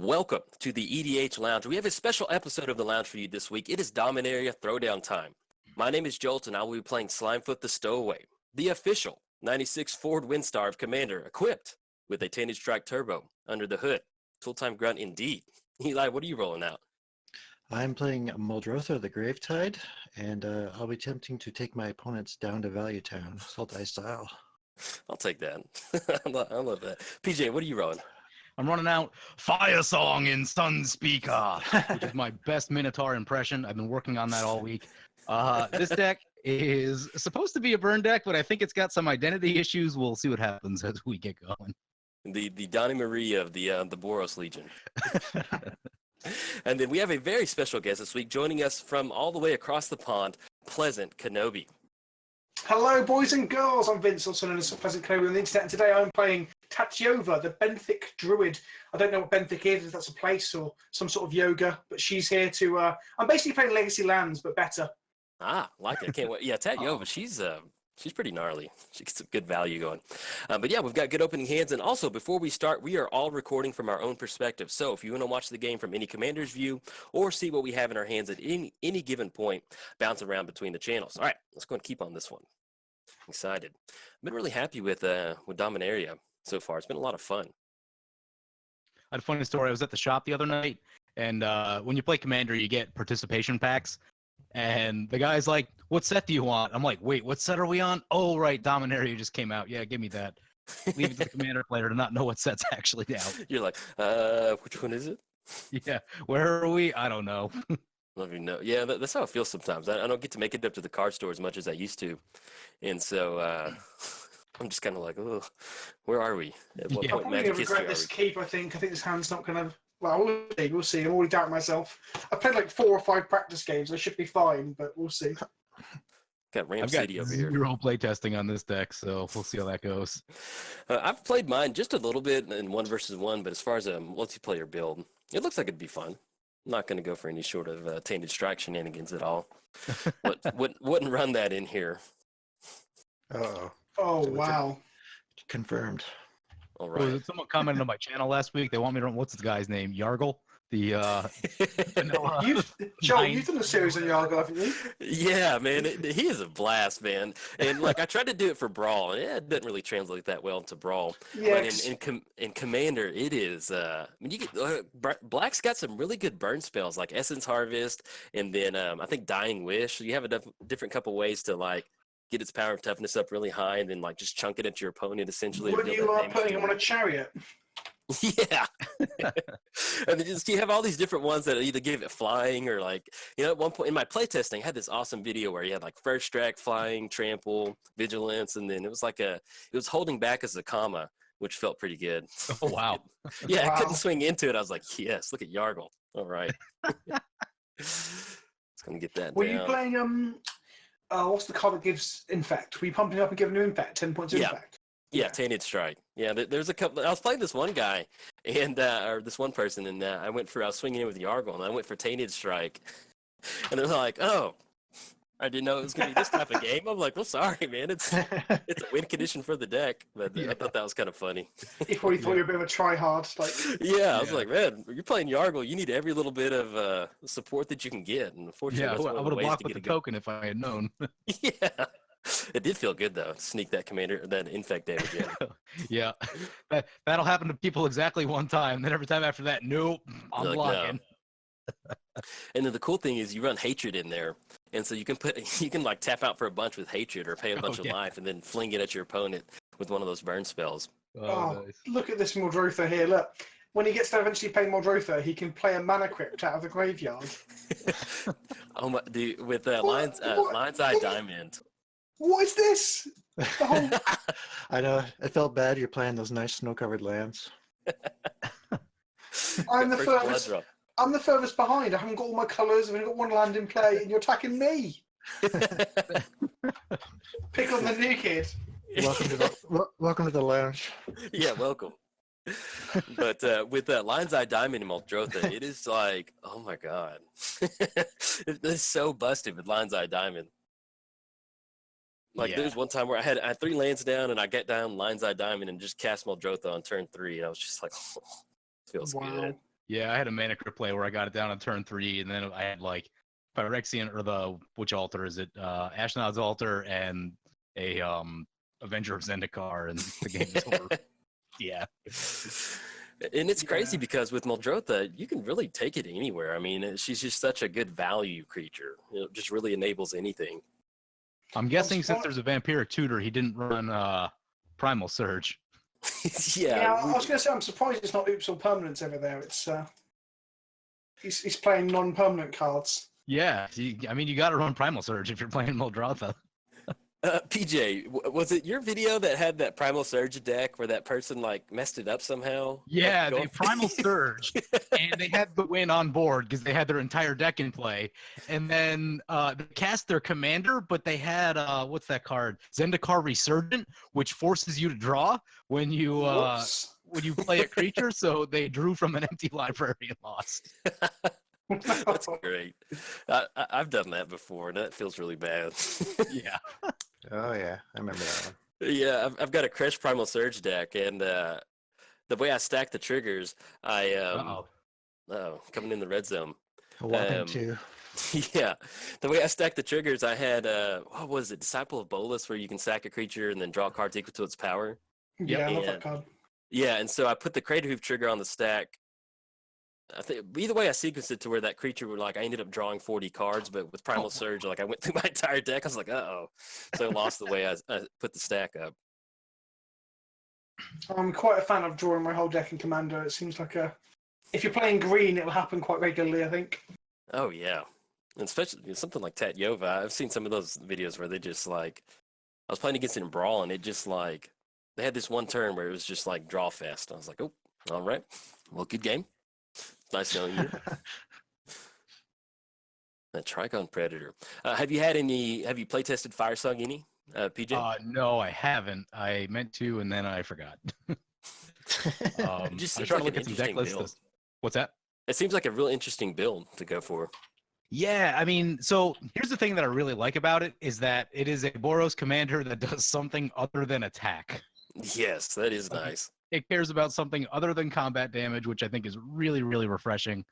Welcome to the EDH Lounge. We have a special episode of the Lounge for you this week. It is Dominaria Throwdown time. My name is Jolt, and I will be playing Slimefoot the Stowaway, the official 96 Ford Windstar of Commander, equipped with a 10-inch strike turbo under the hood. Full-time grunt indeed. Eli, what are you rolling out? I'm playing Muldrotha the Gravetide, and I'll be attempting to take my opponents down to Value Town, Sultai style. I'll take that. I love that. PJ, what are you rolling? I'm running out Firesong and Sunspeaker, which is my best Minotaur impression. I've been working on that all week. This deck is supposed to be a burn deck, but I think it's got some identity issues. We'll see what happens as we get going. The Donnie Marie of the Boros Legion. And then we have a very special guest this week joining us from all the way across the pond, PleasantKenobi. Hello, boys and girls. I'm Vince, also known as PleasantKenobi on the internet, and today I'm playing Tatyova, the Benthic Druid. I don't know what Benthic is, if that's a place or some sort of yoga, but she's here to... I'm basically playing Legacy Lands, but better. Ah, like it. Can't wait. Yeah, Tatyova, she's pretty gnarly. She gets some good value going. But yeah, we've got good opening hands. And also, before we start, we are all recording from our own perspective. So if you want to watch the game from any commander's view or see what we have in our hands at any given point, bounce around between the channels. All right, let's go and keep on this one. Excited. I've been really happy with Dominaria so far. It's been a lot of fun. I had a funny story. I was at the shop the other night, and when you play Commander, you get participation packs. And the guy's like, "What set do you want?" I'm like, "Wait, what set are we on?" "Oh, right, Dominaria just came out. Yeah, give me that." Leave it to the Commander player to not know what set's actually out. You're like, which one is it? Yeah, where are we? I don't know. Love you know. Yeah, that's how it feels sometimes. I don't get to make it up to the card store as much as I used to. And so I'm just kind of like, oh, where are we? At what point I'm probably going to regret this keep, I think. I think this hand's not going to... Well, we'll see. I'm already doubting myself. I've played like 4 or 5 practice games. I should be fine, but we'll see. Got Ram I've City got over here. zero playtesting on this deck, so we'll see how that goes. I've played mine just a little bit in 1 versus 1, but as far as a multiplayer build, it looks like it'd be fun. I'm not going to go for any sort of tainted strike shenanigans at all. Wouldn't run that in here. Uh-oh. Oh, So wow. Confirmed. All Well, right. someone commented on my channel last week. They want me to run, what's this guy's name? Yargle? The vanilla. Joel, you've done a series on Yargo, haven't you? Yeah, man, he is a blast, man. And like I tried to do it for Brawl, and it didn't really translate that well into Brawl. Yeah. But in Commander, it is. I mean, you get Black's got some really good burn spells like Essence Harvest, and then I think Dying Wish. So you have a different couple ways to like get its power and toughness up really high, and then like just chunk it at your opponent essentially. What are you putting him on a chariot? Yeah. And then just you have all these different ones that either give it flying or like, you know, at one point in my playtesting I had this awesome video where you had like first strike, flying, trample, vigilance, and then it was holding back as a comma, which felt pretty good. Oh, wow. Yeah, Wow. I couldn't swing into it. I was like, yes, look at Yargle. All right. It's gonna get that Were down. you playing, what's the card that gives Infect? Were you pumping up and giving him Infect? 10 points of Yeah. Infect? Yeah, Tainted Strike. Yeah, there's a couple. I was playing this one guy, and or this one person, and I was swinging in with Yargle, and I went for Tainted Strike, and they're like, "Oh, I didn't know it was gonna be this type of game." I'm like, "Well, sorry, man. It's a win condition for the deck." But I thought that was kind of funny. He probably thought you were a bit of a try-hard. Like, Yeah, I was like, "Man, you're playing Yargle. You need every little bit of support that you can get." And unfortunately, Yeah, that's one I of would the have ways blocked to with get the a good. token if I had known. Yeah. It did feel good though. Sneak that infect damage in. Yeah, that'll happen to people exactly one time. Then every time after that, nope, I'm Like, blocking. no. And then the cool thing is you run Hatred in there, and so you can like tap out for a bunch with Hatred or pay a bunch of life and then fling it at your opponent with one of those burn spells. oh, Nice. look at this Muldrotha here. Look, when he gets to eventually play Muldrotha, he can play a mana crypt out of the graveyard. Oh my, dude, with What? Lion's Eye Diamond. What is this? The whole... I know. I felt bad. You're playing those nice snow-covered lands. I'm the First blood furthest. drop. I'm the furthest behind. I haven't got all my colours. I've only got 1 land in play, and you're attacking me. Pick on the new kid. Welcome to the lounge. Yeah, welcome. But with Lion's Eye Diamond and Muldrotha, it is like, oh my god, it's so busted with Lion's Eye Diamond. Like there's one time where I had 3 lands down and I get down Lion's Eye Diamond and just cast Muldrotha on turn 3, and I was just like, oh, feels good. Yeah, I had a Manic Replay where I got it down on turn 3, and then I had like Phyrexian or which altar is it? Ashnod's altar and a Avenger of Zendikar, and the game is over. Yeah. And it's crazy Yeah. because with Muldrotha, you can really take it anywhere. I mean, she's just such a good value creature. It just really enables anything. I'm guessing since there's a Vampiric Tutor, he didn't run Primal Surge. Yeah, I was going to say, I'm surprised it's not Oops or Permanence over there. It's he's playing non-permanent cards. Yeah, I mean, you got to run Primal Surge if you're playing Muldrotha. PJ, was it your video that had that Primal Surge deck where that person like messed it up somehow? Yeah, Like, they going- Primal Surge, and they had the win on board because they had their entire deck in play. And then they cast their commander, but they had what's that card? Zendikar Resurgent, which forces you to draw when you Whoops. play a creature. So they drew from an empty library and lost. That's great. I've done that before, and that feels really bad. Yeah. Oh yeah, I remember that one. Yeah, I've got a Crash Primal Surge deck, and the way I stack the triggers, coming in the red zone. A whopping Um, 2. Yeah, the way I stacked the triggers, I had what was it, Disciple of Bolas, where you can sack a creature and then draw cards equal to its power. Yeah, I love Yeah. that card. Yeah, and so I put the Crater Hoof trigger on the stack. I think either way I sequenced it to where that creature would I ended up drawing 40 cards, but with Primal Surge, I went through my entire deck. I was like, uh-oh. So I lost the way I put the stack up. I'm quite a fan of drawing my whole deck in Commander. It seems like if you're playing green, it'll happen quite regularly, I think. Oh yeah. And especially something like Tatyova. I've seen some of those videos where they just I was playing against it in Brawl, and it just they had this one turn where it was just draw fest. I was like, oh, all right. Well, good game. Nice knowing you. That Trigon Predator. Have you play tested Firesong any, PJ? No, I haven't. I meant to, and then I forgot. Just I was seems trying like to look an at some deck interesting lists. build. What's that? It seems like a real interesting build to go for. Yeah, I mean, so here's the thing that I really like about it is that it is a Boros commander that does something other than attack. Yes, that is nice. It cares about something other than combat damage, which I think is really, really refreshing.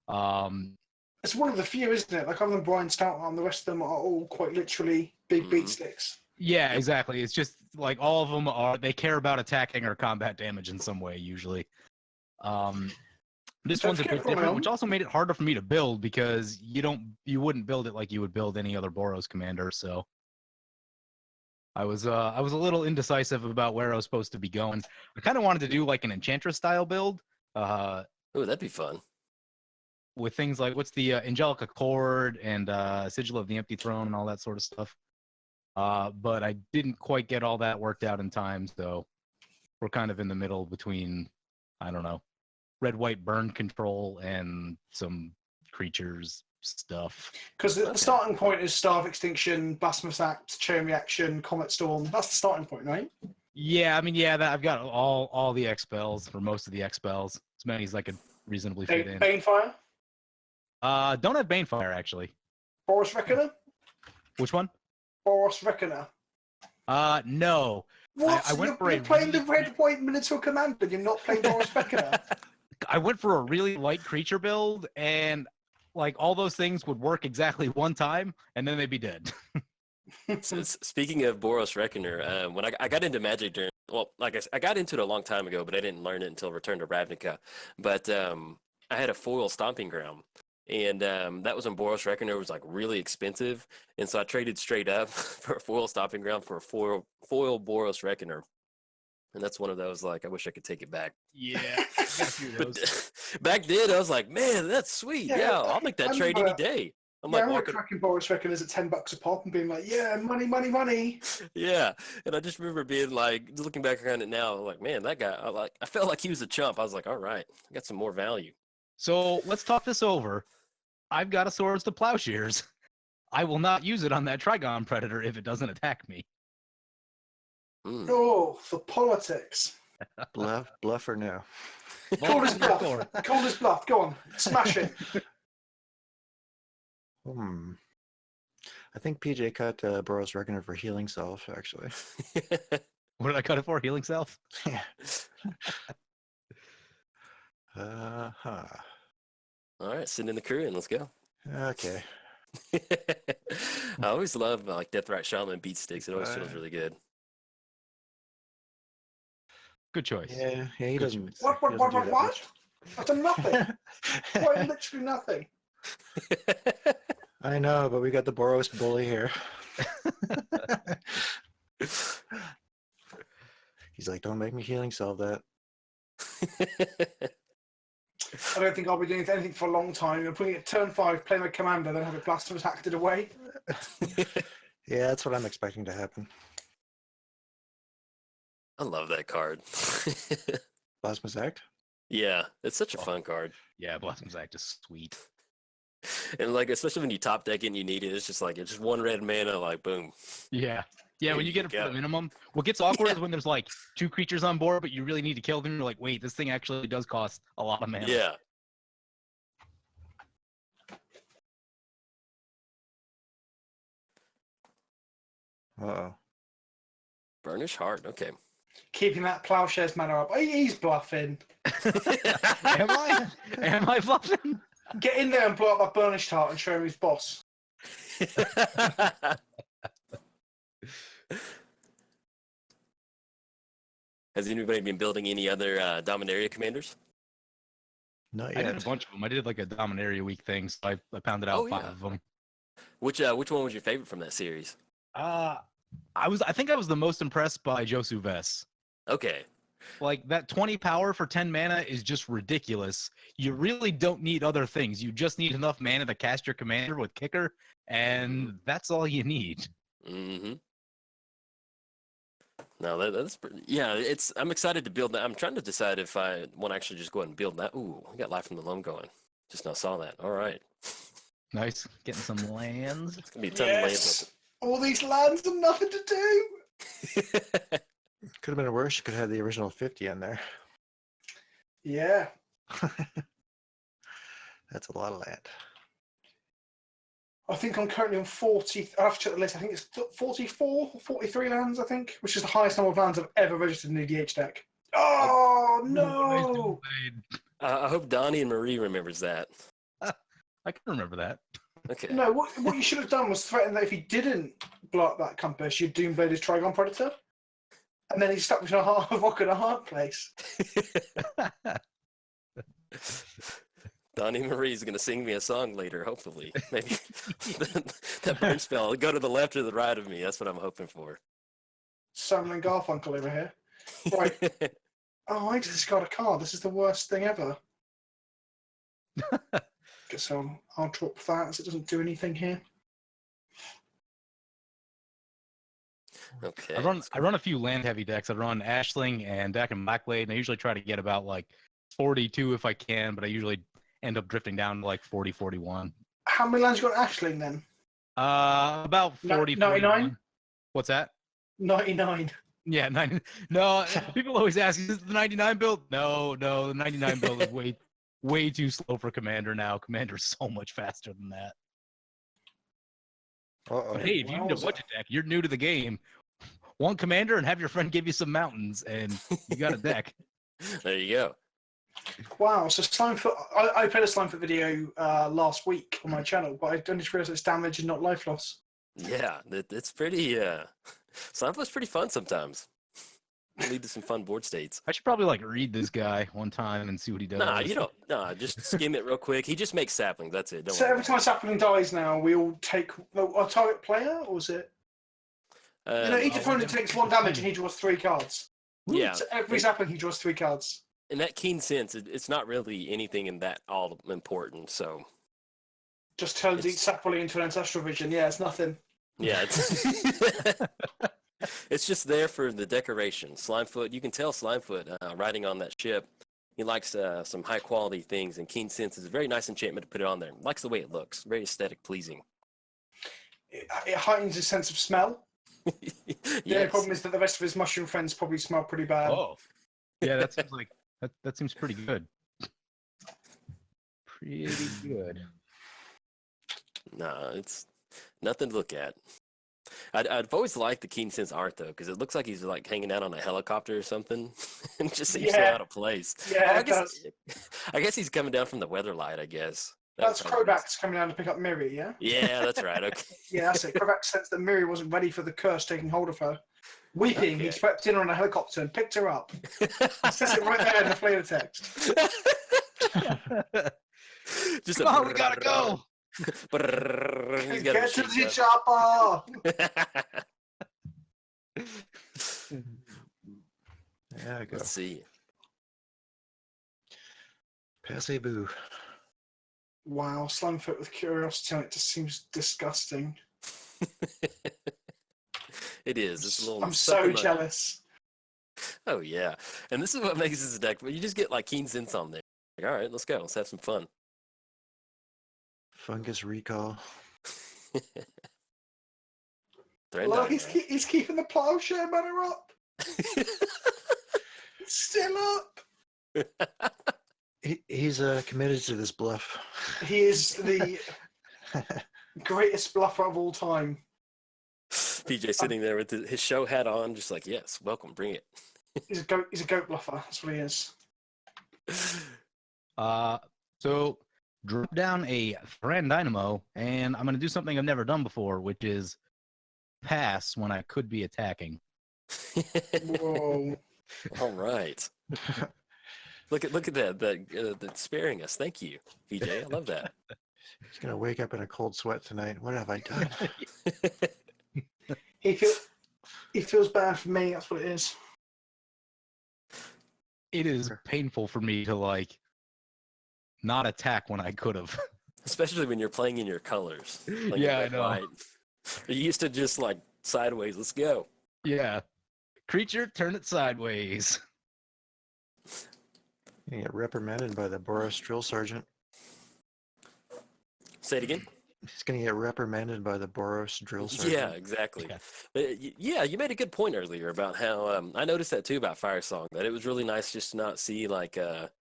It's one of the few, isn't it? Like other than Brian Stoutarm, the rest of them are all quite literally big beat sticks. Yeah, exactly. It's just like all of them they care about attacking or combat damage in some way usually. This one's a bit different, which also made it harder for me to build because you wouldn't build it like you would build any other Boros commander. So I was a little indecisive about where I was supposed to be going. I kind of wanted to do like an Enchantress style build. Oh, that'd be fun. With things like what's the Angelica Cord and Sigil of the Empty Throne and all that sort of stuff. But I didn't quite get all that worked out in time, so we're kind of in the middle between, I don't know, red, white, burn control and some creatures stuff. Because the starting point is Star of Extinction, Blasphemous Act, Chain Reaction, Comet Storm. That's the starting point, right? Yeah, I mean, I've got all the X spells, or most of the X spells, as many as I could reasonably fit in. Banefire? Don't have Banefire, actually. Boros Reckoner? Which one? Boros Reckoner. No. What? I went you're playing the red, white Minotaur Commander. You're not playing Boros Reckoner. I went for a really light creature build, and like all those things would work exactly one time, and then they'd be dead. So, speaking of Boros Reckoner, when I got into Magic I got into it a long time ago, but I didn't learn it until Return to Ravnica. But I had a foil Stomping Ground, and that was when Boros Reckoner was really expensive, and so I traded straight up for a foil Stomping Ground for a foil Boros Reckoner. And that's one of those, I wish I could take it back. Yeah, I got a few of those. But back then, I was like, man, that's sweet. Yeah, I'll make that trade any day. I'm I remember cracking Boros Reckoners at $10 a pop and being like, yeah, money, money, money. Yeah, and I just remember being looking back on it now, man, that guy, I felt like he was a chump. I was like, all right, I got some more value. So let's talk this over. I've got a Swords to Plowshares. I will not use it on that Trigon Predator if it doesn't attack me. Oh, the politics. Bluff or no? Call his bluff. Call his bluff. Go on. Smash it. I think PJ cut Boros Reckoner for Healing Self, actually. What did I cut it for? Healing Self? Yeah. Huh. All right, send in the crew and let's go. Okay. I always love like Deathrite Shaman beat sticks. It always feels really good. Good choice. Yeah, he Good doesn't. choice. he doesn't do that What? I've done nothing. Quite much. literally nothing. I know, but we got the Boros bully here. He's like, don't make me healing solve that. I don't think I'll be doing anything for a long time. I'm putting it turn 5, play my commander, then have a blast of attack it away. Yeah, that's what I'm expecting to happen. I love that card. Plasma's Act? Yeah, it's such a fun card. Yeah, Blossom's Act is sweet. And like, especially when you top deck it and you need it, it's just like, it's just one red mana, like, boom. Yeah. Yeah, when There you get you it for go. the minimum. What gets awkward Yeah. is when there's like 2 creatures on board, but you really need to kill them. You're like, wait, this thing actually does cost a lot of mana. Yeah. Uh-oh. Burnish Heart, okay. Keeping that plowshare's mana up. Oh, he's bluffing. Am I? Am I bluffing? Get in there and blow up that burnished heart and show him his boss. Has anybody been building any other Dominaria commanders? Not I yet. did a bunch of them. I did like a Dominaria week thing, so I pounded out Oh, 5 yeah. of them. Which one was your favorite from that series? I think I was the most impressed by Josu Vess. Okay. Like that 20 power for 10 mana is just ridiculous. You really don't need other things. You just need enough mana to cast your commander with kicker, and that's all you need. Mm-hmm. No, that's pretty, yeah. I'm excited to build that. I'm trying to decide if I want to actually just go ahead and build that. Ooh, we got Life from the Loam going. Just now saw that. All right. Nice. Getting some lands. It's gonna be a ton of lands. Yes! All these lands and nothing to do! Could have been worse. You could have the original 50 in there. Yeah. That's a lot of land. I think I'm currently on 40. I have to check the list. I think it's 44 or 43 lands, I think, which is the highest number of lands I've ever registered in an EDH deck. Oh, no! I hope Donnie and Marie remembers that. I can remember that. Okay. No, what you should have done was threaten that if he didn't blow up that compass, you'd Doomblade his Trigon Predator. And then he's stuck between a rock and a hard place. Donnie Marie's gonna sing me a song later, hopefully. Maybe that burn spell will go to the left or the right of me. That's what I'm hoping for. Simon Garfunkel over here. Right. Oh, I just discard a card. This is the worst thing ever. Guess I'll drop that as it doesn't do anything here. Okay. I run a few land heavy decks. I run Ashling and Deck and Blackblade, and I usually try to get about like 42 if I can, but I usually end up drifting down to like 40, 41. How many lands you got Ashling then? About 40, 99? 41. What's that? 99. Yeah, 90. No, people always ask, is this the 99 build? No, the 99 build is way too slow for Commander now. Commander's so much faster than that. Uh-oh. But hey, if you need a budget deck, you're new to the game. One Commander and have your friend give you some mountains, and you got a deck. There you go. Wow, so Slimefoot, I played a Slimefoot video last week on my channel, but I only realised it's damage and not life loss. Yeah, it's pretty. Slimefoot's pretty fun sometimes. Lead to some fun board states. I should probably like read this guy one time and see what he does. Nah, you don't. Nah, just skim it real quick. He just makes saplings. That's it. Don't So worry every time a sapling dies now, we all take a target player, or is it? Each opponent takes 1 damage and he draws 3 cards. Yeah. So every sapling he draws 3 cards. In that keen sense, it's not really anything in that all important. So Just turns each sapling into an ancestral vision. Yeah, it's nothing. yeah, it's just there for the decoration. Slimefoot, you can tell Slimefoot riding on that ship. He likes some high quality things, and Keen Sense is a very nice enchantment to put it on there. Likes the way it looks, very aesthetic pleasing. It heightens his sense of smell. The only Yes. problem is that the rest of his mushroom friends probably smell pretty bad. Oh, yeah, that seems like that seems pretty good. Pretty good. Nah, it's nothing to look at. I've always liked the Keen Sense art though, because it looks like he's like hanging out on a helicopter or something, and it just seems so Yeah. out of place. Yeah, Oh, it does. I guess he's coming down from the Weatherlight. I guess That That's probably makes- Krobak's coming down to pick up Miri, yeah? Yeah, that's right. Okay. Yeah, that's it. Krobak sensed that Miri wasn't ready for the curse taking hold of her. Weeping, he Okay. swept in on a helicopter and picked her up. It says it right there in the flavor text. Just Come on, we gotta go. He's got a Get to machine the gun. chopper! There I go. Let's see. Passez-vous. Wow, Slimefoot with curiosity on it just seems disgusting. It is. It's a little. I'm so something like- jealous. Oh yeah, and this is what makes this deck. But you just get like Keen Sense on there. Like, all right, let's go. Let's have some fun. Fungus recall. Look, he's keeping the plowshare banner up. It's still up. He's committed to this bluff. He is the greatest bluffer of all time. PJ sitting there with his show hat on, just like, yes, welcome, bring it. He's a goat bluffer. That's what he is. So drop down a Thran Dynamo, and I'm gonna do something I've never done before, which is pass when I could be attacking. Whoa. All right. Look at that sparing us. Thank you, PJ. I love that. He's gonna wake up in a cold sweat tonight. What have I done? He feels bad for me. That's what it is. It is painful for me to like not attack when I could have. Especially when you're playing in your colors. Like in Yeah, I red, know. white. You used to just like sideways. Let's go. Yeah. Creature, turn it sideways. You get reprimanded by the Boros drill sergeant. Say it again. He's gonna get reprimanded by the Boros drill sergeant. Yeah, exactly. Yeah. Yeah, you made a good point earlier about how I noticed that too about Firesong, that it was really nice just to not see like a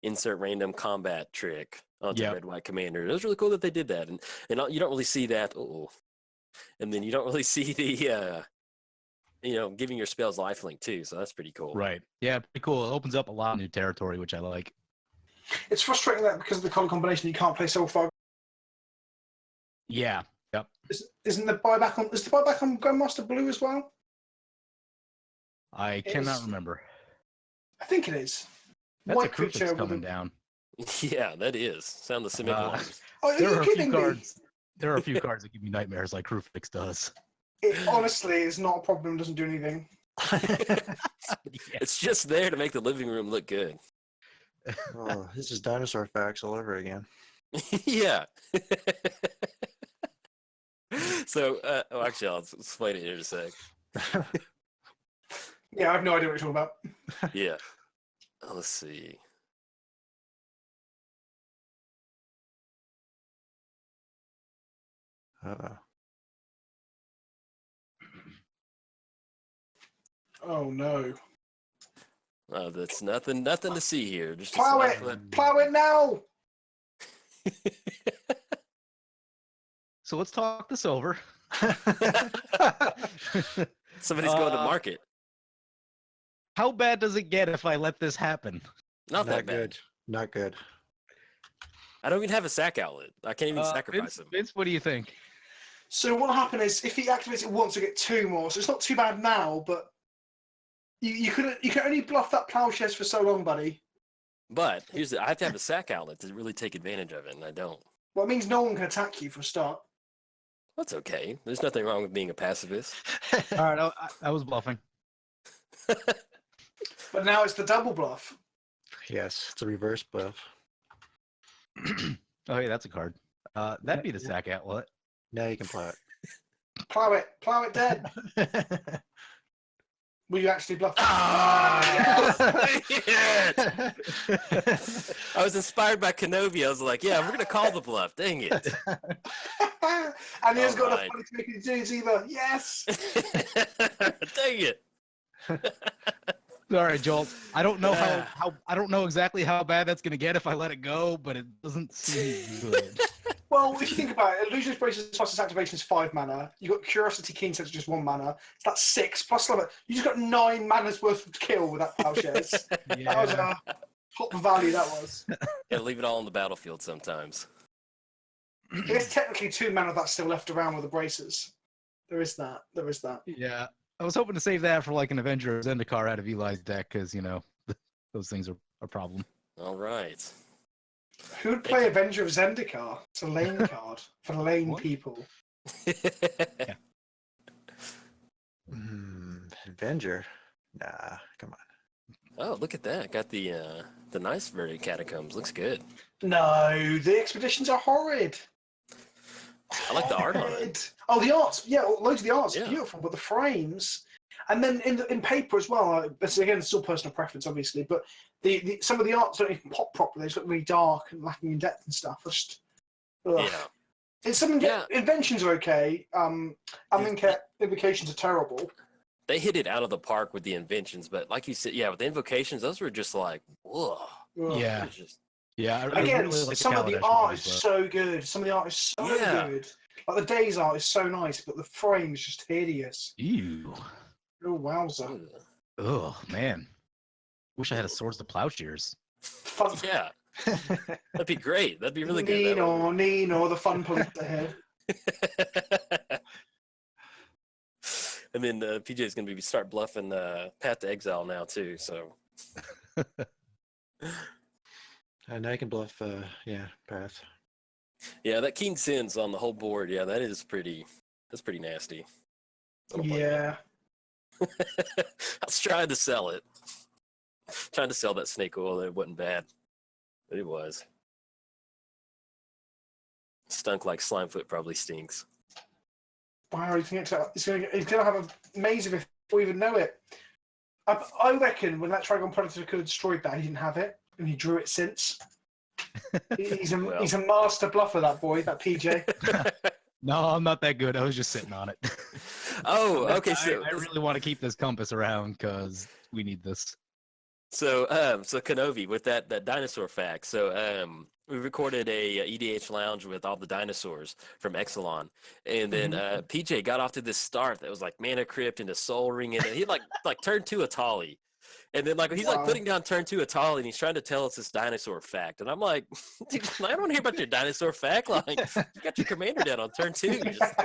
insert random combat trick onto Yep. Red White Commander. It was really cool that they did that, and you don't really see that. And then you don't really see the giving your spells lifelink too. So that's pretty cool. Right. Yeah, pretty cool. It opens up a lot of new territory, which I like. It's frustrating that because of the color combination, you can't play so far. Yeah. Yep. Isn't the buyback on? Is the buyback on Grandmaster Blue as well? I cannot remember. I think it is. That's White a creature creature with coming a- down. Yeah, that is. Sound the similar alarms. Oh, are There you are a few kidding me? cards. There are a few cards that give me nightmares, like Krufix does. It honestly is not a problem. Doesn't do anything. It's just there to make the living room look good. Oh, this is dinosaur facts all over again. Yeah. So, actually, I'll explain it here in a sec. Yeah, I have no idea what you're talking about. Yeah. Let's see. Oh no! That's nothing to see here. Just a Plow it! Slimefoot. Plow it now! So let's talk this over. Somebody's going to Uh, market. How bad does it get if I let this happen? Not that bad. good. Not good. I don't even have a sack outlet. I can't even sacrifice Vince, him. Vince, what do you think? So what will happen is if he activates it once, you get two more. So it's not too bad now, but you can only bluff that plowshares for so long, buddy. But I have to have a sack outlet to really take advantage of it, and I don't. Well, it means no one can attack you for a start. That's okay. There's nothing wrong with being a pacifist. All right, I was bluffing. But now it's the double bluff. Yes, it's a reverse bluff. Oh, hey, that's a card. That'd be the sack outlet. Now you can plow Plow it dead. it. Will you actually bluff? Ah, yes! Dang it! I was inspired by Kenobi. I was like, yeah, we're going to call the bluff. Dang it. And he has got Alright. enough money to make it do either. Yes. Dang it. All right, Jolt. I don't know how I don't know exactly how bad that's gonna get if I let it go, but it doesn't seem good. Well, if you think about it, Illusionist Braces plus its activation is 5 mana. You got Curiosity Keen Sense, just 1 mana. So that's 6 plus level. You just got 9 mana's worth of kill with that Plowshares. That was a top value. That was. Gotta leave it all on the battlefield sometimes. There's technically 2 mana that's still left around with the braces. There is that. There is that. Yeah, I was hoping to save that for like an Avenger or Zendikar out of Eli's deck because those things are a problem. All right. Who would play Avenger of Zendikar? It's a lane card for lane people. Avenger? Nah, come on. Oh, look at that! Got the nice Verdant Catacombs. Looks good. No, the expeditions are horrid. I like the art on it. Oh, the arts. Yeah, loads of the arts Yeah. are beautiful, but the frames, and then in paper as well. But again, it's still personal preference, obviously. But the some of the arts don't even pop properly. They just look really dark and lacking in depth and stuff. Just, ugh. Yeah. It's something. Yeah. Inventions are okay. Invocations are terrible. They hit it out of the park with the inventions, but like you said, yeah, with the invocations, those were just like, whoa. Ugh. Yeah. It was just, Yeah, I Again, really like some of the Kaladesh art ones, is but- so good. Some of the art is so Yeah. good. Like the Days art is so nice, but the frame is just hideous. Ew. Oh, wowza. ugh. Oh man. Wish I had a Swords to Plowshares. Fun. Yeah, that'd be great. That'd be really good. Nino, the fun police ahead. And then PJ is going to start bluffing Path to Exile now too. So Now you can bluff, Path. yeah, that Keen Sins on the whole board. Yeah, that's pretty nasty. I don't blame Yeah. you. I was trying to sell it. Trying to sell that snake oil. It wasn't bad, but it was. Stunk like Slimefoot probably stinks. Wow, he's gonna have a maze of it before we even know it. I reckon when that Trigon Predator could have destroyed that, he didn't have it, and he drew it since. He's a master bluffer, that boy, that PJ. No, I'm not that good. I was just sitting on it. Oh, okay. So I really want to keep this compass around because we need this. So Kenobi with that dinosaur fact. So we recorded a EDH Lounge with all the dinosaurs from Exelon, and then PJ got off to this start that was like Mana Crypt into Soul Ring, and he like turn 2 Atali, and then he's like putting down turn 2 Atali, and he's trying to tell us this dinosaur fact, and I'm like, dude, I don't want to hear about your dinosaur fact. Like you got your commander down on turn 2. You're just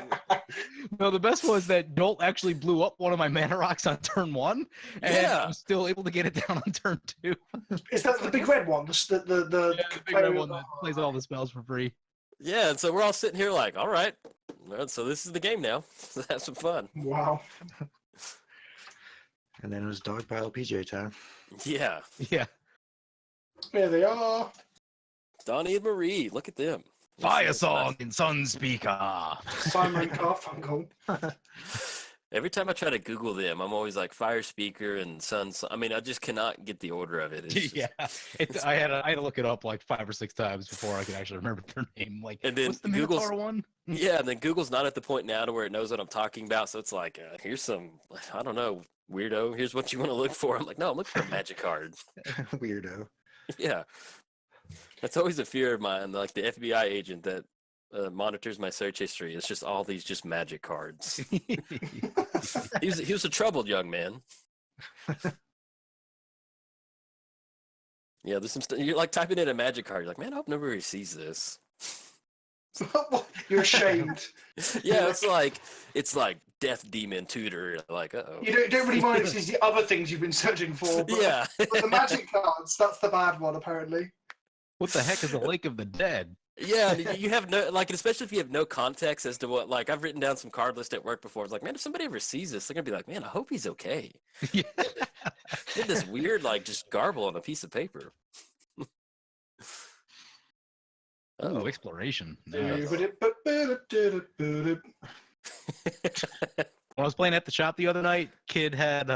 No, the best was that Jolt actually blew up one of my mana rocks on turn 1, and Yeah. I was still able to get it down on turn 2. Is that the big red one? The big red one that plays all the spells for free. yeah, and so we're all sitting here like, all right, well, so this is the game now. Let's have some fun. Wow. And then it was Dogpile PJ time. Yeah, Yeah. There they are. Donnie and Marie, look at them. Firesong and Sunspeaker. Simon Garfunkel. Every time I try to Google them, I'm always like Fire Speaker and Sun. I mean, I just cannot get the order of it. It's just- Yeah, I had to look it up like 5 or 6 times before I could actually remember their name. Like, And then what's the Google's- Minotaur one? Yeah, and then Google's not at the point now to where it knows what I'm talking about. So it's like, here's some, I don't know, weirdo. Here's what you want to look for. I'm like, no, I'm looking for a magic card. Weirdo. Yeah. That's always a fear of mine. Like the FBI agent that monitors my search history. It's just all these just magic cards. He was a troubled young man. Yeah, there's some stuff. You're like typing in a magic card. You're like, man, I hope nobody sees this. You're ashamed. Yeah, it's like Death Demon Tutor. Like, uh-oh. You don't really mind if it's the other things you've been searching for. But, Yeah. but the magic cards, that's the bad one, apparently. What the heck is the Lake of the Dead? Yeah, and you have no, like, especially if you have no context as to what, like, I've written down some card list at work before. It's like, man, if somebody ever sees this, they're gonna be like, man, I hope he's okay. Yeah. Did this weird, like, just garble on a piece of paper. Oh, Oh, exploration. Nice. Nice. When I was playing at the shop the other night, kid had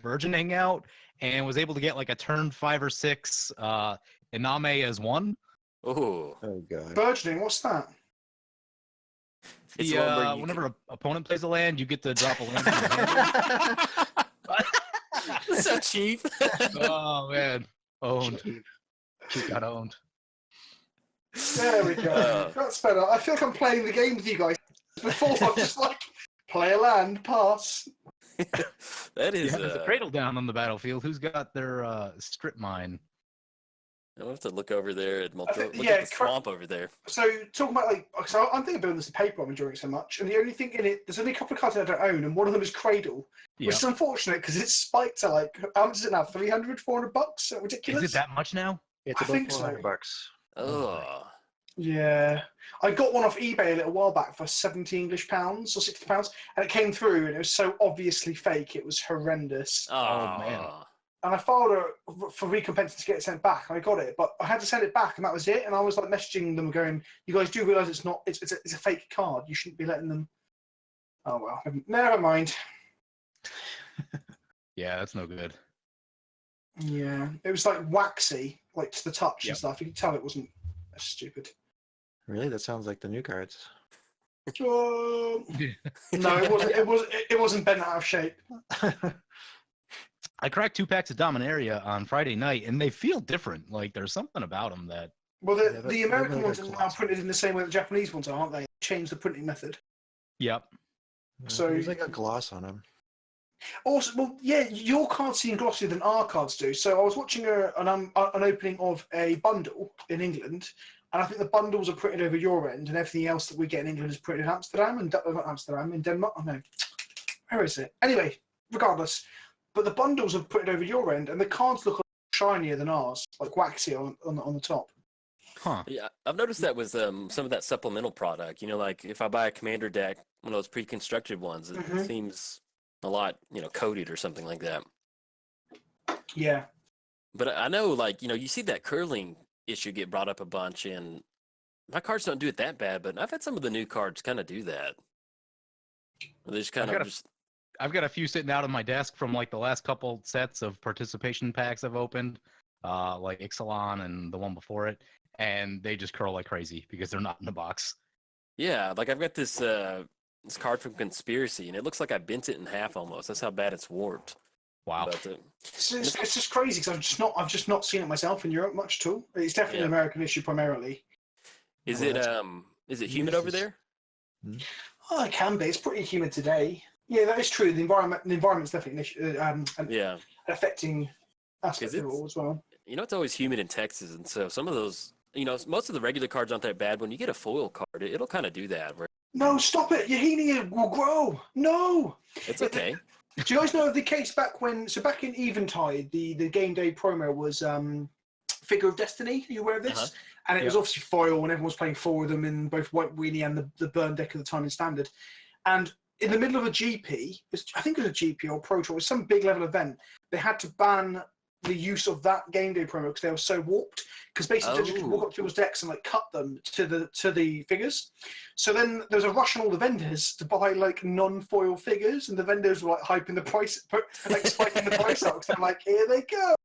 Virgin hang out and was able to get like a turn 5 or 6 Iname as 1. oh, Oh god. Burgeoning, what's that? it's The, one where you whenever an opponent plays a land, you get to drop a land. In your hand. That's so cheap. Oh man, owned. She got owned. There we go. That's better. I feel like I'm playing the game with you guys. Before, I'm just like, play a land, pass. That is. There's a cradle down on the battlefield. Who's got their strip mine? I'll have to look over there at Look yeah, at the swamp over there. So talking about so I'm thinking of building this in paper. I'm enjoying it so much, and the only thing in it, there's only a couple of cards I don't own, and one of them is Cradle, which is unfortunate because it's spiked to like how much is it now? 300, 400 bucks? Ridiculous. Is it that much now? It's I about think so. 400 bucks. Oh. Yeah, I got one off eBay a little while back for £70 English or £60, and it came through, and it was so obviously fake. It was horrendous. Oh, man. And I filed for recompense to get it sent back. I got it, but I had to send it back, and that was it. And I was like messaging them, going, "You guys do realize it's not? It's a fake card. You shouldn't be letting them." Oh well, never mind. Yeah, that's no good. Yeah, it was like waxy, like to the touch Yep. and stuff. You could tell it wasn't stupid. Really? That sounds like the new cards. No, it wasn't. It wasn't bent out of shape. I cracked 2 packs of Dominaria on Friday night, and they feel different. Like there's something about them that. Well, Yeah, the American ones are now printed in the same way the Japanese ones are, aren't they? Changed the printing method. Yep. So- there's like a gloss on them. Also, well, yeah, your cards seem glossier than our cards do. So I was watching an opening of a bundle in England, and I think the bundles are printed over your end, and everything else that we get in England is printed in Amsterdam and not Amsterdam, in Denmark. Oh no, where is it? Anyway, regardless, but the bundles are printed over your end, and the cards look shinier than ours, like waxy on the top. Huh. Yeah, I've noticed that with some of that supplemental product. You know, like if I buy a commander deck, one of those pre-constructed ones, it Mhm. seems a lot, coated or something like that. Yeah. But I know, like, you see that curling issue get brought up a bunch, and my cards don't do it that bad, but I've had some of the new cards kind of do that. They just kind of just. I've got a few sitting out on my desk from like the last couple sets of participation packs I've opened, like Ixalan and the one before it, and they just curl like crazy because they're not in the box. Yeah, like I've got this this card from Conspiracy, and it looks like I bent it in half almost. That's how bad it's warped. Wow. But, It's just crazy because I've just not seen it myself in Europe much at all. It's definitely an American issue primarily. is Oh, it humid over there? Oh, it can be. It's pretty humid today. Yeah, that is true. The environment's definitely an issue, Yeah. affecting aspects of it it's- all as well. It's always humid in Texas, and so some of those, most of the regular cards aren't that bad. When you get a foil card, it'll kind of do that. Where No, stop it! Your healing will grow. No. it's okay. Do you guys know of the case back in Eventide, the game day promo was Figure of Destiny? Are you aware of this? Uh-huh. And it was obviously foil, and everyone was playing 4 of them in both White Weenie and the burn deck at the time in Standard. And in the middle of a GP, I think it was a GP or Pro Tour, it was some big level event, they had to ban the use of that game day promo because they were so warped. Because basically, you could walk up to people's decks and like cut them to the figures. So then there was a rush on all the vendors to buy like non-foil figures, and the vendors were like hyping the price, like spiking the price up. So I'm like, here they go.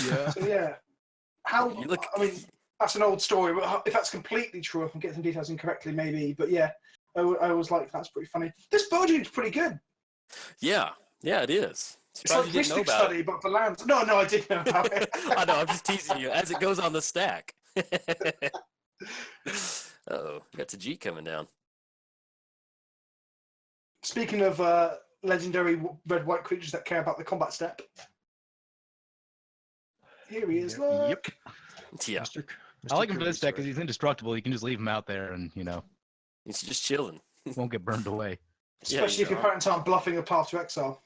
Yeah. So yeah, I mean, that's an old story. But if that's completely true, if I'm getting some details incorrectly, maybe. But yeah, I was like, that's pretty funny. This budget's pretty good. Yeah, it is. It's like Mystic Study, but for lands. No, I did know about it. I know, I'm just teasing you as it goes on the stack. Uh-oh, got a G coming down. Speaking of legendary red-white creatures that care about the combat step, here he is. Look. Yep. Yeah, I like him for this deck because he's indestructible. You can just leave him out there and, he's just chilling. won't get burned away. Especially if your opponents aren't bluffing a Path to Exile.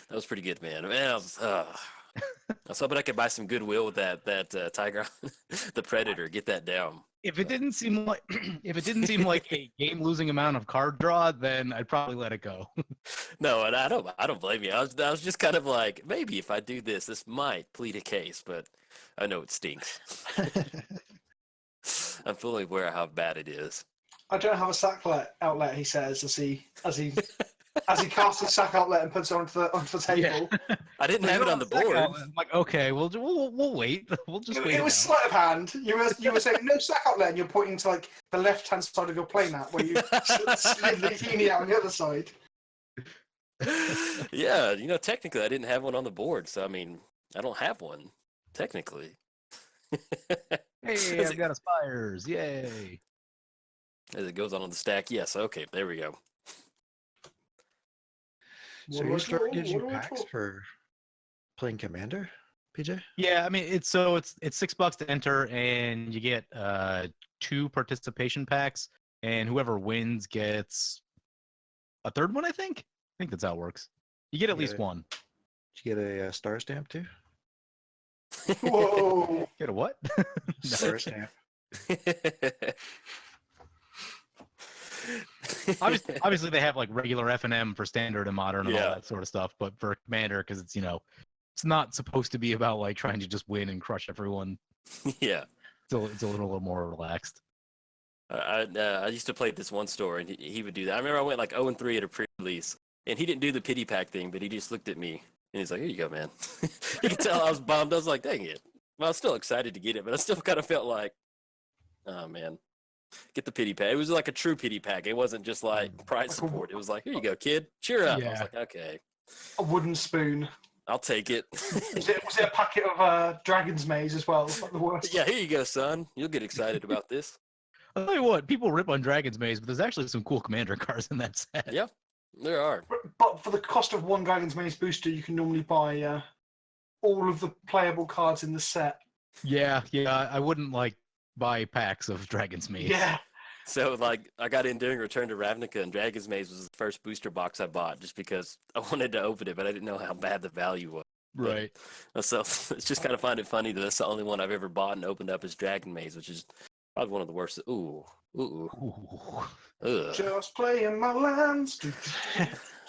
That was pretty good, man. I was hoping I could buy some goodwill with that Tiger, the Predator. Get that down. If it didn't seem like a game-losing amount of card draw, then I'd probably let it go. No, and I don't blame you. I was just kind of like, maybe if I do this might plead a case, but I know it stinks. I'm fully aware of how bad it is. I don't have a sack outlet, he says, as he casts his sack outlet and puts it onto the table. Yeah. I didn't have it on the board. I'm like, okay, we'll wait. We'll just wait. It was sleight of hand. You were saying no sack outlet, and you're pointing to like the left-hand side of your playmat where you slid the bikini out on the other side. Yeah, technically I didn't have one on the board, so I mean, I don't have one. technically. Hey, As I've it, got aspires. Yay. as it goes on the stack. Yes. Okay. There we go. So What do your I store draw? gives you What do I packs draw? for playing Commander, PJ? Yeah, I mean it's $6 to enter, and you get 2 participation packs, and whoever wins gets a third one. I think that's how it works. You get at least Yeah. one. Did you get a star stamp too? Whoa! Get a what? Star stamp. Obviously, they have like regular F&M for standard and modern and all Yeah. that sort of stuff, but for commander, because it's it's not supposed to be about like trying to just win and crush everyone. Yeah. It's a little more relaxed. I used to play at this one store, and he would do that. I remember I went like 0-3 at a pre-release, and he didn't do the pity pack thing, but he just looked at me, and he's like, "Here you go, man." You could tell I was bummed. I was like, "Dang it!" Well, I was still excited to get it, but I still kind of felt like, "Oh man, get the pity pack." It was like a true pity pack. It wasn't just like prize support. It was like, "Here you go, kid. Cheer up." I was Yeah. like, "Okay, A wooden spoon. I'll take it." Was it a packet of Dragon's Maze as well? Like the worst. Yeah, here you go, son. You'll get excited about this. I'll tell you what, people rip on Dragon's Maze, but there's actually some cool commander cards in that set. Yeah, there are. But for the cost of one Dragon's Maze booster, you can normally buy all of the playable cards in the set. Yeah, I wouldn't like buy packs of Dragon's Maze. Yeah. So, like, I got in during Return to Ravnica, and Dragon's Maze was the first booster box I bought just because I wanted to open it, but I didn't know how bad the value was. Right. So, it's just kind of find it funny that that's the only one I've ever bought and opened up is Dragon Maze, which is probably one of the worst. Ooh. Ugh. Just playing my lands.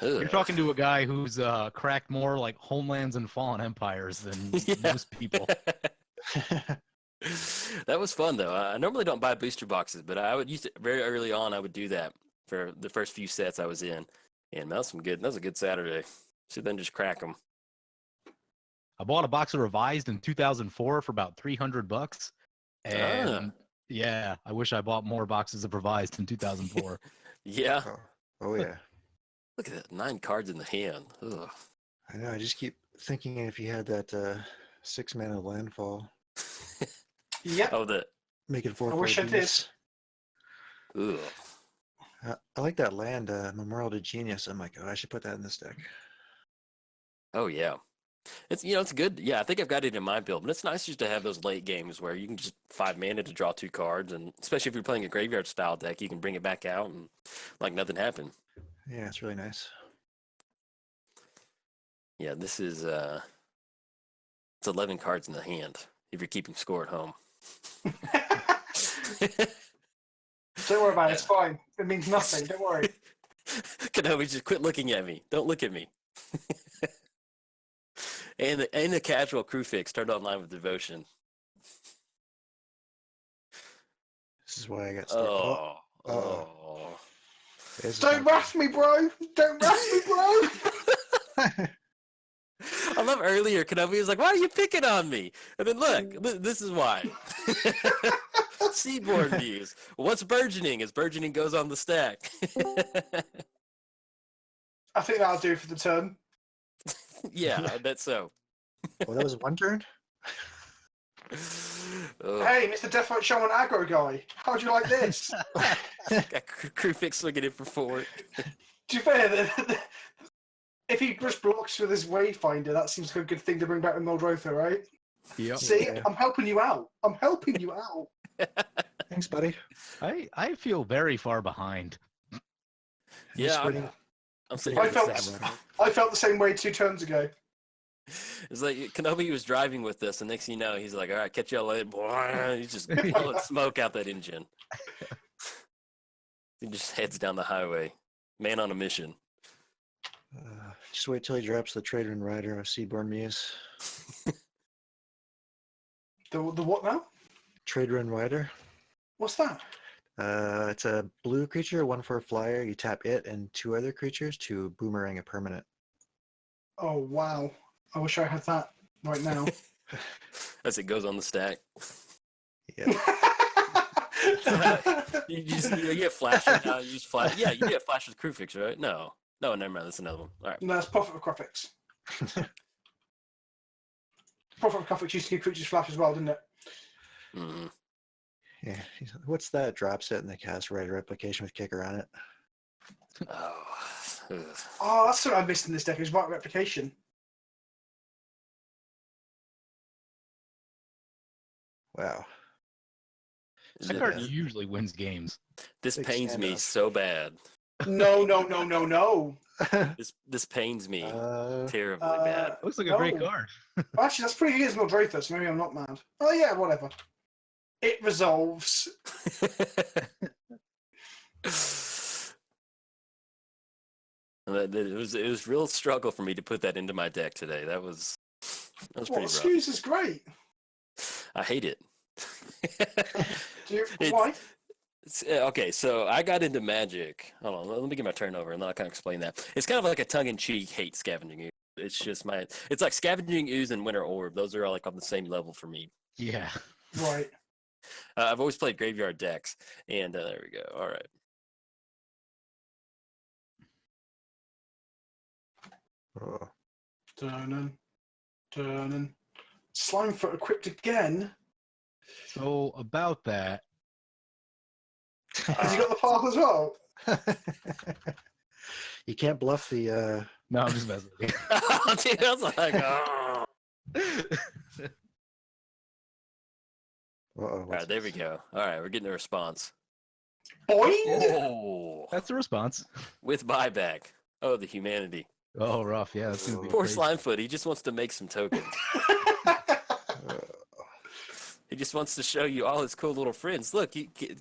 You're talking to a guy who's cracked more like Homelands and Fallen Empires than Yeah. most people. That was fun though. I normally don't buy booster boxes, but I would use it very early on. I would do that for the first few sets I was in, and that was That was a good Saturday. So then just crack them. I bought a box of Revised in 2004 for about $300, and yeah, I wish I bought more boxes of Revised in 2004. Yeah. Oh yeah. Look at that, 9 cards in the hand. Ugh. I know. I just keep thinking if you had that 6-mana landfall, Yep. Oh, the make it 4 I wish I did. ugh. I like that land, Memorial to Genius. I'm like, oh, I should put that in this deck. Oh yeah. It's it's good. Yeah, I think I've got it in my build, but it's nice just to have those late games where you can just 5 mana to draw 2 cards, and especially if you're playing a graveyard style deck, you can bring it back out and like nothing happened. Yeah, it's really nice. Yeah, this is it's 11 cards in the hand if you're keeping score at home. Don't worry about it. It's fine. It means nothing. Don't worry. Kenobi, just quit looking at me. Don't look at me. and the casual crew fix turned online with devotion. This is why I got stuck. Oh. This is Don't not rush me, bro. Don't rush me, bro. good. I love earlier Kenobi was like, "Why are you picking on me?" And then look, this is why. Seaborn views. What's burgeoning? As burgeoning goes on the stack. I think that'll do for the turn. Yeah, I bet so. Well, that was one turn. Oh, Hey, Mr. Deathlight Shaman aggro guy. How'd you like this? got crew fix swinging it for 4. To be fair, if he just blocks with his Wayfinder, that seems like a good thing to bring back with Muldrotha, right? Yep. See, Yeah. I'm helping you out. I'm helping you out. Thanks, buddy. I feel very far behind. I'm Yeah, just waiting. I'm sitting I here felt, with Saprolings. I felt the same way 2 turns ago. It's like Kenobi was driving with us, and next thing you know, he's like, "All right, catch y'all later." Boy, he's just blowing smoke out that engine. He just heads down the highway, man on a mission. Just wait till he drops the Trader and Rider of Seaborn Muse. The what now? Trader and Rider. What's that? It's a blue creature, 1/4 flyer. You tap it and 2 other creatures to boomerang a permanent. Oh, wow. I wish I had that right now. As it goes on the stack. Yeah. You get flashes now. You just flash. Yeah, you get flash with crew fix, right? No, never mind. That's another one. All right. No, it's Prophet of Graphics. Prophet of Comfort used to give creatures flash as well, didn't it? Mhm. Yeah. What's that? Drops it and they cast Red Replication with kicker on it. Oh. Ugh. Oh, that's what I missed in this deck, is Right Replication. Wow. That It- card usually wins games. This Big pains me standoff. so bad. No. This pains me Uh, terribly bad. Looks like a No. great card. Well, actually, that's pretty good as Muldrotha, so maybe I'm not mad. Oh, yeah, whatever. It resolves. It was real struggle for me to put that into my deck today. That was Well, pretty rough. Excuse is great. I hate it. It's- Why? Okay, so I got into Magic. Hold on, let me get my turnover, and then I can explain that. It's kind of like a tongue-in-cheek hate Scavenging Ooze. It's just it's like Scavenging Ooze and Winter Orb. Those are all like on the same level for me. Yeah. Right. I've always played graveyard decks, and there we go. All right. oh. Turning. Slimefoot equipped again. So about that, Has he got the path as well? You can't bluff the. no, I'm just messing with you. Dude, I was like, oh. All right, there we go. All right, we're getting a response. Boing! Oh, That's the response. with buyback. Oh, the humanity. Oh, rough. Yeah, that's gonna be Poor crazy. Slimefoot. He just wants to make some tokens. He just wants to show you all his cool little friends. Look,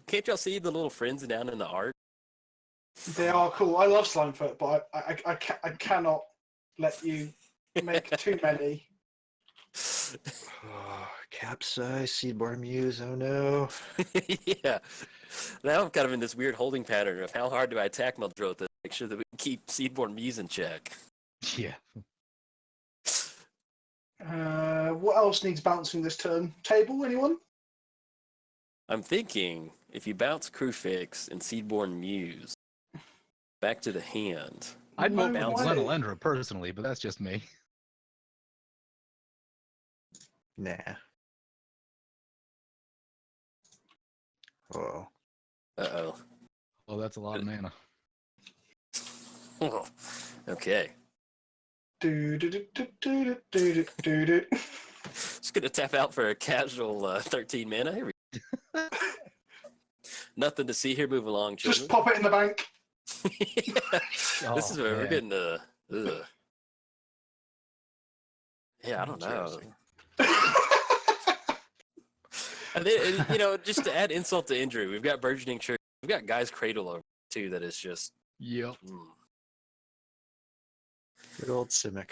can't y'all see the little friends down in the art? They are cool. I love Slimefoot, but I cannot let you make too many. Oh, Capsize, Seedborn Muse. Oh no. Yeah. Now I'm kind of in this weird holding pattern of how hard do I attack Muldrotha to make sure that we can keep Seedborn Muse in check. Yeah. What else needs bouncing this turn? Table, anyone? I'm thinking if you bounce Crewfix and Seedborn Muse back to the hand. I'd vote No for way. Glenalendra personally, but that's just me. Nah. Oh. Uh-oh. Oh, that's a lot of mana. Okay. Do do do do do do do do. Just gonna tap out for a casual 13 mana. Here we go. Nothing to see here. Move along, Just children. pop it in the bank. Yeah. This is where we're man. getting Yeah, I don't know. And then, just to add insult to injury, we've got Burgeoning Trigger. We've got Guy's Cradle over too. That is just. Yep. Good old Simic.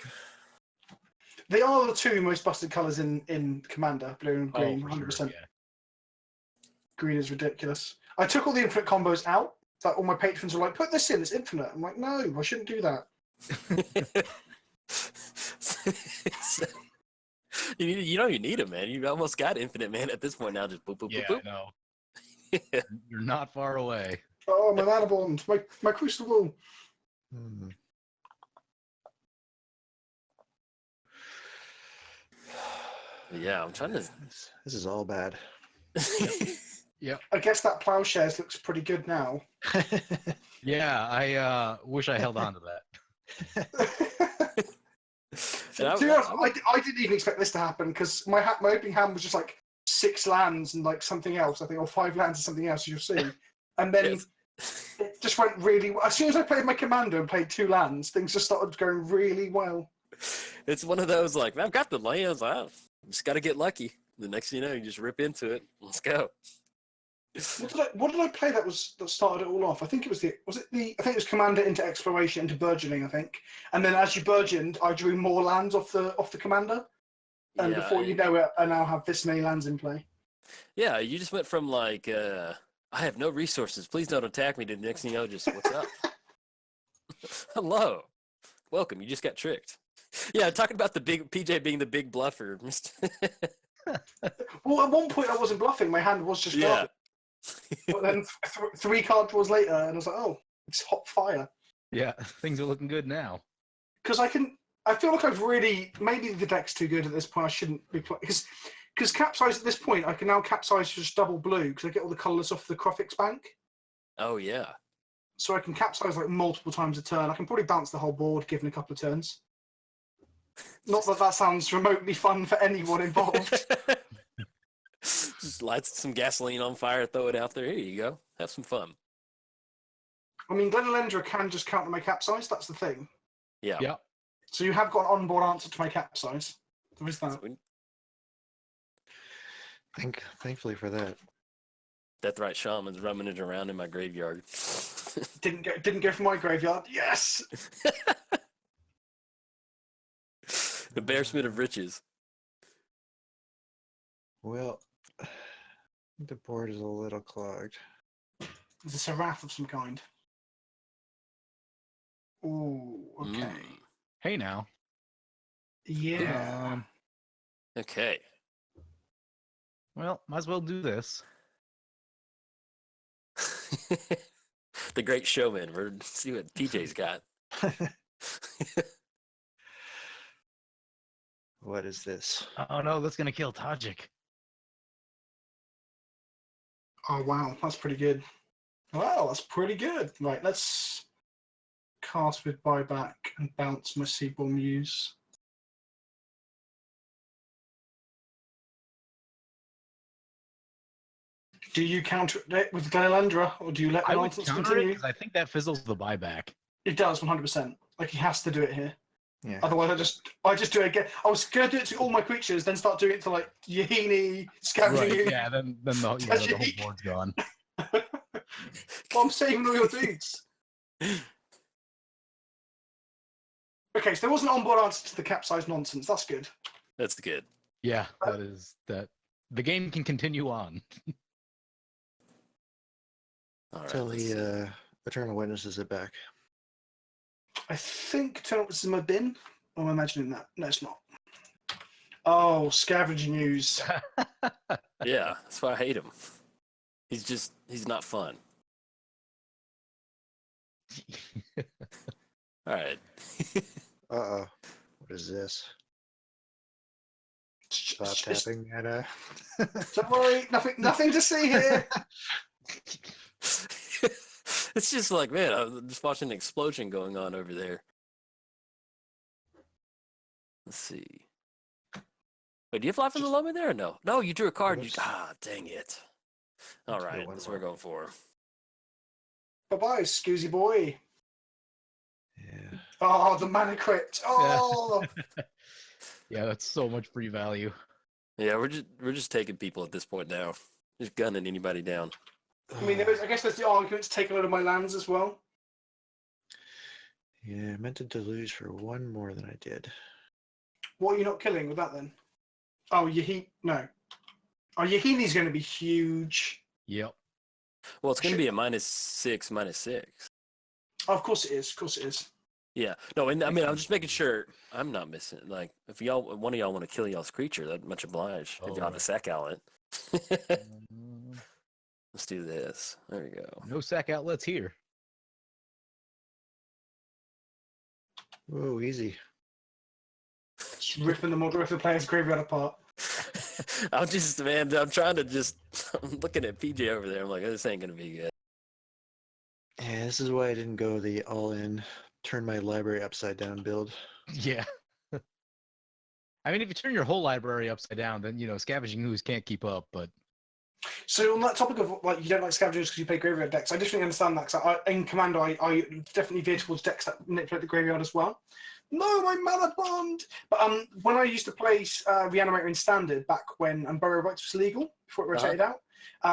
They are the two most busted colours in Commander, blue and green, for 100%. sure, yeah. Green is ridiculous. I took all the infinite combos out. Like all my patrons were like, put this in, it's infinite. I'm like, no, I shouldn't do that. You know you need them, man. You almost got infinite man at this point now. Just boop boop Yeah, boop boop. no. You're not far away. Oh, my mana bond, my crucible. Hmm. Yeah, I'm trying to. This is all bad. Yep. I guess that plowshares looks pretty good now. Yeah, I wish I held on to that. And To be honest, I didn't even expect this to happen because my opening hand was just like 6 lands and like something else, I think, or 5 lands and something else, you'll see. And then Yes. it just went really well. As soon as I played my commander and played 2 lands, things just started going really well. It's one of those like, I've got the lands. I just got to get lucky. The next thing you know, you just rip into it. Let's go. What did I play that started it all off? I think it was I think it was commander into exploration into burgeoning, I think. And then as you burgeoned, I drew more lands off the commander. And Yeah, before you know it, I now have this many lands in play. Yeah, you just went from like, I have no resources. Please don't attack me. To the next thing you know, just what's up? Hello, welcome. You just got tricked. Yeah, talking about the big PJ being the big bluffer. Well, at one point I wasn't bluffing. My hand was just Yeah. garbage. But then 3 card draws later, and I was like, oh, it's hot fire. Yeah, things are looking good now. Because I can I feel like I've really maybe the deck's too good at this point. I shouldn't be playing because capsize at this point. I can now capsize just double blue because I get all the colours off the Crofix bank. Oh yeah. So I can capsize like multiple times a turn. I can probably bounce the whole board given a couple of turns. Not that that sounds remotely fun for anyone involved. Just light some gasoline on fire, throw it out there. Here you go. Have some fun. I mean, Glenelendra can just counter my capsize. That's the thing. Yeah. Yeah. So you have got an onboard answer to my capsize. There is that. Thankfully for that. Deathrite Shaman's rummaging around in my graveyard. Didn't go for my graveyard. Yes. The Bearsmith of Riches. Well, the board is a little clogged. There's a Seraph of some kind. Ooh, okay. Hey now. Yeah. Okay. Well, might as well do this. The Great Showman. We're see what PJ's got. What is this? Oh no, that's gonna kill Tajik. Oh wow, that's pretty good. Wow, that's pretty good. Right, let's cast with buyback and bounce my Seabourn Muse. Do you counter it with Glenelendra, or do you let the I would nonsense counter it continue? because I think that fizzles the buyback. It does 100%. Like he has to do it here. Yeah. Otherwise, I just do it again. I was gonna do it to all my creatures, then start doing it to like Yahini, Scavenging Right, you. yeah, then the whole board's gone. Well, I'm saving all your dudes. Okay, so there was an onboard answer to the capsize nonsense. That's good. That's good. Yeah, that is that. The game can continue on. All right. Till let's see. the Eternal Witnesses it back. I think Turn Up is in my bin. Or am I imagining that? No, it's not. Oh, Scavenging News. Yeah, that's why I hate him. He's not fun. All right. Uh-oh. What is this? Stop tapping at Don't worry, nothing to see here. It's just like, man, I'm just watching an explosion going on over there. Let's see. Wait, do you have Life in the Loam in there or no? No, you drew a card. Dang it. All Let's go right, one that's what we're more. going for. Bye-bye, Scoozy boy. Yeah. Oh, the Mana Crypt. Oh, Yeah, that's so much free value. Yeah, we're just taking people at this point now. Just gunning anybody down. I mean, I guess there's the argument to take a load of my lands as well. Yeah, I meant to lose for one more than I did. What are you not killing with that then? Oh, no. Oh, Yahini's going to be huge. Yep. Well, it's going to be a -6/-6. Oh, of course it is. Of course it is. Yeah. No, and I mean, I'm just making sure I'm not missing. Like, if one of y'all want to kill y'all's creature, that much obliged. If y'all have a sack outlet. Let's do this. There we go. No sack outlets here. Whoa, easy. Just ripping the Muldrotha player's graveyard apart. I'm trying to I'm looking at PJ over there. I'm like, this ain't going to be good. Yeah, this is why I didn't go the all-in, turn my library upside down build. Yeah. I mean, if you turn your whole library upside down, then, Scavenging Ooze can't keep up, but... So on that topic of like you don't like scavengers because you play graveyard decks, I definitely understand that. Because in Commander, I definitely veer towards decks that manipulate the graveyard as well. No, my mana bond. But when I used to play Reanimator in Standard back when Burrow Rights was legal before it rotated out,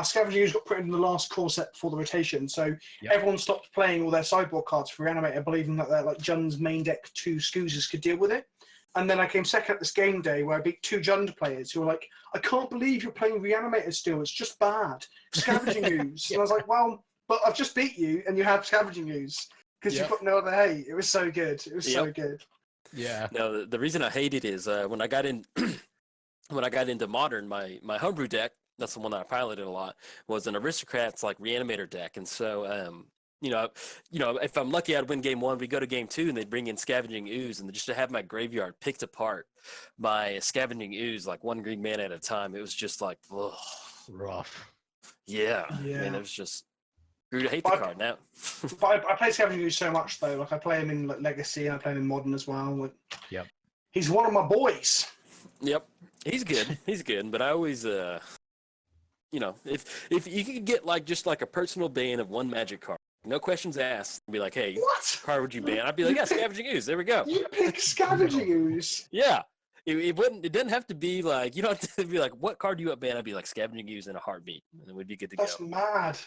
Scavenging Ooze got put in the last core set before the rotation. So everyone stopped playing all their sideboard cards for Reanimator, believing that their Jund's main deck 2 Scoozers could deal with it. And then I came second at this game day where I beat 2 Jund players who were like, I can't believe you're playing Reanimator still. It's just bad. Scavenging Ooze. And I was like, well, but I've just beat you and you have Scavenging Ooze because you've got no other hate. It was so good. It was so good. Yeah. No, the reason I hate it is when I got into Modern, my homebrew deck, that's the one that I piloted a lot, was an Aristocrats like Reanimator deck. And so If I'm lucky, I'd win game 1. We go to game 2, and they bring in Scavenging Ooze, and just to have my graveyard picked apart by Scavenging Ooze, like 1 green mana at a time, it was just like, ugh. Rough. Yeah. Yeah. Man, it was just. Grew to hate the But card now. But I play Scavenging Ooze so much though. Like I play him in like Legacy and I play him in Modern as well. Like, Yep. he's one of my boys. Yep, he's good. He's good, but I always, if you could get just a personal ban of 1 magic card, no questions asked, be like, hey, What? card would you ban? I'd be like, yeah, Scavenging Ooze. There we go. You pick Scavenging Ooze? Yeah. It wouldn't. It didn't have to be like you don't have to be like, what card do you up ban? I'd be like Scavenging Ooze in a heartbeat, and then we'd be good to That's go. mad.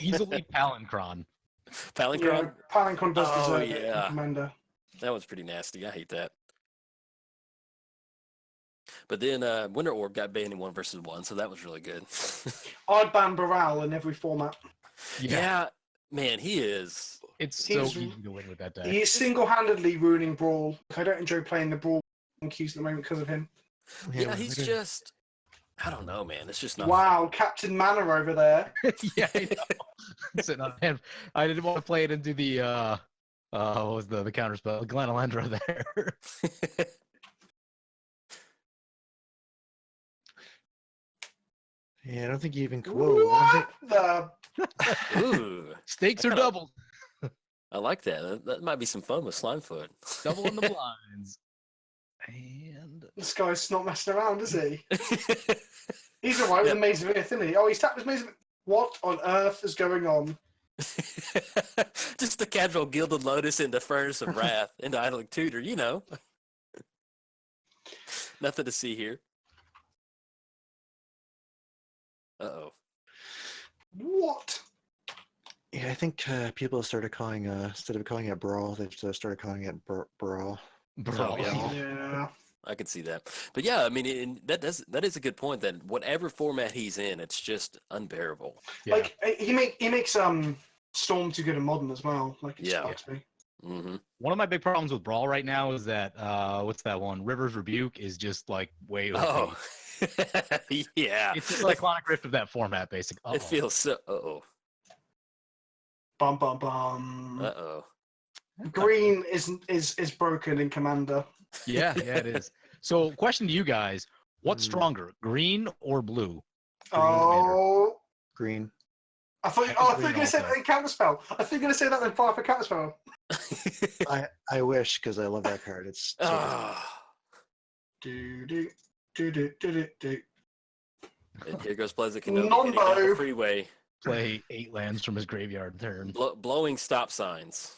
Easily Palancron. Palancron. Yeah, Palancron does Oh, deserve it. yeah. Commander. That one's pretty nasty. I hate that. But then Winter Orb got banned in 1v1, so that was really good. I'd ban Baral in every format. Yeah, man, he is. It's so He's- easy to win with that deck. He is single-handedly ruining Brawl. I don't enjoy playing the Brawl queues at the moment because of him. Yeah, he's just. I don't know, man. It's just not. Wow, Captain Mana over there. Yeah, I know. Sitting on hand. I didn't want to play it into the what was the counter spell? Glenalendra there. Yeah, I don't think you even. Whoa! I don't What think, the? Ooh, Stakes are kinda- doubled. I like that. That might be some fun with Slimefoot. Double in the blinds. And This guy's not messing around, is he? He's alright with the Maze of Earth, isn't he? Oh, he's tapped his Maze of Earth. What on earth is going on? Just the casual Gilded Lotus into Furnace of Wrath into Idling Tutor, Nothing to see here. Uh-oh. What? yeah, I think people started calling instead of calling it brawl, they've started calling it brawl. bro, yeah. Yeah. I could see that. But yeah, I mean, that is a good point that whatever format he's in, it's just unbearable. Yeah. Like he makes Storm too good in Modern as well. Like it Yeah. sucks me. Mm-hmm. One of my big problems with Brawl right now is that what's that one? River's Rebuke is just like way OP. Oh, yeah. It's the cyclonic rift of that format, basically. It feels so. Uh-oh. Bum bum bum. Uh-oh. Green is broken in Commander. Yeah, it is. So, question to you guys: what's stronger, green or blue? Oh, Green. I thought you were going to say that in Counterspell. I thought you were going to say that in Fire for Counterspell. I wish because I love that card. It's so good. Ah. Do do do do do do do. And here goes PleasantKenobi Nombo. heading down the freeway, Play 8 lands from his graveyard turn. blowing stop signs.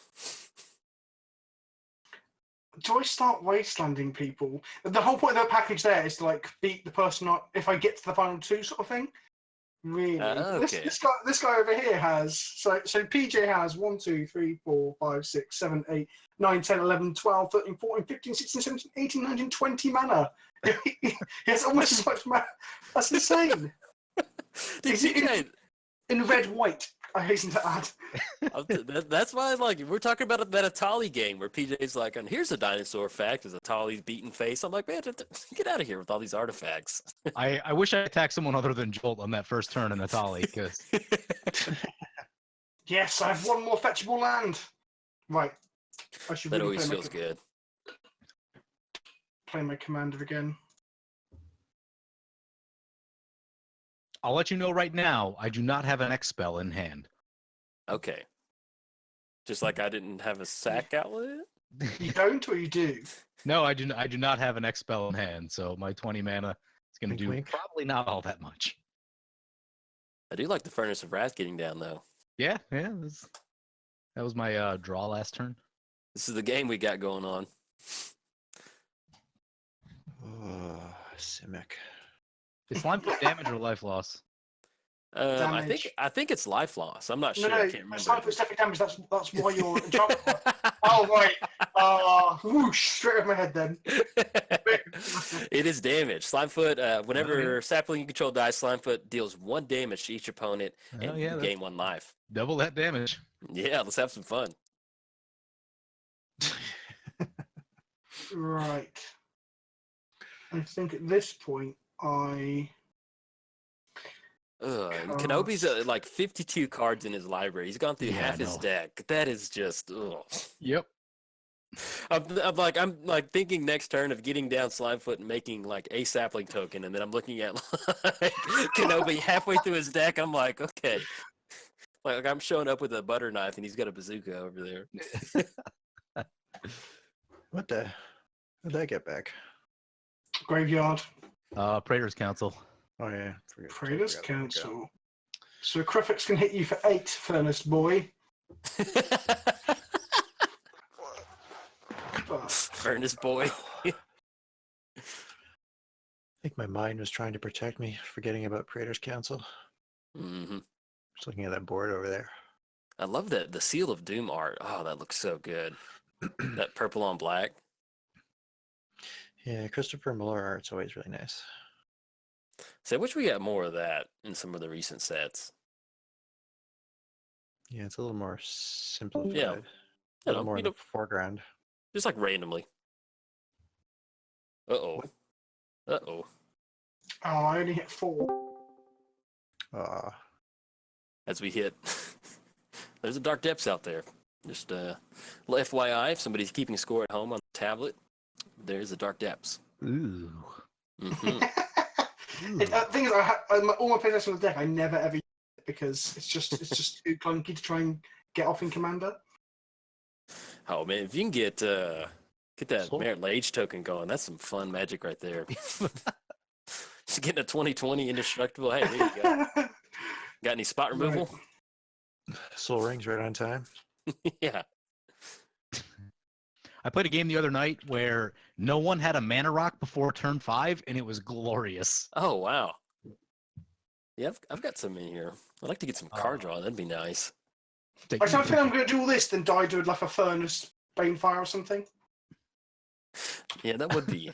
Do I start wastelanding people? The whole point of that package there is to like beat the person up if I get to the final 2 sort of thing. Really? Okay. This guy over here has so PJ has 1, 2, 3, 4, 5, 6, 7, 8, 9, 10, 11, 12, 13, 14, 15, 16, 17, 18, 19, 20 mana. He has almost as much mana. That's insane. Dude, In red white, I hasten to add. that's why, we're talking about that Atali game where PJ's like, and here's a dinosaur fact, is Atali's beaten face. I'm like, man, get out of here with all these artifacts. I wish I attacked someone other than Jolt on that first turn in Atali, because Yes, I have 1 more fetchable land. Right. I should That really always feels good. play my commander again. I'll let you know right now, I do not have an X spell in hand. Okay. Just like I didn't have a sack outlet? You don't or you do? No, I do not have an X spell in hand, so my 20 mana is going to Wink, do wink. probably not all that much. I do like the Furnace of Wrath getting down, though. Yeah, that was my draw last turn. This is the game we got going on. Oh, Simic. Is Slimefoot damage or life loss? Damage. I think it's life loss. I'm not No, sure. I no, can't it's remember. not for static damage. That's why you're in trouble. Oh right. Whoosh, straight over my head then. It is damage. Slimefoot, whenever sapling you control dies, Slimefoot deals 1 damage to each opponent and you that's gain 1 life. double that damage. Yeah, let's have some fun. Right. I think at this point And Kenobi's like 52 cards in his library. He's gone through Yeah, half I his know. deck. That is just. Ugh. Yep. I'm like thinking next turn of getting down Slimefoot and making like a sapling token, and then I'm looking at like Kenobi halfway through his deck. I'm like, okay, like I'm showing up with a butter knife, and he's got a bazooka over there. What the? How'd I get back? Graveyard. Praetor's Council. Oh yeah, Praetor's forgot where to go. Council. So Crefix can hit you for 8, Furnace Boy. Furnace boy. I think my mind was trying to protect me, forgetting about Praetor's Council. Hmm. Just looking at that board over there. I love that the Seal of Doom art. Oh, that looks so good. That purple on black. Yeah, Christopher Miller art's always really nice. So I wish we got more of that in some of the recent sets. Yeah, it's a little more simplified. Yeah. A little more in the foreground. Just like randomly. Uh-oh. Uh-oh. Oh, I only hit 4. As we hit. There's a Dark Depths out there. Just little FYI, if somebody's keeping score at home on the tablet, there's the Dark Depths. Ooh. Hmm. The thing is, all my playlists on the deck, I never ever use it because it's just too clunky to try and get off in Commander. Oh man, if you can get that Soul. Merit Lage token going, that's some fun magic right there. Just getting a 2020 indestructible. Hey, there you go. Got any spot removal? Soul Rings right on time. Yeah. I played a game the other night where no one had a mana rock before turn 5, and it was glorious. Oh wow. Yeah, I've got some in here. I'd like to get some card draw. That'd be nice. I don't think I'm going to do all this, then die to like a Furnace Banefire or something. Yeah, that would be.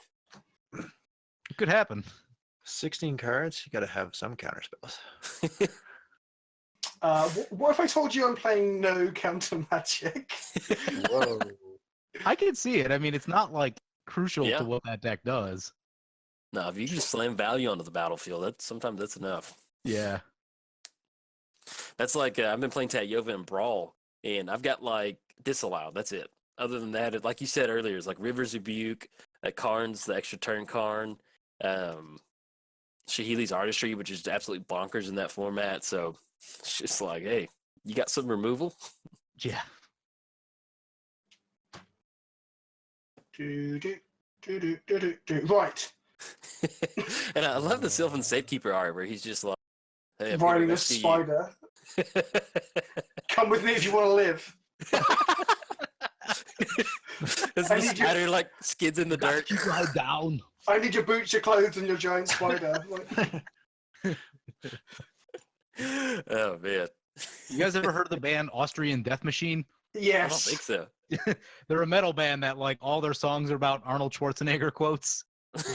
It could happen. 16 cards, you gotta have some counter spells. What if I told you I'm playing no counter magic? Whoa. I can see it. I mean, it's not like crucial Yeah. to what that deck does. No, if you just slam value onto the battlefield, sometimes that's enough. Yeah. That's like I've been playing Tatyova and Brawl, and I've got like Disallowed. That's it. Other than that, like you said earlier, it's like River's Rebuke, Karn's the extra turn Karn, Shahili's Artistry, which is absolutely bonkers in that format. So it's just like, hey, you got some removal? Yeah. Right. And I love the Sylvan Safekeeper art where he's just like, hey, I'm Riding gonna a rescue you. spider. Come with me if you want to live. As I the need you- spider like skids in the dirt. You lie down. I need your boots, your clothes, and your giant spider. Like, Oh man. You guys ever heard of the band Austrian Death Machine? I don't yes. think so. They're a metal band that like all their songs are about Arnold Schwarzenegger quotes.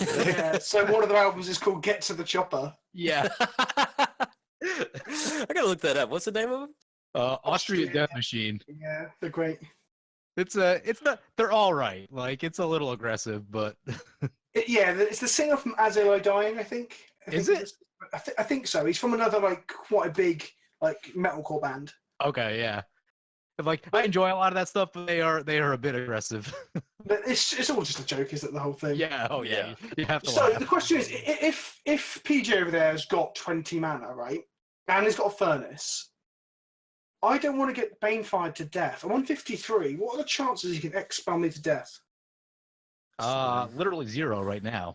Yeah. So one of their albums is called "Get to the Chopper." Yeah. I gotta look that up. What's the name of it? Austrian Death Machine. Yeah, they're great. It's not. They're all right. Like it's a little aggressive, but Yeah, it's the singer from As I Lie Dying, I think. Is it? I think so. He's from another like quite a big like metalcore band. okay, yeah. But, like I enjoy a lot of that stuff, but they are a bit aggressive. But it's all just a joke, is it? The whole thing. yeah. Oh yeah. Yeah. You have to. So laugh. the question is, if PJ over there has got 20 mana, right, and he's got a furnace, I don't want to get Banefired to death. I'm on 53. What are the chances he can expel me to death? Literally 0 right now.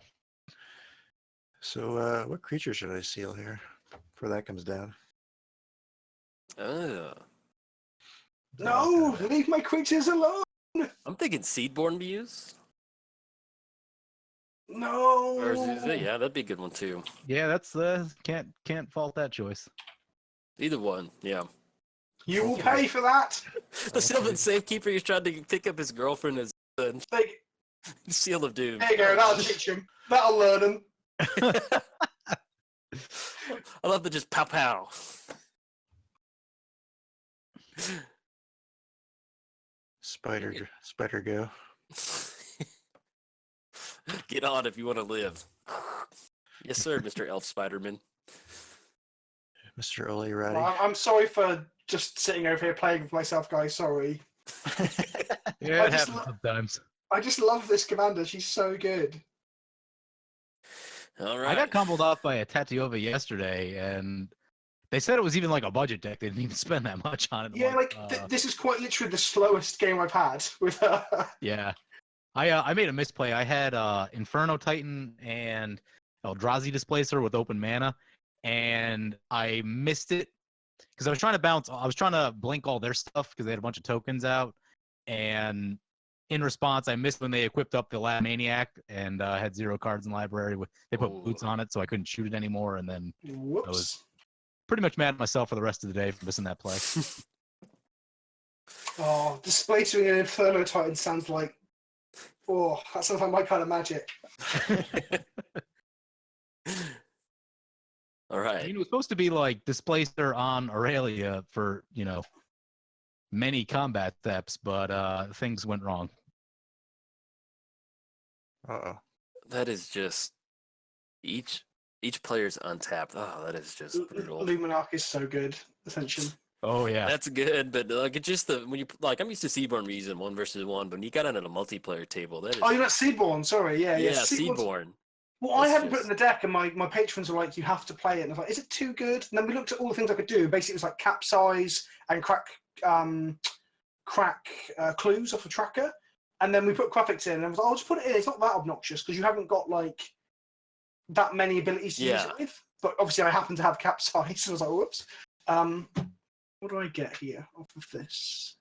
So, what creature should I seal here before that comes down? No, leave my creatures alone. I'm thinking Seedborn Muse. No. Or is it, yeah, that'd be a good one too. Yeah, that's can't fault that choice. Either one, yeah. You will pay for that. The Sylvan Safekeeper, he's trying to pick up his girlfriend as Like, Seal of Doom. there you go. That'll teach him. That'll learn him. I love the just pow pow. Spider go. Get on if you want to live. Yes, sir, Mr. Elf Spider-Man. Mr. Ole Ratty. Well, I'm sorry for just sitting over here playing with myself, guys. Sorry. Yeah, I it just happens sometimes. I just love this commander. She's so good. All I got right. comboed off by a Tatyova yesterday, and they said it was even like a budget deck. They didn't even spend that much on it. I'm Yeah, like this is quite literally the slowest game I've had with her. yeah. I made a misplay. I had Inferno Titan and Eldrazi Displacer with open mana, and I missed it because I was trying to bounce. I was trying to blink all their stuff because they had a bunch of tokens out, and in response, I missed when they equipped up the Lab Maniac and had 0 cards in library. They put boots on it, so I couldn't shoot it anymore, and then Whoops. I was pretty much mad at myself for the rest of the day for missing that play. Oh, displacing an Inferno Titan sounds like. Oh, that sounds like my kind of magic. All I right. mean, it was supposed to be like Displacer on Aurelia for, many combat steps, but things went wrong. Uh-oh. That is just each player's untapped. Oh, that is just brutal. Luminarch is so good. Ascension. Oh, yeah. That's good, but like it's just when you like I'm used to Seaborn using 1 versus 1, but when you got on a multiplayer table, that is Oh, you're not Seedborn. Sorry, yeah. Seaborn. Well, I It's hadn't put it just- in the deck, and my patrons were like, "You have to play it." And I was like, "Is it too good?" And then we looked at all the things I could do. Basically, it was like capsize and crack clues off a tracker, and then we put graphics in. And I was like, "I'll just put it in. It's not that obnoxious because you haven't got like that many abilities to use Yeah. it with." But obviously, I happen to have capsize, so I was like, "Whoops." What do I get here off of this?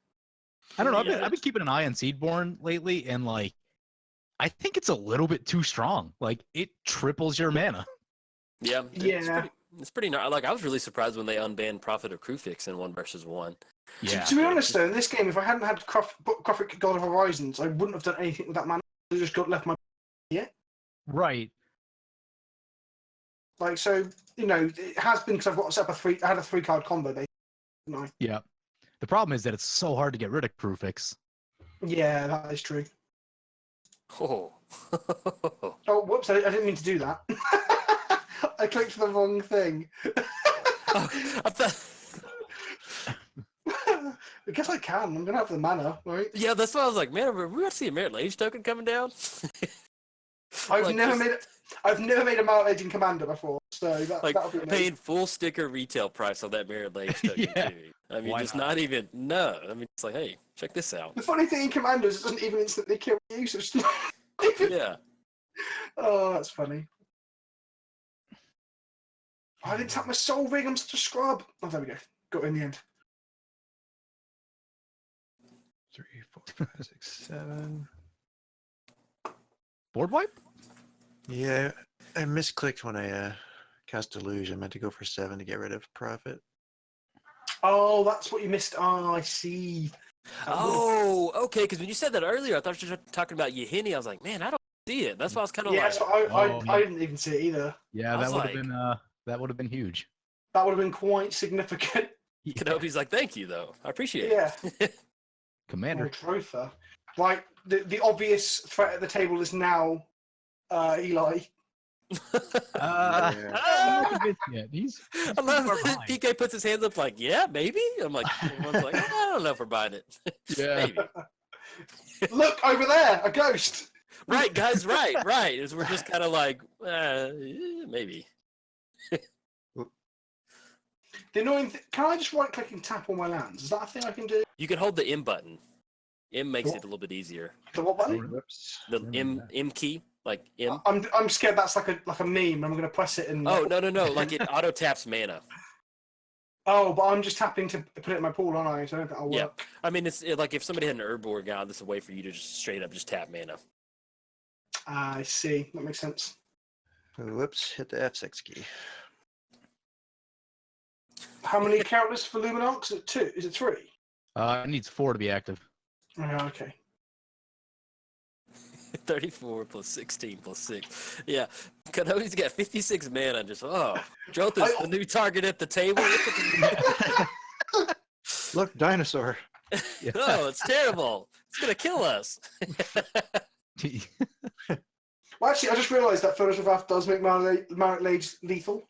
I don't know. Yeah, I've been keeping an eye on Seedborn lately, and like, I think it's a little bit too strong. Like, it triples your mana. Yeah. Yeah. It's pretty like I was really surprised when they unbanned Prophet of Krufix in 1 versus 1. Yeah. To be honest, though, in this game, if I hadn't had Graphic God of Horizons, I wouldn't have done anything with that mana. I just left my Right. like so. It has been because I've got set up I had a 3-card combo. Basically. Yeah. The problem is that it's so hard to get rid of Krufix. Yeah, that is true. Oh. Oh, whoops! I didn't mean to do that. I clicked the wrong thing. I thought, I guess I can. I'm gonna have the mana, right? yeah, that's why I was like, man, we're going to see a Merit Lage token coming down. I've Like, never just- made a Malraging Commander before, so that'll be amazing. paying full sticker retail price on that Merit Lage token Yeah. too. I mean, Why just not? not even no. I mean, it's like, hey, check this out. The funny thing in Commander is it doesn't even instantly kill you, so it's not even... Yeah. Oh, that's funny. I didn't tap my Soul Ring. I'm such a scrub. Oh, there we go. Got it in the end. 3, 4, 5, 6, 7. Board wipe? Yeah, I misclicked when I cast Deluge. I meant to go for 7 to get rid of Prophet. Oh, that's what you missed. Oh, I see. Oh, okay. Because when you said that earlier, I thought you were talking about Yehini. I was like, man, I don't see it. That's why I was kind of Yeah, like, so I didn't even see it either. Yeah, I that was would have like- been that would have been huge. That would have been quite significant. Kenobi's like, thank you though. I appreciate Yeah. it. Commander. Muldrotha. Right, the obvious threat at the table is now Eli. I'm not convinced yet. He's I love far that behind. PK puts his hands up like, yeah, maybe. I'm like, everyone's like, I don't know if we're buying it. Yeah. Maybe. Look over there, a ghost. Right, guys, right. Is we're just kind of like, maybe. The annoying can I just right click and tap all my lands? Is that a thing I can do? You can hold the M button. M makes What? it a little bit easier. The what button? Whoops. The Remember M key, like M. I'm scared that's like a meme. I'm gonna press it and. Oh no, like it auto taps mana. Oh, but I'm just tapping to put it in my pool, aren't I? So I don't think that'll Yeah. work. I mean, it's like if somebody had an herb board god, this is a way for you to just straight up just tap mana. I see. That makes sense. Whoops, hit the F6 key. How many characters for Luminarch? Is it 2? Is it 3? It needs 4 to be active. Oh, okay. 34 plus 16 plus 6. Yeah, Kenobi's got 56 mana. Just Jolt is the new target at the table. Look, dinosaur. Oh, it's terrible. It's gonna kill us. Well, actually, I just realised that Photos of Wrath does make Marit Lage lethal.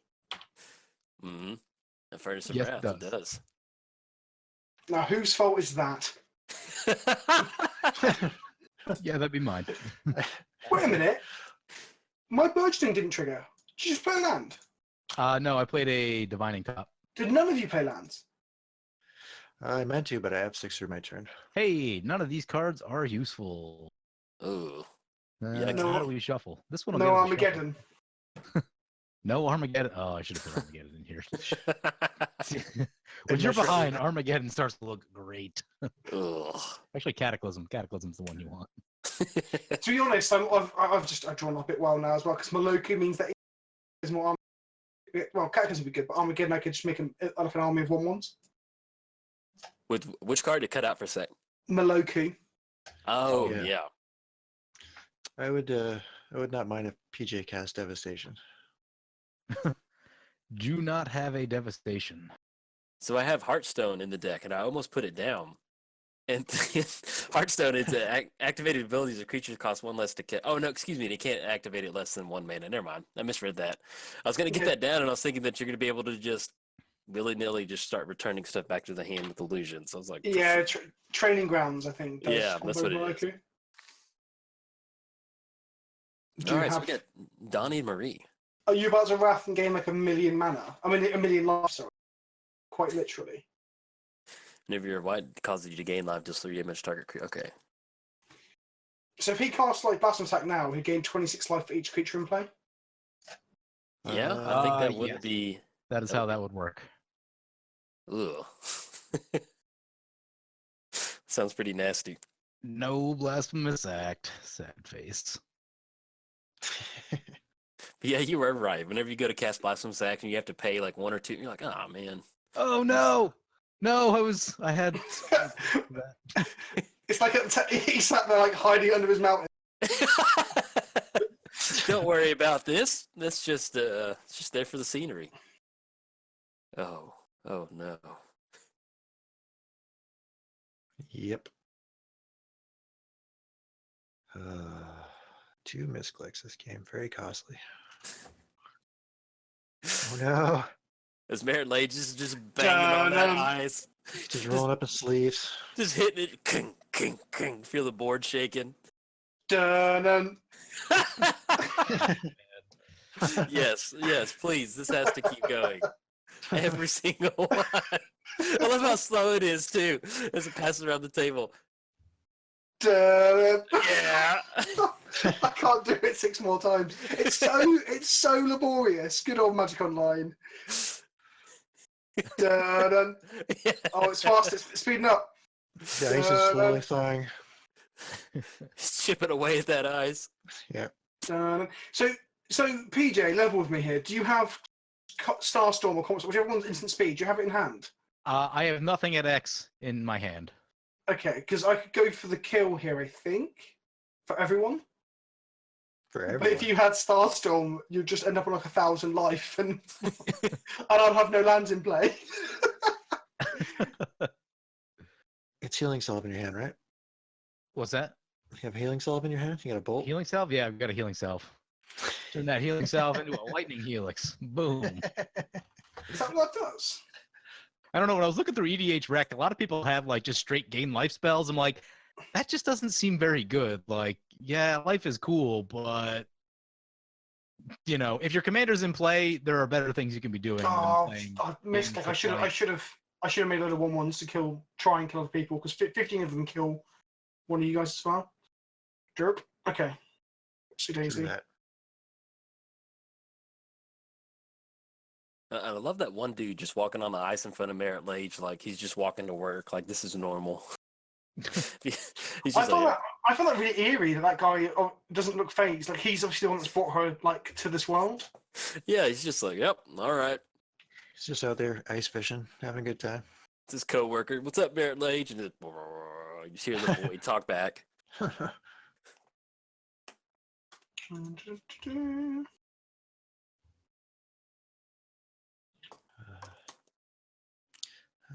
Hmm. A Furnace of Yes, Wrath, it does. Now, whose fault is that? Yeah, that'd be mine. Wait a minute. My burgeoning didn't trigger. Did you just play land? No, I played a Divining Top. Did none of you play lands? I meant to, but I have 6 through my turn. Hey, none of these cards are useful. Ooh. How do we shuffle? This one will No get us a Armageddon. shuffle. No Armageddon. Oh, I should have put Armageddon in here. When And you're mushroom. behind, Armageddon starts to look great. Ugh. Actually, Cataclysm. Cataclysm's the one you want. To be honest, I've drawn up it well now as well, because Maloku means that is more army. Well, Cataclysm would be good, but Armageddon I could just make like an army of 1/1s. With which card to cut out for a sec? Maloku. Oh, yeah. yeah. I would not mind a PJ cast Devastation. Do not have a devastation. So I have Heartstone in the deck, and I almost put it down. And Heartstone is activated abilities of creatures cost 1 less to kill. Oh no, excuse me, they can't activate it less than 1 mana. Never mind, I misread that. I was gonna get that down, and I was thinking that you're gonna be able to just willy-nilly just start returning stuff back to the hand with illusions. I was like, Yeah, Training Grounds, I think. does Yeah, that's what it is. Maloku. Do all you right, so have... we got Donnie and Marie. Are you about to wrath and gain like 1,000,000 mana? I mean, 1,000,000 life, sorry. Quite literally. Whenever your white causes you to gain life, just 3 image target. Okay. So if he casts like Blast Attack now, he'd gain 26 life for each creature in play. Yeah, I think that would yes. be. That is how that would work. Ugh. Sounds pretty nasty. No blasphemous act. Sad face. But yeah, you were right. Whenever you go to cast Blasphemous Act and you have to pay like 1 or 2, you're like, oh man. Oh no! No, I had. It's like he sat there like hiding under his mountain. Don't worry about this. That's just it's just there for the scenery. Oh no. Yep. 2 misclicks this game. Very costly. Oh no. As Merit Lage just banging on that eyes. Just rolling up his sleeves. Just hitting it. King, king, king. Feel the board shaking. Dun. Yes, please. This has to keep going. Every single one. I love how slow it is too, as it passes around the table. Dun. Yeah. I can't do it 6 more times. It's so laborious. Good old Magic Online. Dun. Yeah. Oh, it's fast. It's speeding up. Yeah, he's just slowly thawing. Chipping away at that ice. Yeah. Dun. So PJ, level with me here. Do you have Starstorm or Constant, whichever one's instant speed? Do you have it in hand? I have nothing at X in my hand. Okay, because I could go for the kill here, I think, for everyone. For everyone. But if you had Starstorm, you'd just end up on like 1,000 life, and I'd have no lands in play. It's Healing Salve in your hand, right? What's that? You have Healing Salve in your hand? You got a bolt? Healing salve? Yeah, I've got a healing salve. Turn that healing salve into a lightning helix. Boom. Is that what that does? I don't know. When I was looking through EDH Rec, a lot of people have like just straight gain life spells. I'm like, that just doesn't seem very good. Like, yeah, life is cool, but you know, if your commander's in play, there are better things you can be doing. Oh, than playing I missed it. I should have made a little 1/1s to try and kill other people, because 15 of them kill one of you guys as well. Derp. Okay. See Daisy. True that. I love that one dude just walking on the ice in front of Merit Lage, like he's just walking to work, like this is normal. He's just I like, found that really eerie that guy doesn't look phased. Like, he's obviously the one that's brought her like to this world. yeah, he's just like, yep, all right. He's just out there ice fishing, having a good time. It's his coworker. What's up, Merit Lage? And you just hear the boy talk back.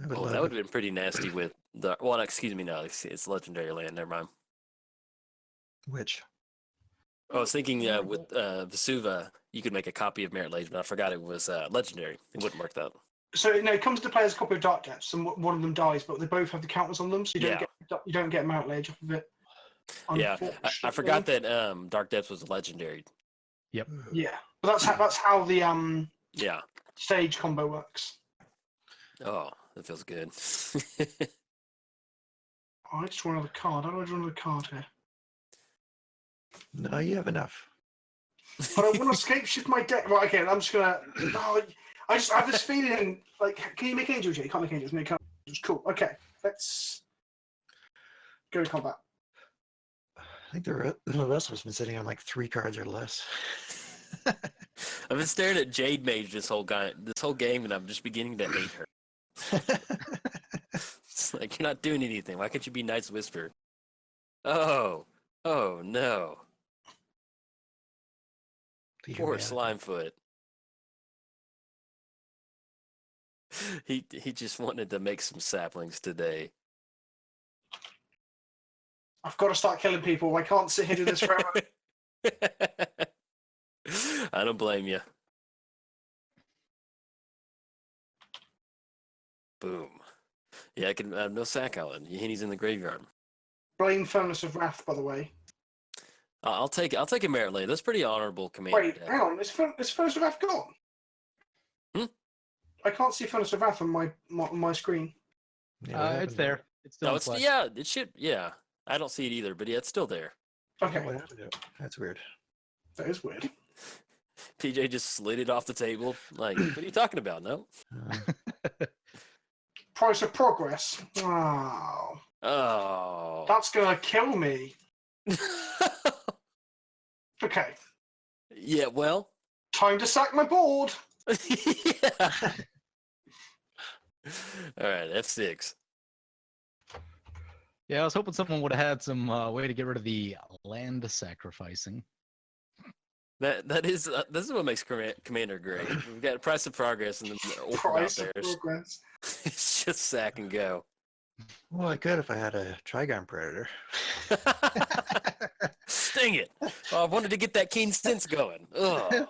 Oh, that would have been pretty nasty with the. Well, excuse me, no, it's legendary land. Never mind. Which? I was thinking with Vesuva, you could make a copy of Merit Lage, but I forgot it was legendary. It wouldn't work that. So it comes to play as a copy of Dark Depths, and one of them dies, but they both have the counters on them, so you don't get Mount Ledge off of it. Yeah, I forgot that Dark Depths was legendary. Yep. Yeah, but that's how the Yeah. stage combo works. Oh, that feels good. Oh, I just draw another card. How do I draw another card here? No, you have enough. But I want to escape shift my deck. Right, okay, I'm just gonna. No, I have this feeling. Like, can you make angels? Yeah, you can't make angels. Make angels. Cool. Okay, let's go to combat. I think the rest of us been sitting on like 3 cards or less. I've been staring at Jade Mage this whole game, and I'm just beginning to hate her. It's like, you're not doing anything. Why can't you be Night's Whisper? Oh no. Poor Slimefoot. He just wanted to make some saplings today. I've got to start killing people. I can't sit here doing this forever. I don't blame you. Boom. Yeah, I can. No sack Island. He's in the graveyard. Blame Furnace of Wrath, by the way. I'll take a Merit Lay. That's pretty honorable command. Wait, hang on. Is Furnace of Wrath gone? Hmm? I can't see Furnace of Wrath on my screen. Yeah, It's there. It's still No, in it's play. yeah. It should. Yeah, I don't see it either, but yeah, it's still there. Okay, What happened to it? That's weird. that is weird. PJ just slid it off the table. Like, what are you talking about? No. Price of Progress. Oh, Oh. that's gonna kill me. Okay, Yeah. Well. time to sack my board. Yeah. All right. F6. Yeah, I was hoping someone would have had some way to get rid of the land sacrificing. That is this is what makes Commander great. We've got a Price of Progress and the orb out Price there. of Progress. It's just sack and go. Well, I could if I had a Trigon Predator. Sting it! Oh, I wanted to get that keen sense going. Ugh.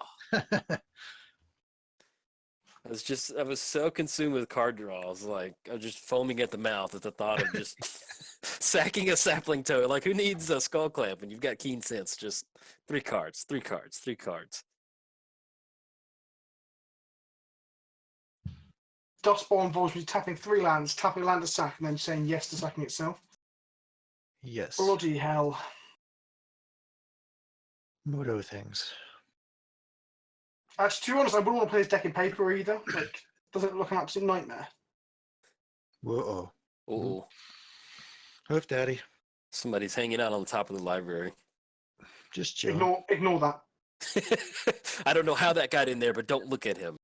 I was so consumed with card draws, like I was just foaming at the mouth at the thought of just sacking a sapling toe. Like, who needs a skull clamp when you've got keen sense? Just 3 cards. Dustbowl involves me tapping 3 lands, tapping land to sack, and then saying yes to sacking itself. Yes. Bloody hell. Moto things. Actually, to be honest, I wouldn't want to play this deck in paper either. Like, doesn't it look an absolute nightmare? Whoa. Ooh, Hoof Daddy. somebody's hanging out on the top of the library. Just chill. Ignore that. I don't know how that got in there, but don't look at him.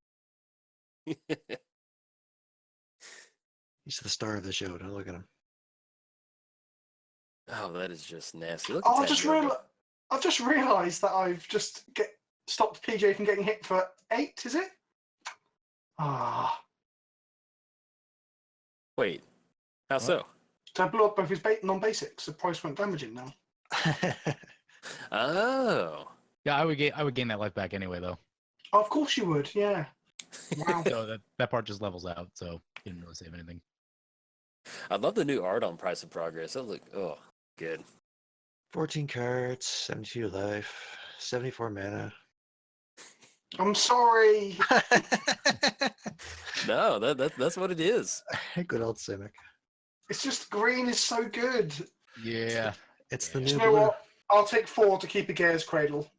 He's the star of the show. Don't look at him. Oh, that is just nasty. Look Oh, at I've just realised that I've just stopped PJ from getting hit for 8, is it? Ah. Wait, how so? So I blew up both his non-basics. The price went damaging now. Oh. Yeah, I would gain that life back anyway, though. Oh, of course you would, yeah. Wow. So that part just levels out, so you didn't really save anything. I love the new art on Price of Progress. That look good. 14 cards, 72 life, 74 mana. I'm sorry. No, that's what it is. Good old Simic. It's just green is so good. Yeah. It's the Do new you know blue. what? I'll take 4 to keep a Gare's Cradle.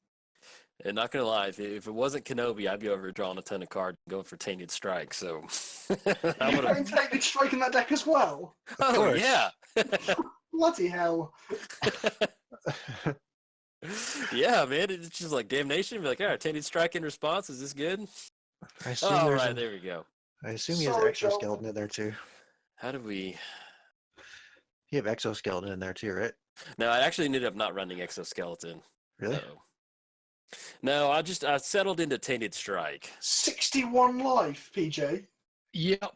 And not gonna lie, if it wasn't Kenobi, I'd be over drawing a ton of cards and going for Tainted Strike. So I You would playing Tainted Strike in that deck as well? Oh course. yeah. Bloody hell. Yeah, man. It's just like Damnation. Be like, all right, Tainted Strike in response. Is this good? I assume All there's right, an- there we go. I assume he has Sorry, exoskeleton in there too. How do we? You have exoskeleton in there too, right? No, I actually ended up not running Exoskeleton. Really? So. No, I settled into Tainted Strike. 61 life, PJ. Yep.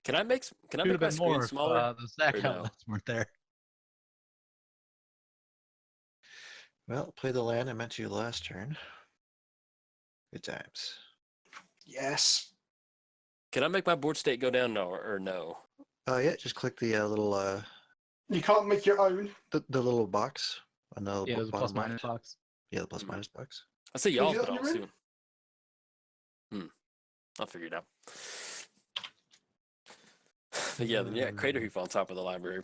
Can I make Could my have been screen more if smaller? the sack Or no? outlets weren't there. Well, play the land I meant to last turn. Good times. Yes. Can I make my board state go down or no? Yeah, just click the little You can't make your own. the little box on the Yeah, there's a plus bottom minus left. box. Yeah, the plus minus box. I say Can y'all, you do but that on I'll your soon. I'll figure it out. But yeah, Crater Hoof on top of the library.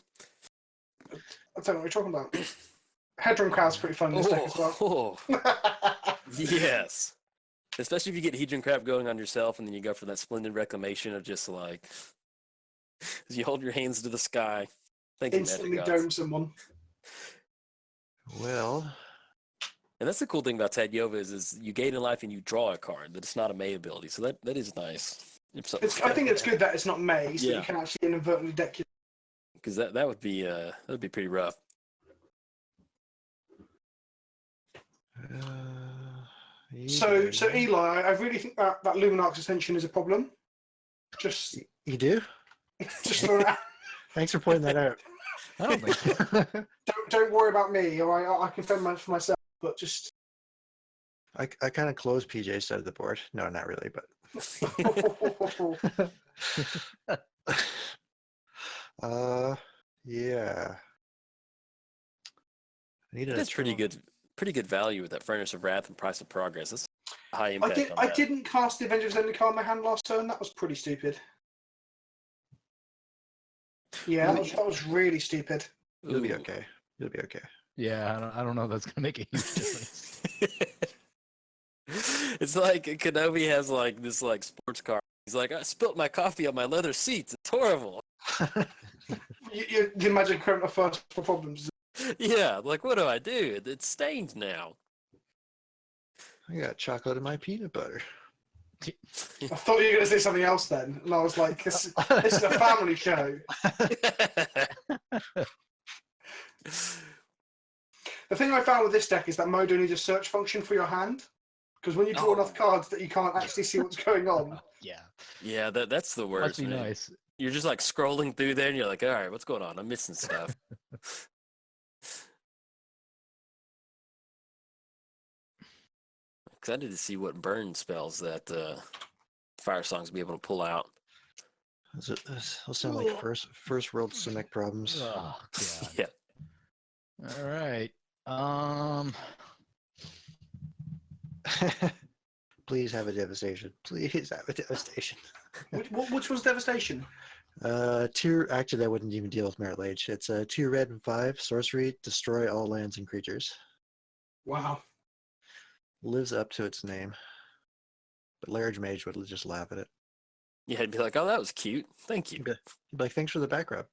I don't know what you're talking about. Hedron Crowd's pretty fun in this deck as well. Oh, yes. Especially if you get Hedron Crab going on yourself and then you go for that splendid reclamation of just like, as you hold your hands to the sky. Thank you, Magic Instantly Gods. dome someone. Well, And that's the cool thing about Tatyova is you gain in life and you draw a card, that it's not a May ability. So that is nice. I think it's good that it's not May, so Yeah. you can actually inadvertently deck your. Because that would be pretty rough. So Eli, I really think that Luminarch's Ascension is a problem. Just you do? throw it out. Thanks for pointing that out. I don't think so. Don't worry about me, or I can fend for myself. But just I kind of closed PJ's side of the board. No, not really, but yeah. I need That's pretty good value with that Furnace of Wrath and Price of Progress. That's high impact. I didn't cast the Avengers Zendikar in my hand last turn. That was pretty stupid. Yeah, that was really stupid. You'll be okay. You'll be okay. Yeah, I don't know if that's gonna make a huge difference. It's like Kenobi has like this like sports car. He's like, I spilt my coffee on my leather seats. It's horrible. You imagine current a first for problems. Yeah, like what do I do? It's stained now. I got chocolate in my peanut butter. I thought you were going to say something else then, and I was like, this is a family show. The thing I found with this deck is that Modo needs a search function for your hand, because when you draw enough cards that you can't actually see what's going on. Yeah, Yeah, that's the worst. must be man. nice. You're just like scrolling through there, and you're like, all right, what's going on? I'm missing stuff. Excited to see what burn spells that Firesong's be able to pull out. Those sound like first world Simic problems. Oh, God. Yeah. All right. Please have a devastation. Please have a devastation. Which was Devastation? Actually, that wouldn't even deal with Merit Lage. It's 2 red and 5 sorcery. Destroy all lands and creatures. Wow. Lives up to its name. But Large Mage would just laugh at it. Yeah, I'd be like, oh, that was cute. Thank you. He'd be like, thanks for the back rub.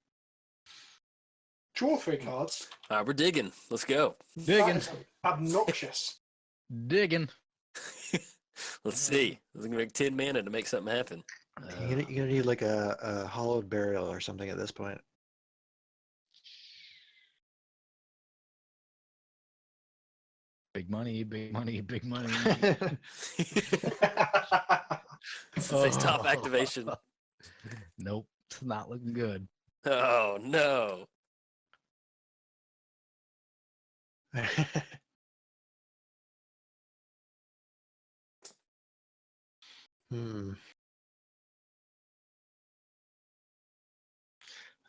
Draw 3 cards. We're digging. Let's go. That Digging, is obnoxious. digging. Let's see. It's gonna make 10 mana to make something happen. You're gonna need like a hollowed burial or something at this point. Big money, big money, big money. Say stop activation. Nope, it's not looking good. Oh no. I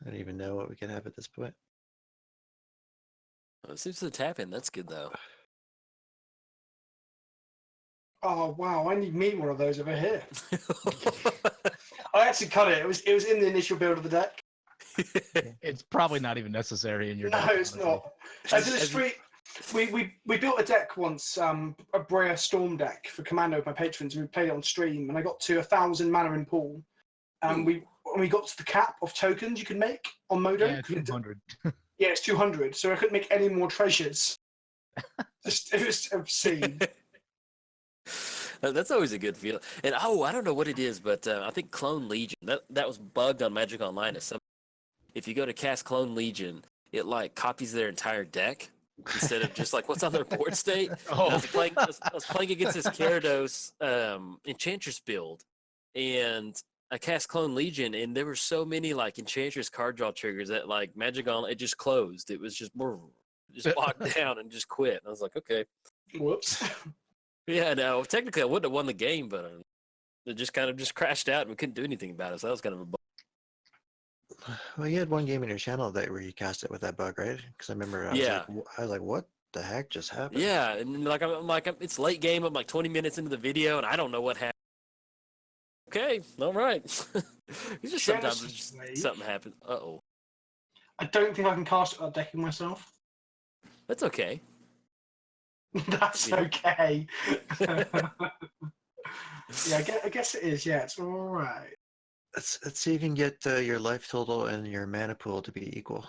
don't even know what we can have at this point. Well, it seems to tap in. That's good though. Oh wow! I need me one of those over here. I actually cut it. It was in the initial build of the deck. It's probably not even necessary in your No, deck, it's honestly. not. I did a street. We built a deck once, a Brea Storm deck for Commando with my patrons, and we played it on stream. And I got to 1,000 mana in pool, and when we got to the cap of tokens you could make on Modo. Yeah, 200. Yeah, it's 200, so I couldn't make any more treasures. It was obscene. That's always a good feel. And I don't know what it is, but I think Clone Legion that was bugged on Magic Online. If you go to cast Clone Legion, it like copies their entire deck instead of just like what's on their board state. Oh. I was playing against this Gyarados Enchantress build, and I cast Clone Legion, and there were so many like Enchantress card draw triggers that like Magic Online it just closed. It was just locked down and just quit. And I was like, okay. Whoops. Yeah, no, technically I wouldn't have won the game, but it just kind of just crashed out and we couldn't do anything about it. So that was kind of a bummer. Well, you had one game in your channel that where you cast it with that bug, right? Because I remember I was like, what the heck just happened? Yeah, and like it's late game. I'm like 20 minutes into the video, and I don't know what happened. Okay, all right. It's just sometimes something happens. Uh-oh. I don't think I can cast it without decking myself. That's okay. That's Yeah. okay. Yeah, I guess it is. Yeah, it's all right. Let's see if you can get your life total and your mana pool to be equal.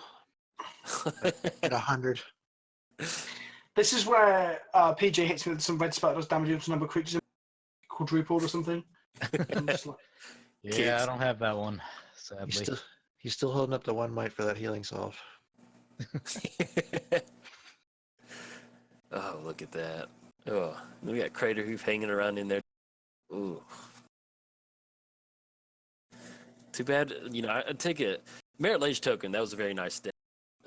At 100. This is where PJ hits me with some red spell that does damage to a number of creatures quadrupled or something. I'm just like, Yeah, Kids. I don't have that one, sadly. He's still holding up the 1 might for that healing solve. Oh, look at that. Oh, we got Crater Hoof hanging around in there. Ooh. Too bad, I'd take a Merit Lage token. That was a very nice death.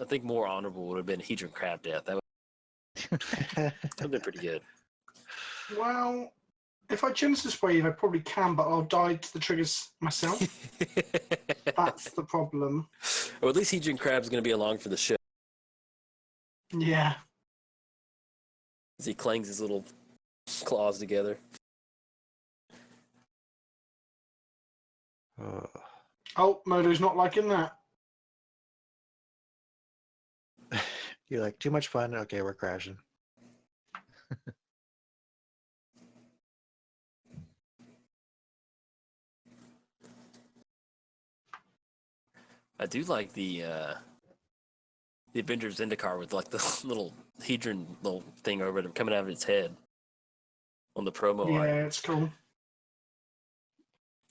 I think more honorable would have been Hedron Crab Death. That would have been pretty good. well, if I Genesis Wave, I probably can, but I'll die to the triggers myself. That's the problem. Or at least Hedron Crab's going to be along for the show. Yeah. As he clangs his little claws together. Oh, Modo's not liking that. You're like, too much fun. Okay, we're crashing. I do like the Avengers Zendikar with like the little Hedron little thing over it coming out of its head on the promo art. Yeah, it's cool.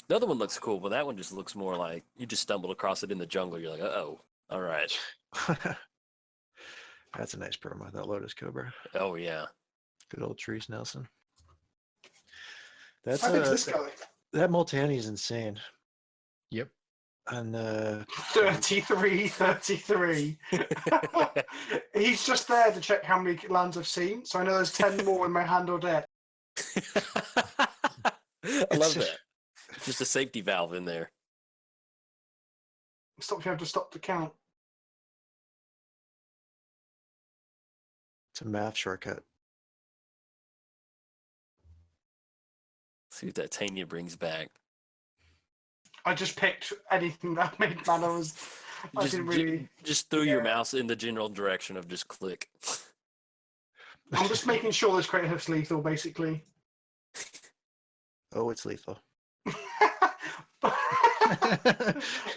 The other one looks cool, but that one just looks more like you just stumbled across it in the jungle. You're like, uh-oh, all right. That's a nice promo, that Lotus Cobra. Oh, yeah. Good old Trees Nelson. That's I think this guy. that Multani is insane. Yep. And 33. He's just there to check how many lands I've seen. So I know there's 10 more in my hand or deck. I love that. Just a safety valve in there. Stop you have to stop the count. It's a math shortcut. See what that Tanya brings back. I just picked anything that made mana. I didn't really. Just threw your mouse in the general direction of just click. I'm just making sure this Crater Hoof's lethal, basically. Oh, it's lethal.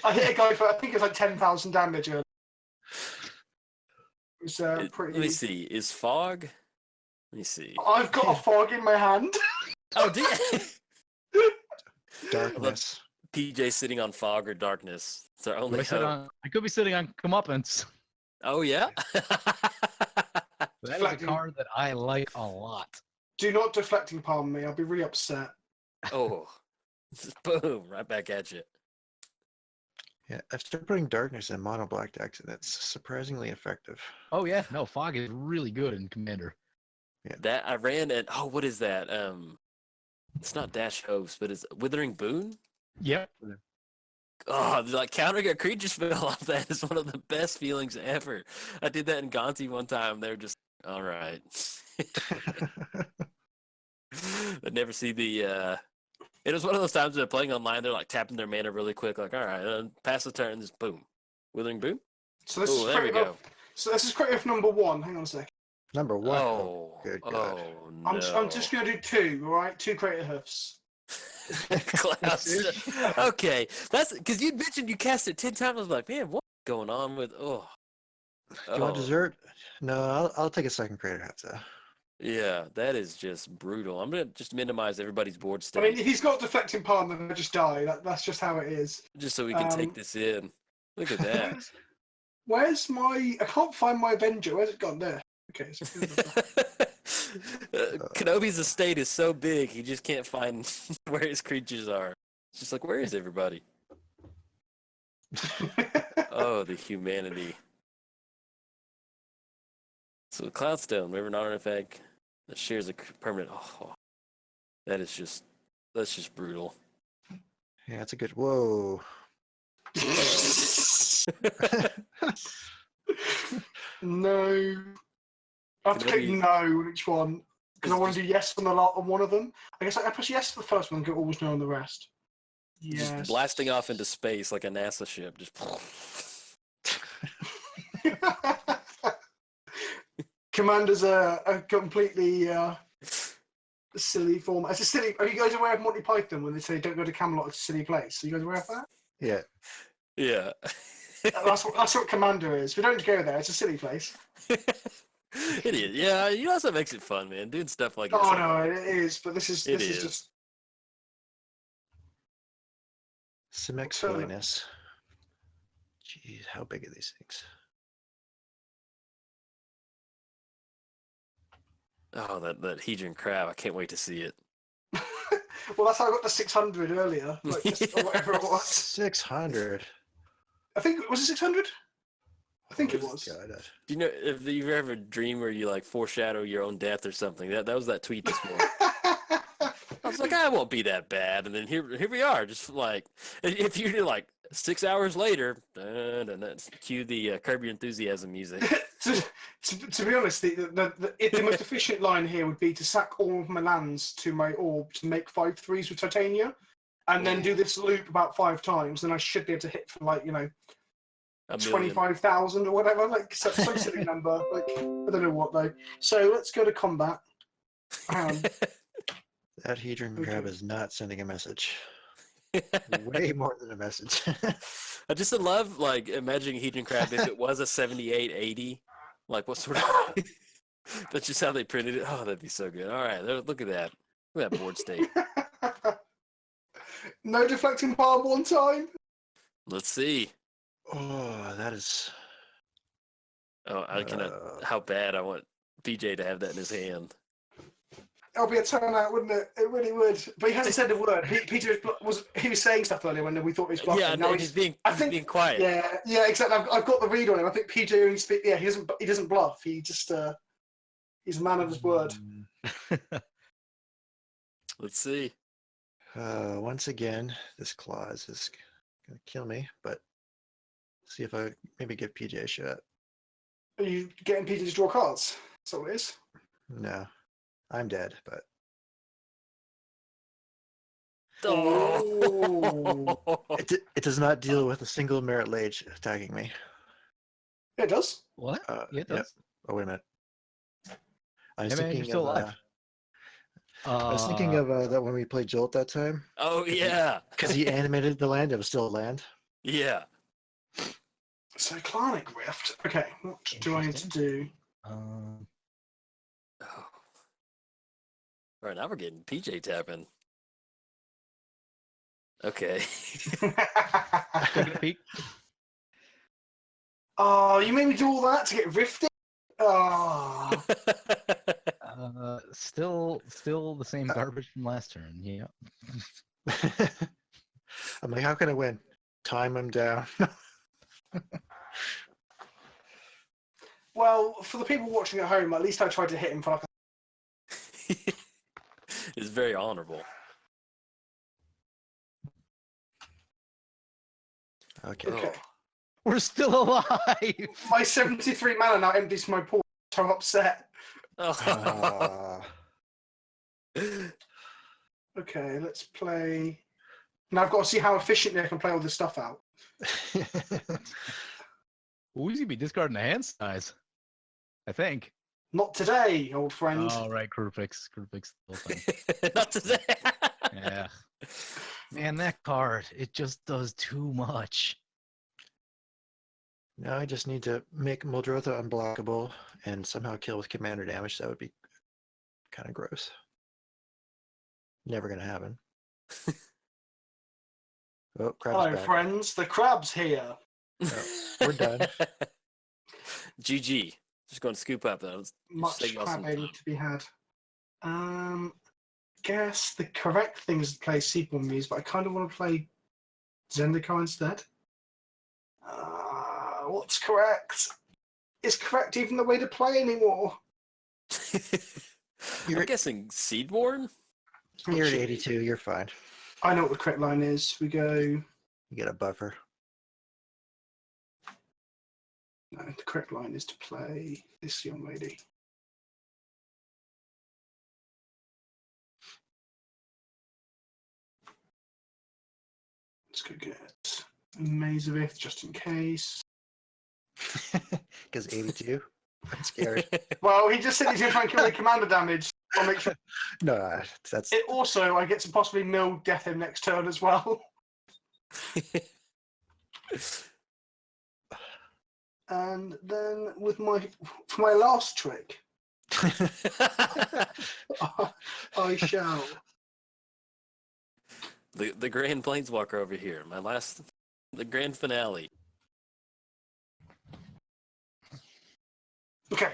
I hit a guy for, I think it's like 10,000 damage. It was pretty. Let me see. Is fog? Let me see. I've got a fog in my hand. Oh, do you? Darkness. PJ sitting on fog or darkness. It's our only hope. I could be sitting on comeuppance. Oh, yeah? That is a card that I like a lot. Do not deflecting palm me. I'll be really upset. Oh. Boom. Right back at you. Yeah, I've started putting darkness in mono black decks, and it's surprisingly effective. Oh yeah, no, fog is really good in Commander. Yeah. That I ran at what is that? It's not Dash Hopes, but it's Withering Boon? Yep. Oh, like countering a creature spell off that is one of the best feelings ever. I did that in Gonti one time. They were just all right. I'd never see the it was one of those times they're playing online, they're like tapping their mana really quick, like, all right, pass the turn, just boom. Withering Boon? So this Oh, is there we go. So this is Crater Hoof number 1. Hang on a sec. Number 1. Oh, good God. oh no. I'm just going to do 2, all right? 2 Crater Hoofs. Klaus. Okay, that's because you mentioned you cast it 10 times. I was like, man, what's going on with? Oh, Do you want dessert? No, I'll take a second Crater Hoofs. Yeah, that is just brutal. I'm gonna just minimize everybody's board I state, mean, if he's got deflecting palm, then I just die. That's just how it is. just so we can take this in. Look at that. Where's my? I can't find my Avenger. Where's it gone? There. Okay. So Kenobi's estate is so big, he just can't find where his creatures are. It's just like, where is everybody? Oh, the humanity. So Cloudstone, River non artifact that shares a permanent. Oh, that is just That's just brutal. Yeah, it's a good. Whoa. No. I have to click Kenobi- no on each one because I want Just- to do yes on the lot on one of them. I guess I push yes for the first one and get always no on the rest. Yes. Just blasting off into space like a NASA ship. Just. Commander's a completely silly form. It's a silly. Are you guys aware of Monty Python when they say don't go to Camelot? It's a silly place. Are you guys aware of that? Yeah. Yeah. That's what Commander is. We don't go there. It's a silly place. It is. Yeah, you know what makes it fun, man. Doing stuff like this. Oh no, it is. But this is It this is is. just Simic So- silliness. Jeez, how big are these things? Oh, that Hedron crab. I can't wait to see it. well. That's how I got the 600 earlier, like just, or whatever it was. 600. I think was it 600. I think it was. God, Do you know if you ever dream where you like foreshadow your own death or something? That was that tweet this morning. I was like, I won't be that bad, and then here we are, just like if you do like 6 hours later, and that's cue the Curb Your Enthusiasm music. to be honest, the most efficient line here would be to sack all of my lands to my orb to make 5/3s with Titania, and then do this loop about 5 times. Then I should be able to hit for like 25,000 or whatever, like some silly number. Like I don't know what though. So let's go to combat. Hang on. that Hedron Okay. crab is not sending a message. Way more than a message. I just love like imagining Hedron crab if it was a 7880. Like what sort of? That's just how they printed it. Oh, that'd be so good. All right, look at that. Look at that board state. No deflecting palm one time. Let's see. Oh, that is. Oh, I cannot. How bad I want PJ to have that in his hand. That'll be a turnout, wouldn't it? It really would. But he hasn't said a word. Peter was saying stuff earlier when we thought he was bluffing. Yeah, now and he's being quiet. Yeah, exactly. I've got the read on him. I think PJ only speak. Yeah, he doesn't bluff. He just he's a man of his word. Let's see. Once again, this clause is gonna kill me, but see if I maybe give PJ a shot. Are you getting PJ to draw cards? That's all it is. No, I'm dead, but Oh. it does not deal with a single merit lage attacking me. Yeah, it does. What? Uh, Yeah, it yeah. does. Oh wait a minute. I was Hey, man, you're thinking still of. alive. I was thinking of that when we played Jolt that time, Oh yeah, because he animated the land. It was still a land. yeah. Cyclonic Rift. Okay, what do I need to do? Oh. All right, now we're getting PJ tapping. Okay. Taking a peek. Oh, you made me do all that to get rifted? Oh. Still the same garbage from last turn. Yeah. I'm like, how can I win? Time him down. Well, for the people watching at home, at least I tried to hit him for like It's very honorable. Okay. Okay. We're still alive. My 73 mana now empties my pool, so I'm upset. Oh. Okay, let's play. Now I've got to see how efficiently I can play all this stuff out. Well, we should be discarding the hand size. I think. Not today, old friend. Oh, right, Krupix. Krupix the whole thing. Not today. Yeah. Man, that card, it just does too much. Now I just need to make Muldrotha unblockable and somehow kill with commander damage. That would be kind of gross. Never gonna happen. Oh, crab's Hello, back. friends. The crab's here. Oh, we're done. GG. Just going to scoop up though. Much save y'all some crabbing time. to be had. Guess the correct thing is to play Sequel Muse, but I kind of want to play Zendikar instead. What's correct? Is correct even the way to play anymore? I'm guessing Seedborn? You're at 82. You're fine. I know what the correct line is. We go. You get a buffer. No, the correct line is to play this young lady. Let's go get a Maze of Ith just in case. Because 82. I'm scared. Well, he just said he's going to try and kill the commander damage. I'll make sure. No, that's. It also, I get to possibly mill death him next turn as well. And then with for my last trick, I shall. The Grand Planeswalker over here. The grand finale. Okay.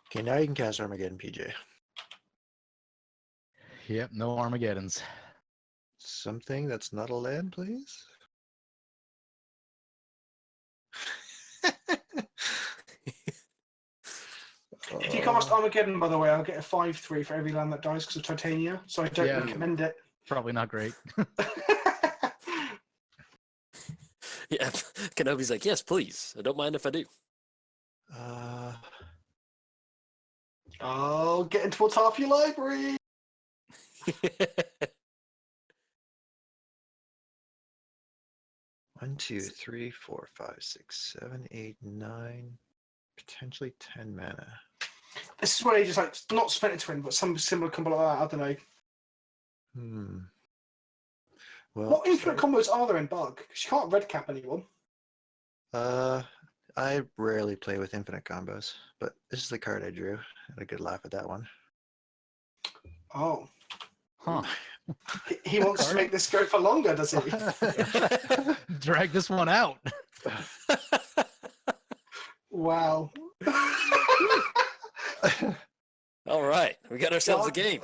Okay, now you can cast Armageddon, PJ. Yep, no Armageddons. Something that's not a land, please. If you cast Armageddon, by the way, I'll get a 5/3 for every land that dies because of Titania, so I don't recommend it. Probably not great. Yeah, Kenobi's like, yes, please. I don't mind if I do. Oh, getting towards half your library. 1, 2, 3, 4, 5, 6, 7, 8, 9, potentially 10 mana. This is where he just like not Splinter Twin, but some similar combo like that. I don't know. Well, What infinite combos are there in Bug? Because you can't red cap anyone. I rarely play with infinite combos, but this is the card I drew. Had a good laugh at that one. Oh, Huh. he wants to make this go for longer, does he? Drag this one out. Wow. All right, we got ourselves a game.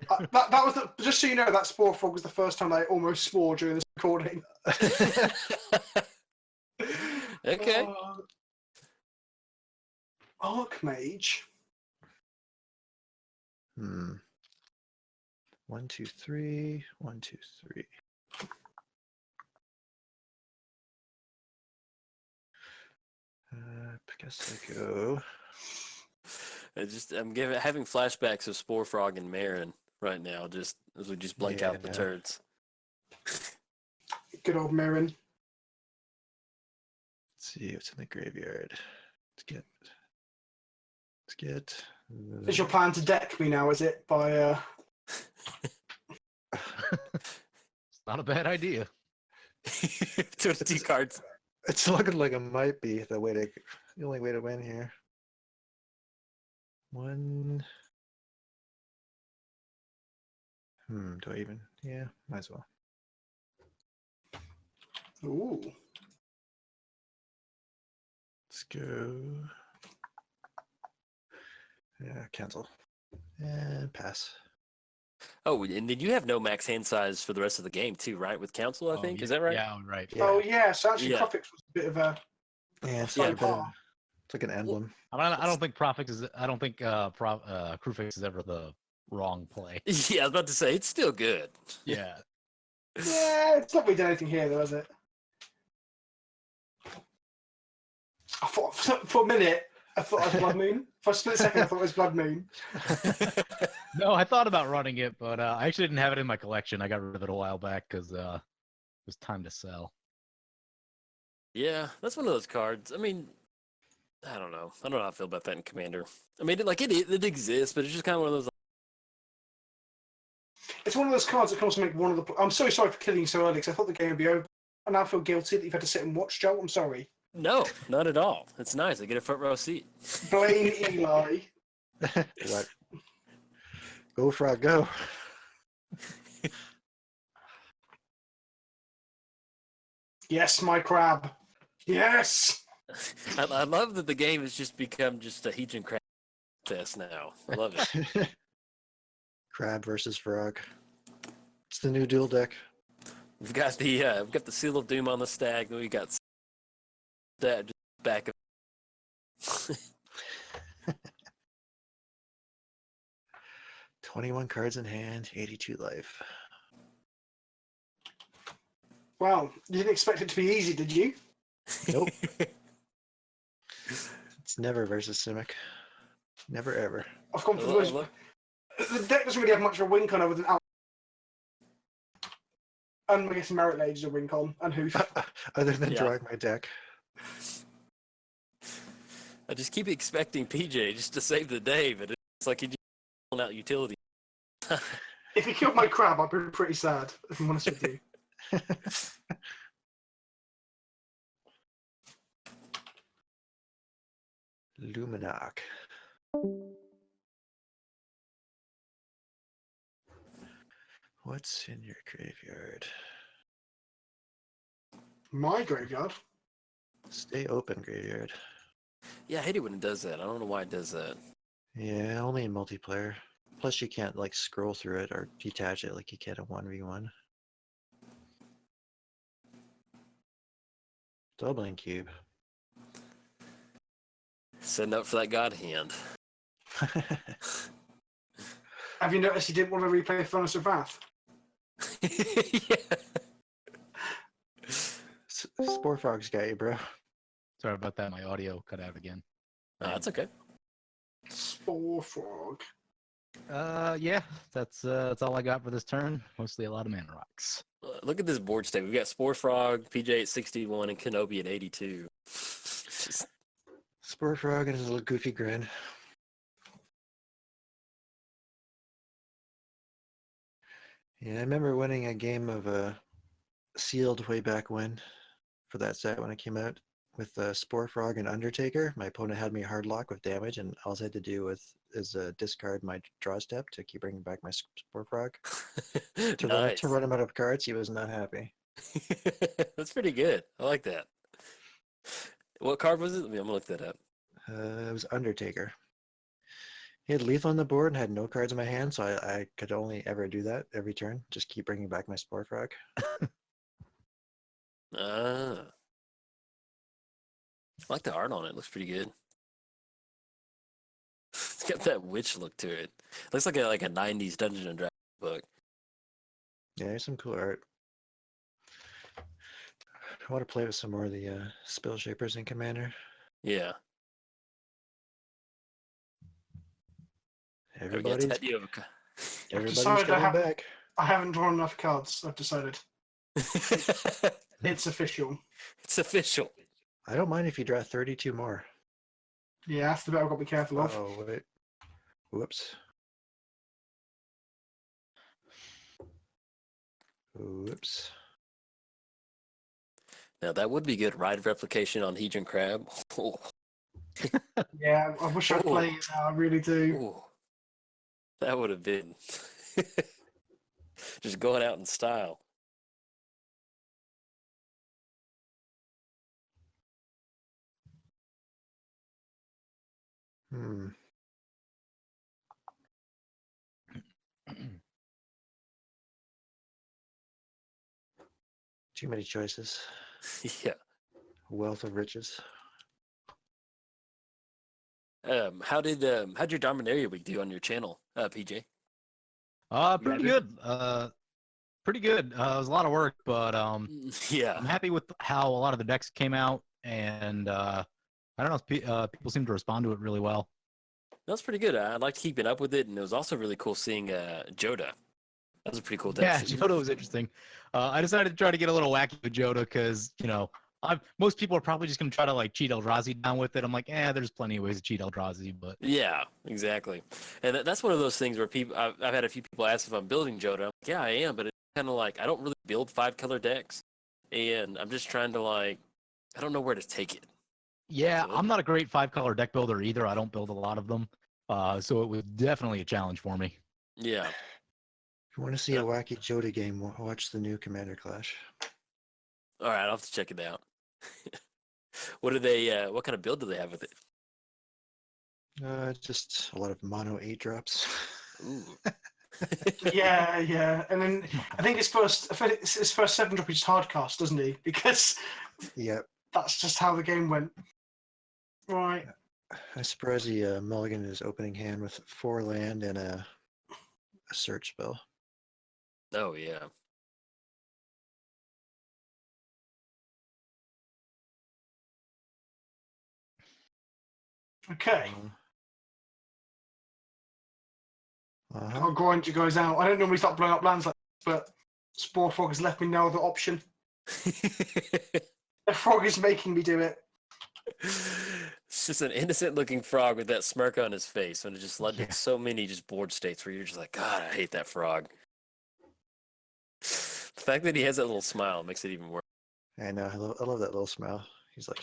That was just so you know, that Spore Frog was the first time I almost swore during this recording. Okay. Archmage. 1, 2, 3, 1, 2, 3. I guess I go. I'm having flashbacks of Spore Frog and Marin right now, just as we just blank out the Yeah. turds. Good old Mirren. Let's see what's in the graveyard. Let's get. Is your plan to deck me now, is it? By It's not a bad idea. 22 cards. It's looking like it might be the only way to win here. 1. Do I even? Yeah, might as well. ooh. Let's go. Yeah, cancel. And pass. Oh, and then you have no max hand size for the rest of the game too, right? With Council, I think. Yeah, Is that right? Yeah, right. Yeah. Oh yeah, so actually Yeah. Profix was a bit of a Yeah, it's, Yeah, like, it's like an emblem. I don't think Profix is. I don't think Crewfix is ever the wrong play. Yeah, I was about to say it's still good. Yeah. yeah, it's not really done anything here though, has it? I thought for a minute I thought it was Blood Moon. For a split second I thought it was Blood Moon. No, I thought about running it, but I actually didn't have it in my collection. I got rid of it a while back because it was time to sell. Yeah, that's one of those cards. I mean, I don't know. I don't know how I feel about that in Commander. I mean, it exists, but it's just kind of one of those. It's one of those cards that can also make one of the. I'm so sorry for killing you so early because I thought the game would be over. I now feel guilty that you've had to sit and watch, Joel. I'm sorry. No, not at all. It's nice. I get a front row seat. Blame Eli. What? Go frog, go. Yes, my crab. Yes. I love that the game has just become just a Heejin crab fest now. I love it. Crab versus frog. It's the new dual deck. We've got the Seal of Doom on the stack. We got that just back of. 21 cards in hand, 82 life. Wow, you didn't expect it to be easy, did you? Nope. It's never versus Simic. Never ever. I've gone for the Oh, most. look. The deck doesn't really have much of a win con other than and I guess Merit Lage is a win con and Hoof. Other than Yeah. drawing my deck. I just keep expecting PJ just to save the day, but it's like he just pulling out utility. If he killed my crab, I'd be pretty sad, if I'm honest with you. Luminarch. What's in your graveyard? My graveyard? Stay open, graveyard. Yeah, I hate it when it does that. I don't know why it does that. Yeah, only in multiplayer. Plus, you can't like scroll through it or detach it like you can in 1v1. Doubling cube. Setting up for that god hand. Have you noticed you didn't want to replay Furnace of Wrath? Yeah. Spore Frog's got you, bro. Sorry about that. My audio cut out again. That's okay. Spore Frog. Yeah, that's all I got for this turn. Mostly a lot of mana rocks. Look at this board state. We've got Spore Frog, PJ at 61, and Kenobi at 82. Just, Spore Frog and his little goofy grin. Yeah, I remember winning a game of Sealed way back when for that set when it came out with Spore Frog and Undertaker. My opponent had me hard lock with damage, and all I had to do is discard my draw step to keep bringing back my Spore Frog. nice. To run him out of cards, he was not happy. That's pretty good. I like that. What card was it? I'm gonna look that up. It was Undertaker. He had lethal on the board and had no cards in my hand, so I could only ever do that every turn. Just keep bringing back my Spore Frog. I like the art on it. It looks pretty good. It's got that witch look to it. Looks like a 90s Dungeon and Dragons book. Yeah, there's some cool art. I want to play with some more of the Spell Shapers in Commander. Yeah. Everybody's decided coming back. I haven't drawn enough cards, I've decided. It's official. It's official. I don't mind if you draw 32 more. Yeah, that's the bit I've got to be careful of. Oh, wait. Whoops. Whoops. Now that would be good. Ride replication on Hedron Crab. Oh. Yeah, I wish I'd Oh. played it now, I really do. Ooh. That would have been just going out in style. Too many choices. Yeah. Wealth of riches. How'd your Dominaria week do on your channel, PJ? Pretty good. Pretty good. It was a lot of work, but Yeah. I'm happy with how a lot of the decks came out, and I don't know, people seem to respond to it really well. That's pretty good. I liked keeping up with it, and it was also really cool seeing Joda. That was a pretty cool deck. Yeah, Joda was interesting. I decided to try to get a little wacky with Joda because, most people are probably just going to try to cheat Eldrazi down with it. I'm like, there's plenty of ways to cheat Eldrazi, but Yeah, exactly. And that's one of those things where people, I've had a few people ask if I'm building Joda. I'm like, yeah, I am, but it's kind of like I don't really build 5-color decks, and I'm just trying to I don't know where to take it. yeah, So I'm not a great 5-color deck builder either. I don't build a lot of them, so it was definitely a challenge for me. Yeah. If you want to see a wacky Joda game, watch the new Commander Clash. All right, I'll have to check it out. What do they? What kind of build do they have with it? Just a lot of mono 8-drops. Ooh. Yeah. And then I think his first 7-drop is hardcast, doesn't he? Because Yep. that's just how the game went. Right. I'm surprised he mulliganed his opening hand with 4 land and a a search spell. Oh yeah. Okay. Uh-huh. I'll grind you guys out. I don't normally start blowing up lands like this, but Spore Frog has left me no other option. The frog is making me do it. It's just an innocent looking frog with that smirk on his face when it just led Yeah. to so many just board states where you're just like, God, I hate that frog. The fact that he has that little smile makes it even worse. I know. I love that little smile. He's like,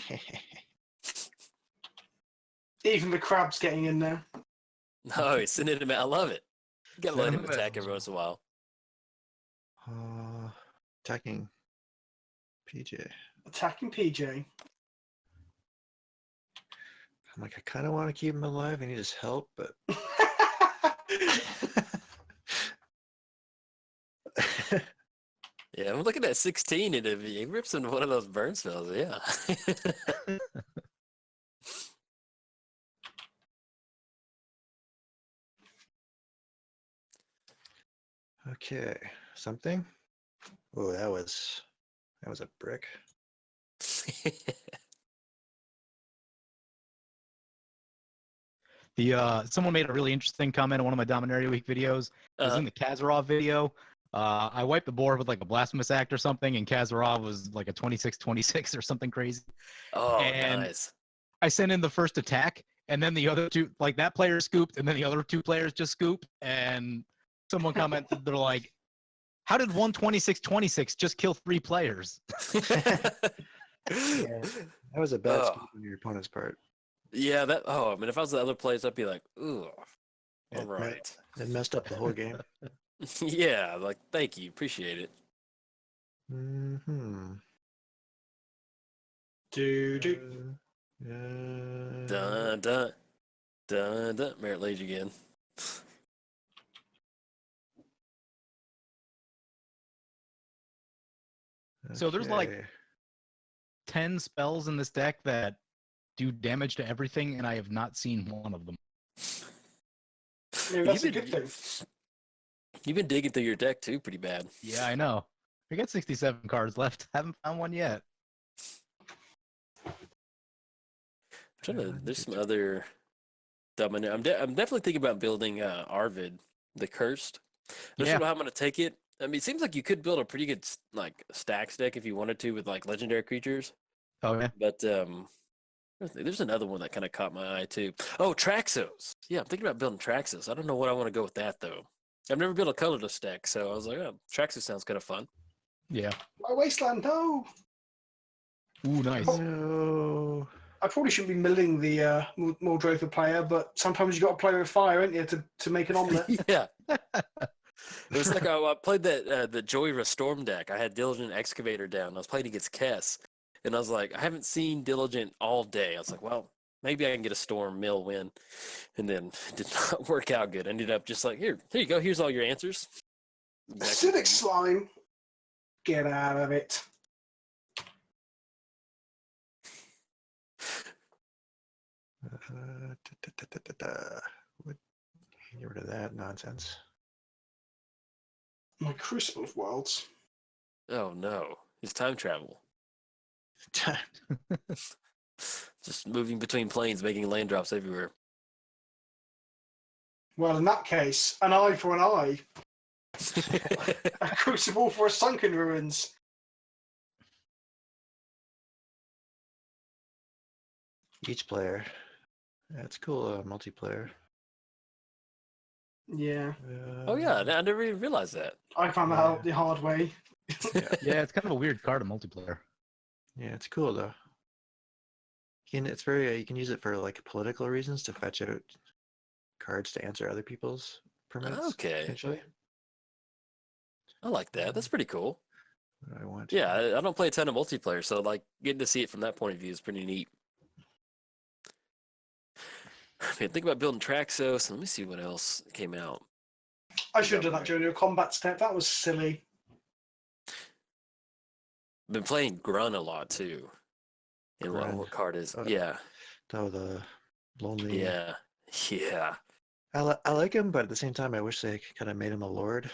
Even the crab's getting in there. No, he's sending him out. I love it. You gotta let Send him him attack out. every once in a while. attacking PJ. Attacking PJ. I'm like, I kind of want to keep him alive. I need his help, but Yeah, I'm looking at 16 and if he rips into one of those burn spells, yeah. okay, something. Oh, that was a brick. Someone made a really interesting comment on one of my Dominaria Week videos. It was in the Kazarov video. I wiped the board with like a blasphemous act or something, and Kazarov was like a 26-26 or something crazy. Oh, And nice. I sent in the first attack, and then the other two, like that player scooped, and then the other two players just scooped. And someone commented, they're like, "How did 126-26 just kill 3 players?" Yeah, that was a bad Oh. scoop on your opponent's part. Yeah, that. Oh, I mean, if I was the other players, I'd be like, ooh, all It me- right. It messed up the whole game. Yeah, like, thank you, appreciate it. Mm-hmm. Do. Dun dun dun dun. Merit Lage again. So there's like Okay. 10 spells in this deck that do damage to everything, and I have not seen one of them. Maybe that's a You've good been- thing. You've been digging through your deck too, pretty bad. Yeah, I know. We got 67 cards left. Haven't found one yet. There's some other Dominaria. I'm definitely thinking about building Arvid, the Cursed. I just Yeah. don't know how I'm gonna take it. I mean, it seems like you could build a pretty good like stacks deck if you wanted to with like legendary creatures. Oh, yeah. But there's another one that kind of caught my eye too. Oh, Traxos. Yeah, I'm thinking about building Traxos. I don't know what I want to go with that though. I've never built a colorless deck, so I was like, oh, Traxos sounds kind of fun. Yeah. My wasteland, no. Ooh, nice. No. I probably shouldn't be milling the Muldrotha player, but sometimes you got to play with fire, ain't you, to make an omelette. Yeah. It was like I played that the Joyra Storm deck. I had Diligent Excavator down. I was playing against Kess, and I was like, I haven't seen Diligent all day. I was like, well, maybe I can get a Storm mill win, and then it did not work out good. I ended up just like, here you go. Here's all your answers. Acidic slime. Get out of it. What? Get rid of that nonsense. My Crucible of Worlds. Oh no, it's time travel. Just moving between planes, making land drops everywhere. Well, in that case, an eye for an eye. A Crucible for a Sunken Ruins. Each player. That's cool. Multiplayer. Yeah. Oh yeah, I never even realized that. I found that out the hard way. Yeah, it's kind of a weird card in multiplayer. Yeah, it's cool though. It's very. You can use it for like political reasons to fetch out cards to answer other people's permits. Okay. Potentially. I like that. That's pretty cool. What do I want? Yeah, I don't play a ton of multiplayer, so like getting to see it from that point of view is pretty neat. Man, think about building Traxos. Let me see what else came out. I should have done that during your combat step. That was silly. Been playing Grun a lot too. And Grun. what card is? Oh. Yeah, Oh, the lonely. yeah. I like him, but at the same time, I wish they kind of made him a lord.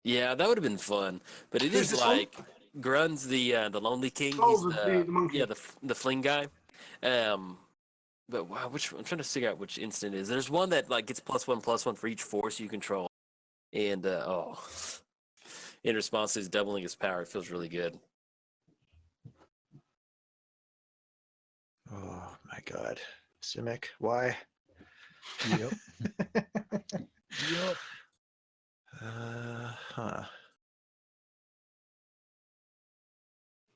Yeah, that would have been fun. But it Who's is this one? like Grun's the Lonely King. Oh, He's the monkey. yeah the fling guy. But wow, I'm trying to figure out which instant it is. There's one that like gets +1/+1 for each force you control, and in response to his doubling his power, it feels really good. Oh my god. Simic, why? Yep. Yep. Huh.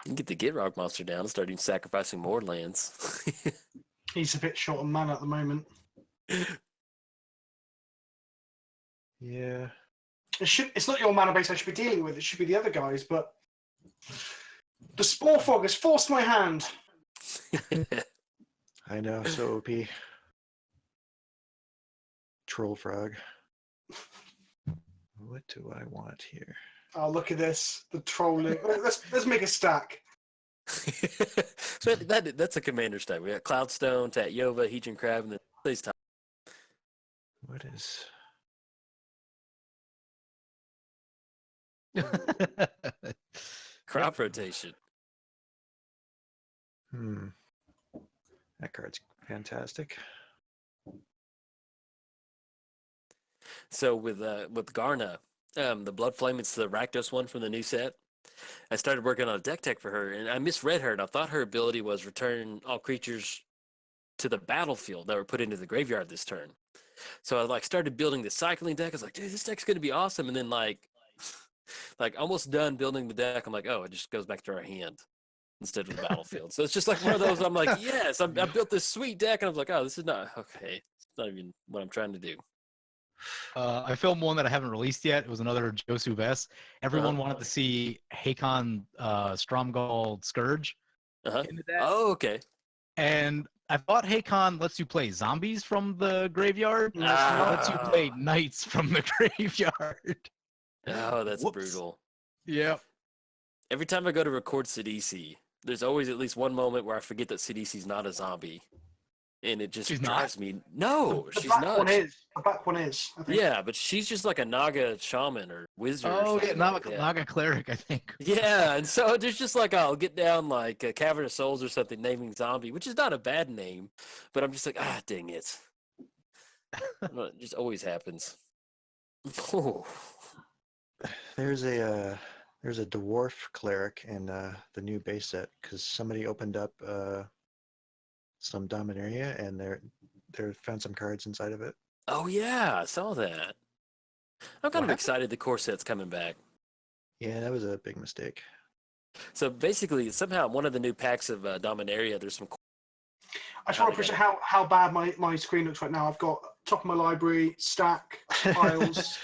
You can get the Get Rock monster down and start even sacrificing more lands. He's a bit short on mana at the moment. Yeah. It's not your mana base I should be dealing with. It should be the other guys, but the Spore Frog has forced my hand. I know, so OP. Troll frog. What do I want here? Oh, look at this. The trolling. Let's make a stack. So that's a commander stack. We got Cloudstone, Tatyova, Hedron Crab, and then these time. What is... Crop rotation. That card's fantastic. So with Garna, the Blood Flame, it's the Rakdos one from the new set. I started working on a deck tech for her, and I misread her, and I thought her ability was return all creatures to the battlefield that were put into the graveyard this turn. So I like started building the cycling deck. I was like, dude, this deck's gonna be awesome. And then like almost done building the deck, I'm like, oh, it just goes back to our hand instead of the battlefield. So it's just like one of those. I'm like, yes, I built this sweet deck, and I was like, oh, this is not okay. It's not even what I'm trying to do. I filmed one that I haven't released yet. It was another Josu Vest. Everyone wanted to see Hakon Stromgald Scourge in the deck. Oh, okay. And I thought Hakon lets you play zombies from the graveyard. It lets you play knights from the graveyard. Oh, that's Whoops. brutal. Yep. Every time I go to record CDC, there's always at least one moment where I forget that CDC's not a zombie. And it just drives me. No, she's not. The back one is. I think. Yeah, but she's just like a Naga shaman or wizard. Oh, or yeah, something. Naga cleric, I think. Yeah, and so there's just like I'll get down like a Cavern of Souls or something, naming zombie, which is not a bad name, but I'm just like, dang it. It just always happens. Oh. There's a dwarf cleric in the new base set because somebody opened up some Dominaria and they found some cards inside of it. Oh yeah, I saw that. I'm kind of excited the core set's coming back. Yeah, that was a big mistake. So basically, somehow one of the new packs of Dominaria, there's some. I just want to appreciate how bad my screen looks right now. I've got top of my library, stack, piles.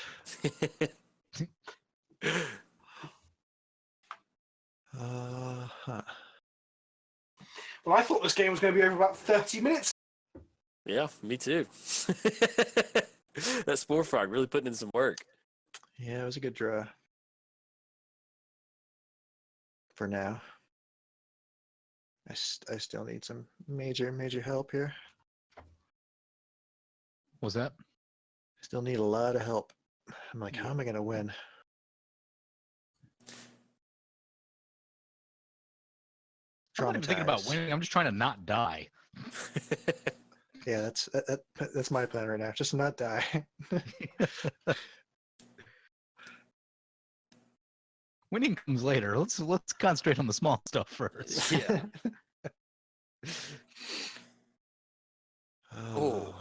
Well, I thought this game was going to be over about 30 minutes. Yeah, me too. That Spore Frog really putting in some work. Yeah, it was a good draw. For now. I still need some major help here. What's that? Still need a lot of help. I'm like, how am I going to win? I'm not even thinking about winning. I'm just trying to not die. Yeah, that's my plan right now. Just not die. Winning comes later. Let's concentrate on the small stuff first. Yeah. Oh.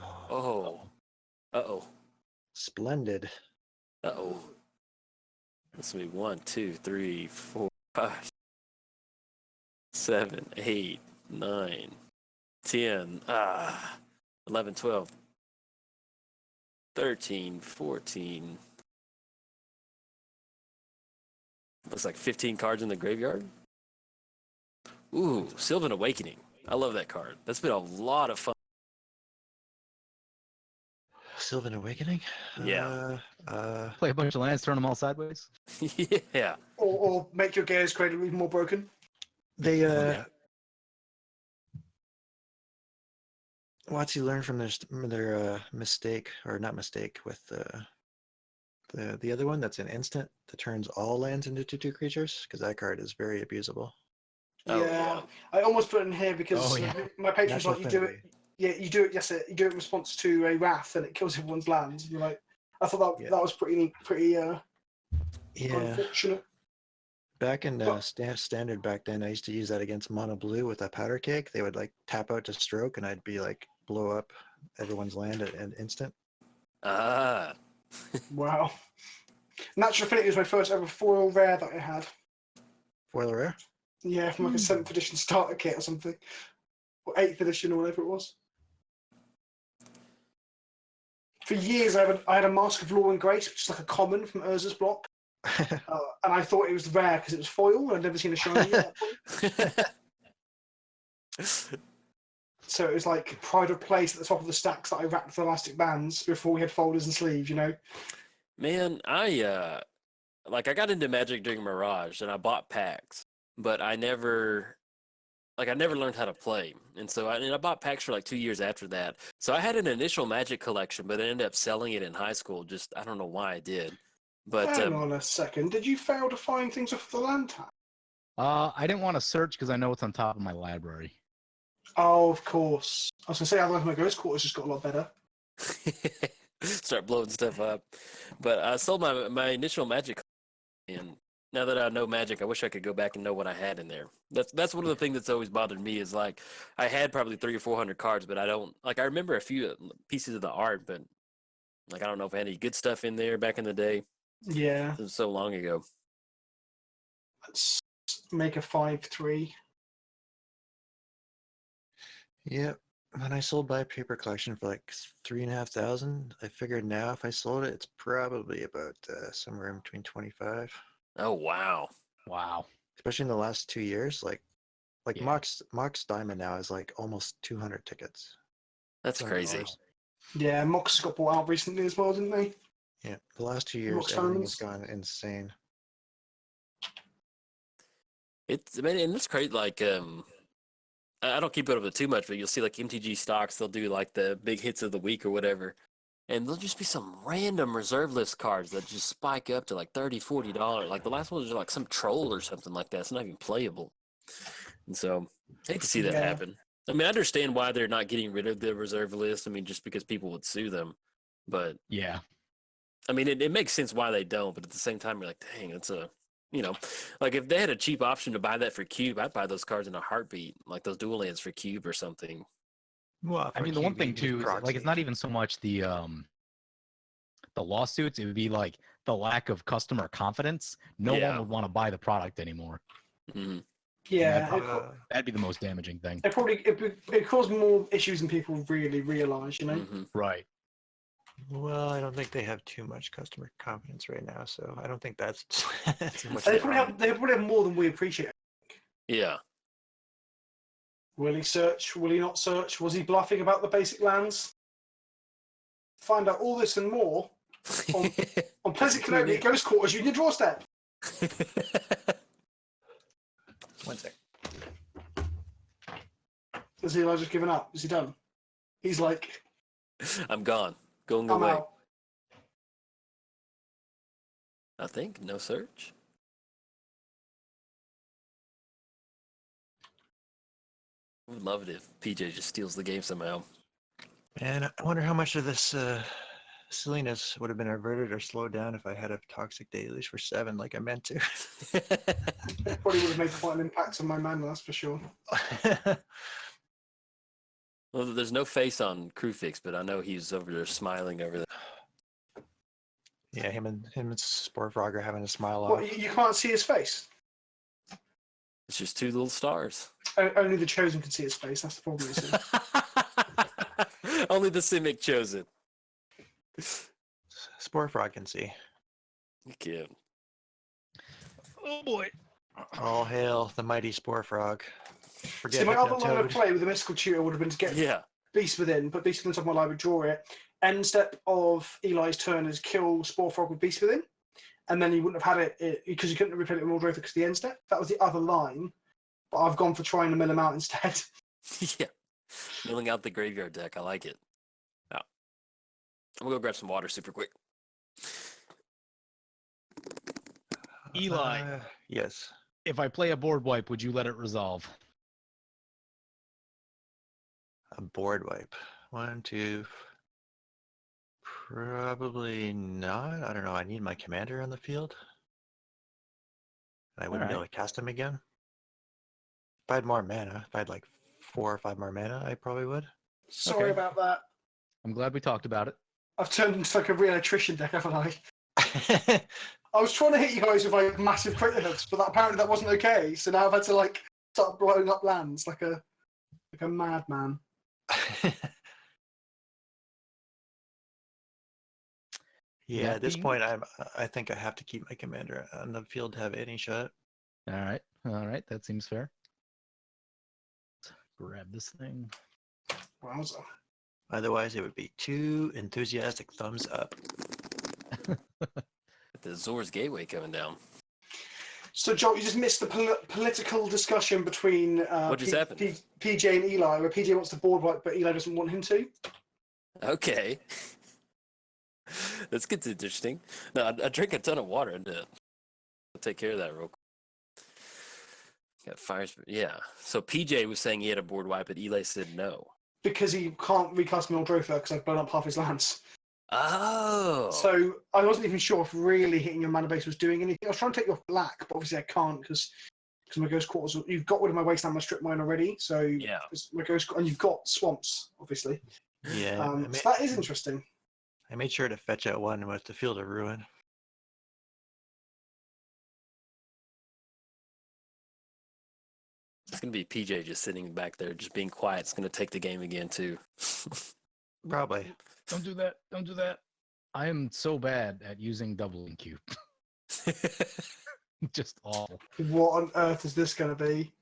Uh-oh. Splendid. Uh-oh. This will be 1, 2, 3, 4, 5, 7, 8, 9, 10, 11, 12, 13, 14. Looks like 15 cards in the graveyard. Ooh, Sylvan Awakening. I love that card. That's been a lot of fun. Sylvan Awakening? Yeah. Play a bunch of lands, turn them all sideways. Yeah. Or make your Gaia's Cradle even more broken. They Watsy learned from their mistake, or not mistake, with the other one that's an instant that turns all lands into 2/2 creatures, because that card is very abusable. Oh, Yeah, yeah. I almost put it in here because Oh, yeah. my patron's Natural like, you do it. affinity. Yeah, you do it. Yes, you do it in response to a wrath, and it kills everyone's lands. You're like, I thought that Yeah. that was pretty Yeah. unfortunate. Back in But- standard back then, I used to use that against mono blue with a powder cake. They would like tap out to stroke, and I'd be like blow up everyone's land at an instant. Ah. Wow. Natural Affinity was my first ever foil rare that I had. Foil rare. Yeah, from like a 7th edition starter kit or something, or 8th edition or whatever it was. For years, I had a Mask of Law and Grace, which is like a common from Urza's block, and I thought it was rare because it was foil, and I'd never seen a shiny at that point. So it was like pride of place at the top of the stacks that I wrapped with elastic bands before we had folders and sleeves, you know? Man, I got into Magic during Mirage and I bought packs, but I never learned how to play. And so I bought packs for like 2 years after that. So I had an initial Magic collection, but I ended up selling it in high school. Just I don't know why I did. But Hang on a second. Did you fail to find things off the land tab? I didn't want to search because I know it's on top of my library. Oh, of course. I was going to say, otherwise my Ghost Quarters just got a lot better. start blowing stuff up. But I sold my initial Magic, and now that I know Magic, I wish I could go back and know what I had in there. That's one of the things that's always bothered me is like I had probably 300 or 400 cards, but I don't like. I remember a few pieces of the art, but like I don't know if I had any good stuff in there back in the day. Yeah. It was so long ago. Let's make a 5/3. Yep. When I sold my paper collection for like 3,500, I figured now if I sold it, it's probably about somewhere in between 25. Oh wow. Wow. Especially in the last 2 years, like Yeah. Mox Diamond now is like almost 200 tickets. That's crazy. $200. Yeah, Mox got bought out recently as well, didn't they? Yeah, the last 2 years, Mox everything has Diamonds. gone insane. I mean, and it's crazy. Like I don't keep it up with too much, but you'll see like MTG stocks. They'll do like the big hits of the week or whatever, and there'll just be some random reserve list cards that just spike up to like $30-$40. Like the last one was like some troll or something like that. It's not even playable, and so I hate to see that Yeah. happen. I mean, I understand why they're not getting rid of the reserve list. I mean, just because people would sue them, but Yeah. I mean, it makes sense why they don't. But at the same time, you're like, dang, it's a like if they had a cheap option to buy that for Cube, I'd buy those cards in a heartbeat, like those dual lands for Cube or something. Well, I mean, the one thing too is like it's not even so much the lawsuits. It would be like the lack of customer confidence. No Yeah. one would want to buy the product anymore. Hmm. Yeah. That'd be the most damaging thing. It caused more issues than people really realise, you know? Hmm. Right. Well, I don't think they have too much customer confidence right now, so I don't think that's too much. They of a problem. probably have more than we appreciate. Yeah. Will he search? Will he not search? Was he bluffing about the basic lands? Find out all this and more on PleasantKenobi Ghost Quarters Union Draw Step. One sec. Has Eli just given up? Is he done? He's like, I'm gone. Going I'm away. out. I think no search. I would love it if PJ just steals the game somehow. Man, I wonder how much of this silliness would have been averted or slowed down if I had a toxic deluge for 7 like I meant to. It probably would have made quite an impact on my mana, that's for sure. Well, there's no face on Crewfix, but I know he's over there smiling over there. Yeah, him and Sporefrog are having a smile What, off. you can't see his face? It's just 2 little stars. Only the Chosen can see his face, that's the problem. You see. Only the Simic chosen. Sporefrog can see. Kid. Oh boy. All hail the mighty Sporefrog. Forget See, my other line of Hypnotoad. play with the Mystical Tutor would have been to get Yeah. Beast Within, put Beast Within top of my library, draw it. End step of Eli's turn is kill Sporefrog with Beast Within, and then you wouldn't have had it because you couldn't replay it with Muldrotha because of the end step. That was the other line, but I've gone for trying to mill him out instead. Yeah. Milling out the graveyard deck. I like it. Yeah. I'm gonna go grab some water super quick. Eli, Yes. if I play a board wipe, would you let it resolve? A board wipe. 1, 2. Probably not. I don't know. I need my commander on the field. I wouldn't be able to cast him again. If I had more mana, if I had like 4 or 5 more mana, I probably would. Sorry Okay. about that. I'm glad we talked about it. I've turned into like a real attrition deck, haven't I? I was trying to hit you guys with like massive crit hits, but apparently that wasn't okay. So now I've had to like start blowing up lands like a madman. Yeah, That at this being- point, I think I have to keep my commander on the field to have any shot. All right, that seems fair. Let's grab this thing. Wowza. Otherwise, it would be 2 enthusiastic thumbs up. The Zor's Gateway coming down. So, Jolt, you just missed the political discussion between What just happened? PJ and Eli, where PJ wants the board wipe, but Eli doesn't want him to. Okay. This gets interesting. No, I drink a ton of water and I'll take care of that real quick. Got fires. Yeah. So PJ was saying he had a board wipe, but Eli said no. Because he can't recast Muldrotha because I've blown up half his lands. Oh. So I wasn't even sure if really hitting your mana base was doing anything. I was trying to take you off black, but obviously I can't because my ghost quarters. You've got rid of my wasteland, my strip mine already. So Yeah. my ghost, and you've got swamps, obviously. Yeah, So that is interesting. I made sure to fetch out one with the Field of Ruin. It's gonna be PJ just sitting back there, just being quiet. It's gonna take the game again too. Probably. Don't do that. Don't do that. I am so bad at using doubling cube. Just awful. What on earth is this going to be?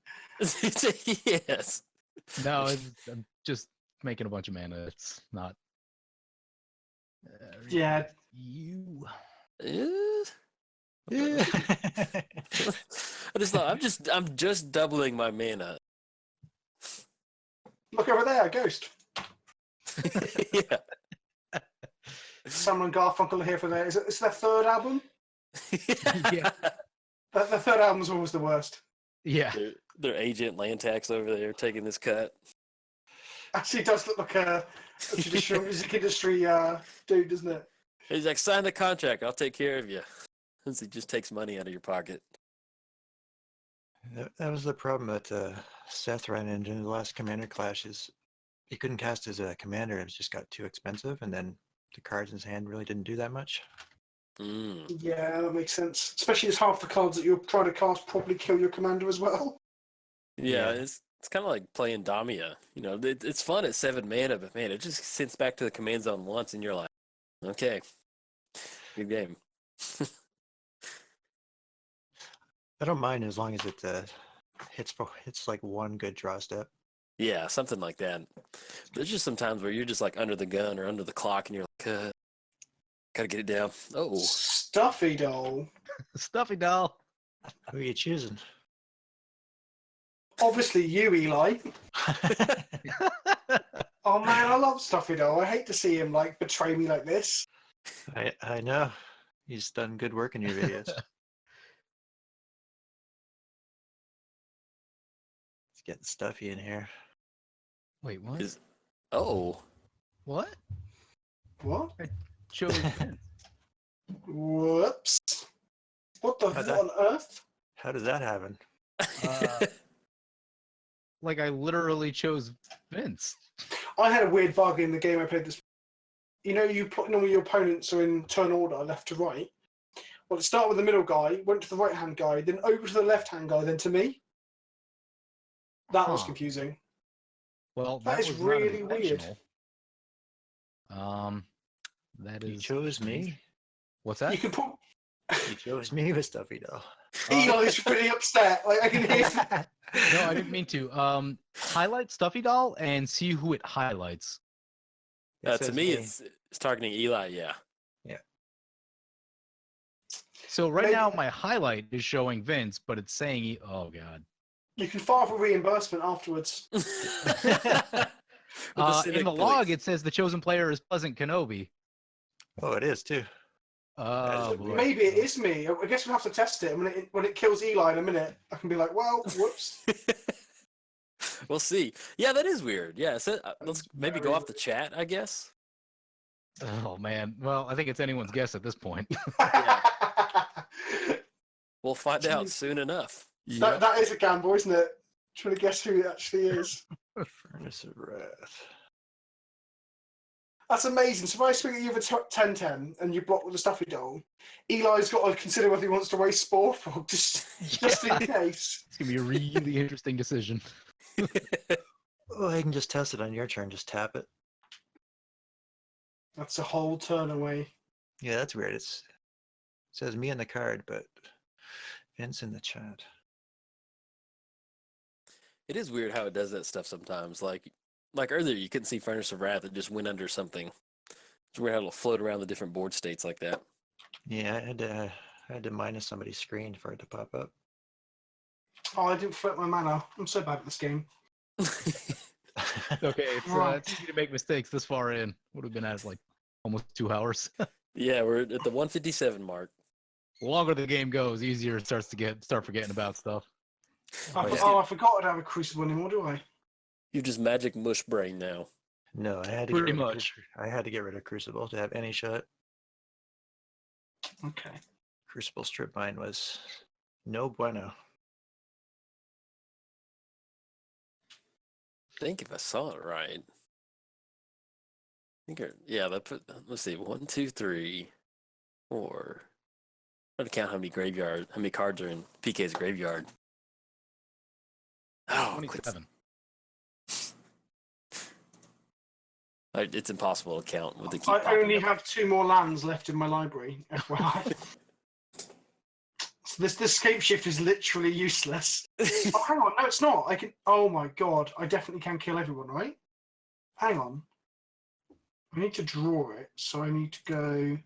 Yes. No, I'm just making a bunch of mana. It's not. Yeah. You. Yeah. I just thought I'm just doubling my mana. Look over there, a ghost. Yeah. Sam and Garfunkel are here for their. Is it their third album? Yeah. The third album's always the worst. Yeah. Their agent land tax over there taking this cut. Actually, it does look like a traditional music industry dude, doesn't it? He's like, sign the contract. I'll take care of you. Since he just takes money out of your pocket. That was the problem that Seth ran into in the last commander clash is he couldn't cast his commander. It just got too expensive, and then the cards in his hand really didn't do that much. Mm. Yeah, that makes sense. Especially as half the cards that you're trying to cast probably kill your commander as well. Yeah, Yeah. it's kind of like playing Damia. You know, it's fun at 7 mana, but man, it just sits back to the command zone once, and you're like, okay, good game. I don't mind as long as it hits like one good draw step. Yeah, something like that. There's just some times where you're just like under the gun or under the clock, and you're like, gotta get it down. Oh, Stuffy doll. Stuffy doll. Who are you choosing? Obviously, you, Eli. Oh man, I love Stuffy doll. I hate to see him like betray me like this. I know. He's done good work in your videos. It's getting stuffy in here. Wait, what? oh, What? What? Chose. Whoops. What the How'd what on earth? How did that happen? Like I literally chose Vince. I had a weird bug in the game I played this. You know, normally your opponents are in turn order, left to right. Well, it started with the middle guy, went to the right hand guy, then over to the left hand guy, then to me. That was Huh. confusing. Well, That that is was really not weird. intentional. That You is. chose me? What's that? You can put. You chose me with stuffy doll. Eli's pretty upset. Like I can hear. No, I didn't mean to. Highlight Stuffy Doll and see who it highlights. It to says me, it's targeting Eli. Yeah. So right Maybe- now my highlight is showing Vince, but it's saying, oh god. You can file for reimbursement afterwards. civic In the police. log, it says the chosen player is PleasantKenobi. Oh, it is too. Oh, boy. Maybe it is me. I guess we'll have to test it. When it kills Eli in a minute, I can be like, well, whoops. We'll see. Yeah, that is weird. Yeah, so, let's That's maybe very go off the chat, I guess. Oh, man. Well, I think it's anyone's guess at this point. We'll find out soon enough. That is a gamble, isn't it? Trying to guess who it actually is. Furnace of Wrath. That's amazing. So if I swing at you with 10-10 and you block with the Stuffy Doll, Eli's got to consider whether he wants to waste Spore Frog just in case. It's going to be a really interesting decision. Oh, I can just test it on your turn. Just tap it. That's a whole turn away. Yeah, that's weird. It says me on the card, but Vince in the chat. It is weird how it does that stuff sometimes. Like earlier, you couldn't see Furnace of Wrath. It just went under something. It's weird how it'll float around the different board states like that. Yeah, I had to minus somebody's screen for it to pop up. Oh, I didn't flip my mana. I'm so bad at this game. Okay, it's Right. easy to make mistakes this far in. Would have been at like almost 2 hours. Yeah, we're at the 157 mark. The longer the game goes, easier it starts to start forgetting about stuff. I forgot I'd have a Crucible anymore, do I? You're just magic mush brain now. No, I had to Pretty get rid of much. I had to get rid of Crucible to have any shot. Okay. Crucible strip mine was no bueno. I think if I saw it right. Yeah, let's see, 1, 2, 3, 4. I'm trying to count how many cards are in PK's graveyard. Oh, 27. It's impossible to count with the keep I popping only up. have 2 more lands left in my library, FYI. So this scape shift is literally useless. Oh, hang on. No, it's not. I can. Oh my god. I definitely can kill everyone, right? Hang on. I need to draw it, so I need to go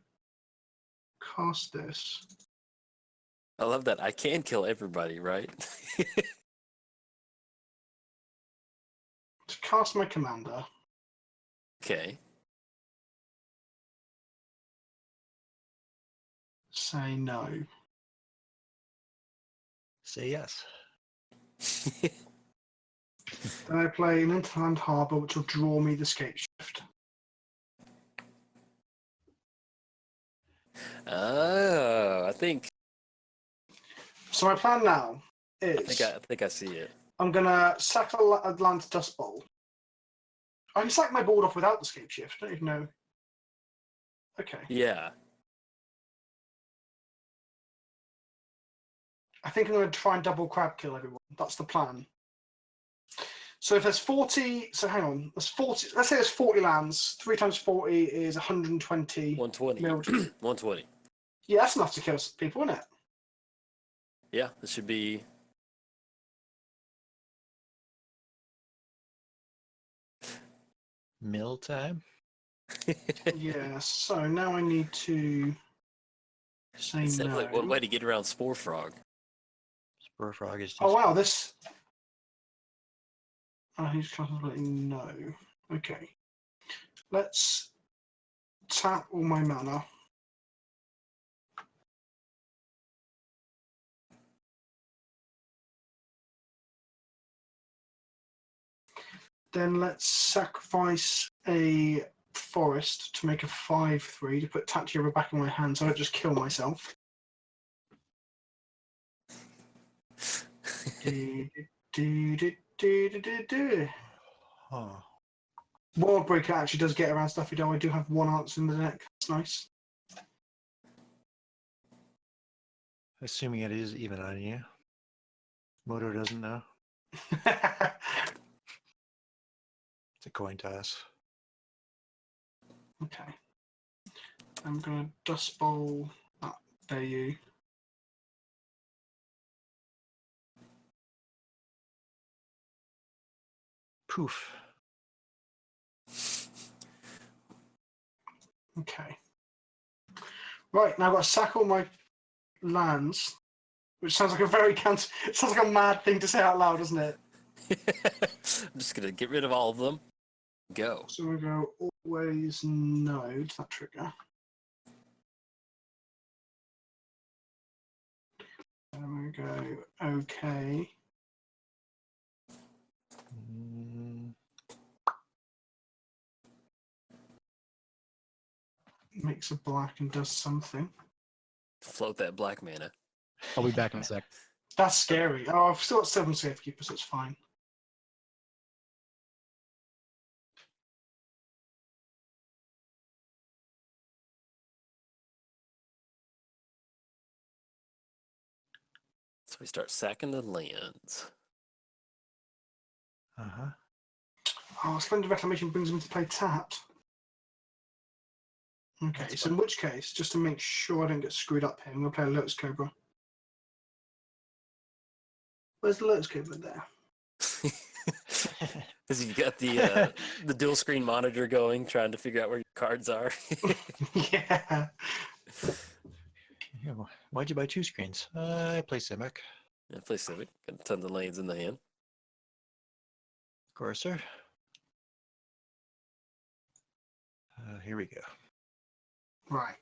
cast this. I love that. I can kill everybody, right? To cast my commander. Okay. Say no. Say yes. Then I play an Interland Harbour, which will draw me the scape shift. Oh, I think So my plan now is I think I see it. I'm gonna sack a land to Dust Bowl. I can sack my board off without the scape shift. I don't even know. Okay. Yeah. I think I'm going to try and double crab kill everyone. That's the plan. So if there's 40, so hang on, there's 40. Let's say there's 40 lands. 3 times 40 is 120. 120. Mildred. 120. Yeah, that's enough to kill people, isn't it? Yeah, this should be. Mill time. Yeah. So now I need to say It's no. definitely one way to get around Spore Frog. Spore Frog is just. Oh wow, this. Oh, he's contemplating no. Okay. Let's tap all my mana. Then let's sacrifice a forest to make a 5/3 to put Tatyova back in my hand so I don't just kill myself. Huh. World Breaker actually does get around Stuffy Doll. I do have 1 answer in the deck. That's nice. Assuming it is even on you. Moto doesn't know. It's a coin toss. Okay. I'm going to Dust Bowl that value. Poof. Okay. Right, now I've got to sack all my lands, which sounds like a very it sounds like a mad thing to say out loud, doesn't it? I'm just gonna get rid of all of them. Go. So we go always node that trigger. And we go okay. Makes a black and does something. Float that black mana. I'll be back in a sec. That's scary. Oh, I've still got 7 safekeepers, so it's fine. So we start sacking the lands. Uh-huh. Oh, Splendid Reclamation brings him to play tapped. Okay, That's so in which case, just to make sure I don't get screwed up here, I'm going to play a Lotus Cobra. Where's the Lotus Cobra there? Because you got the dual screen monitor going, trying to figure out where your cards are. Yeah. Yeah, why'd you buy 2 screens? I play Simic. Yeah, play Civic. Got a ton of lanes in the hand. Of course, sir. Here we go. Right.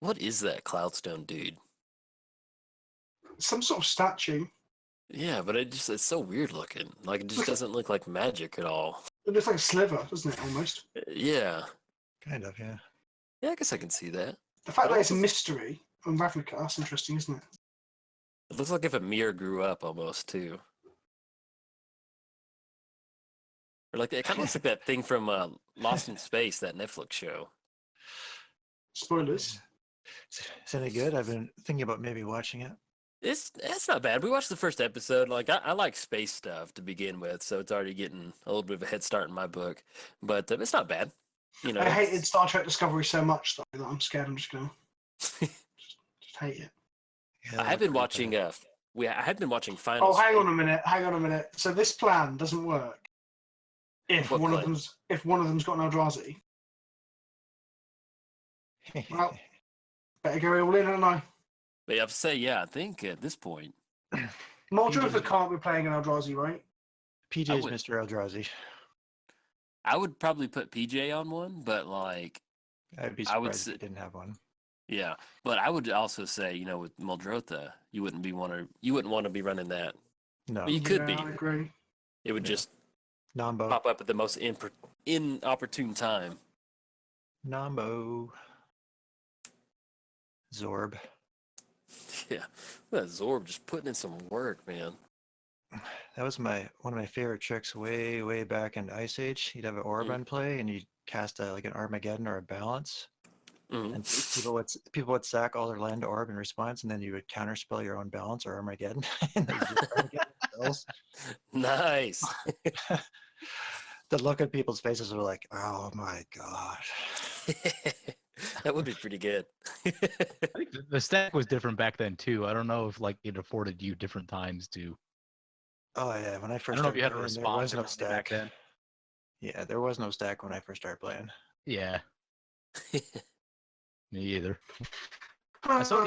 What is that Cloudstone dude? Some sort of statue. Yeah, but it's so weird looking. Like, it just doesn't look like magic at all. It looks like a sliver, doesn't it, almost? Yeah. Kind of, yeah. Yeah, I guess I can see that. The fact But that it's a also- mystery on Ravnica, that's interesting, isn't it? It looks like if a mirror grew up almost, too. Or like, it kind of looks like that thing from Lost in Space, that Netflix show. Spoilers. Is it any good? I've been thinking about maybe watching it. It's not bad. We watched the first episode. Like, I like space stuff to begin with, so it's already getting a little bit of a head start in my book. But it's not bad. You know, I hated it's- Star Trek Discovery so much, though, that I'm scared I'm just going to just hate it. Yeah, I have been watching. I have been watching Final. Oh, hang Space. on a minute. Hang on a minute. So this plan doesn't work if What one of plan? them's got an Eldrazi. Well, better go all in, don't I? But I have to say, yeah, I think at this point, Muldrotha can't be playing an Eldrazi, right? PJ's would- Mr. Eldrazi. I would probably put PJ on one, but like, I'd be I would surprised if say- he didn't have one. yeah. But I would also say, you know, with Muldrotha, you wouldn't want to be running that. No. But you could be. I agree. It would Yeah. just Nombo. pop up at the most inopportune time. Nombo. Zorb. Yeah, that Zorb just putting in some work, man. That was one of my favorite tricks way back in Ice Age. You'd have an orb Mm. on play and you'd cast like an Armageddon or a balance. Mhm. And people would sack all their land to orb in response, and then you would counterspell your own balance or Armageddon. And they'd use Armageddon spells. Nice. The look at people's faces were like, "Oh my god!" That would be pretty good. I think the stack was different back then too. I don't know if like it afforded you different times to. Oh yeah, when I I first don't know if you had started to playing, there respond was no differently back stack. then. Yeah, there was no stack when I first started playing. Yeah, me either. I saw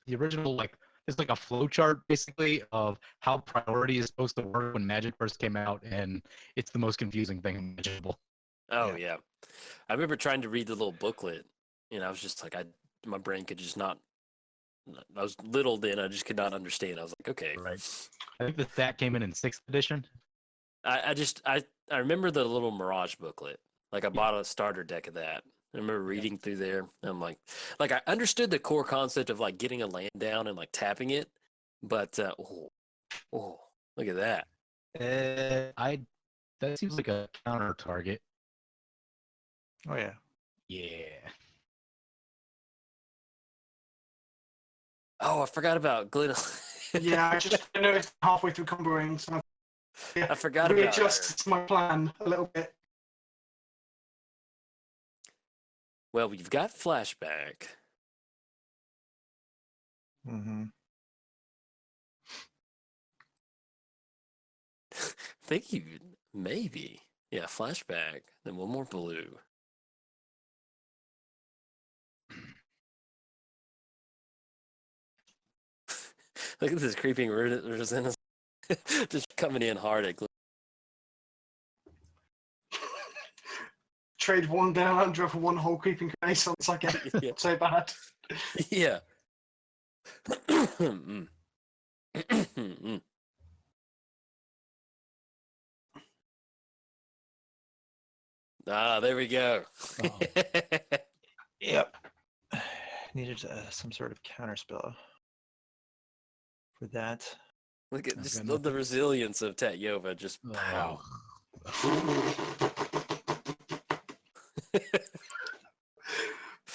the original like it's like a flow chart basically of how priority is supposed to work when Magic first came out, and it's the most confusing thing imaginable. Oh yeah. I remember trying to read the little booklet, and I was just like, my brain could just not. I was little then. I just could not understand. I was like, okay. Right. I think the stat came in 6th edition. I remember the little Mirage booklet. Like I bought a starter deck of that. I remember reading through there. And I'm like I understood the core concept of like getting a land down and like tapping it, but look at that. That seems like a counter target. Oh yeah. Yeah. Oh, I forgot about Glenn. Yeah, I just noticed halfway through comboing, so I forgot about her. readjust my plan a little bit. Well, we've got flashback. Mm-hmm. Think you maybe. Yeah, flashback. Then one more blue. Look at this creeping resistance just coming in hard at Trade one down under for one whole creeping renaissance. I get it. Yeah. So bad. Yeah. Mm. Mm. Ah, there we go. Oh. Yep. Needed some sort of counterspell for that. Look at Okay, just nothing. the resilience of Tatyova. Just pow.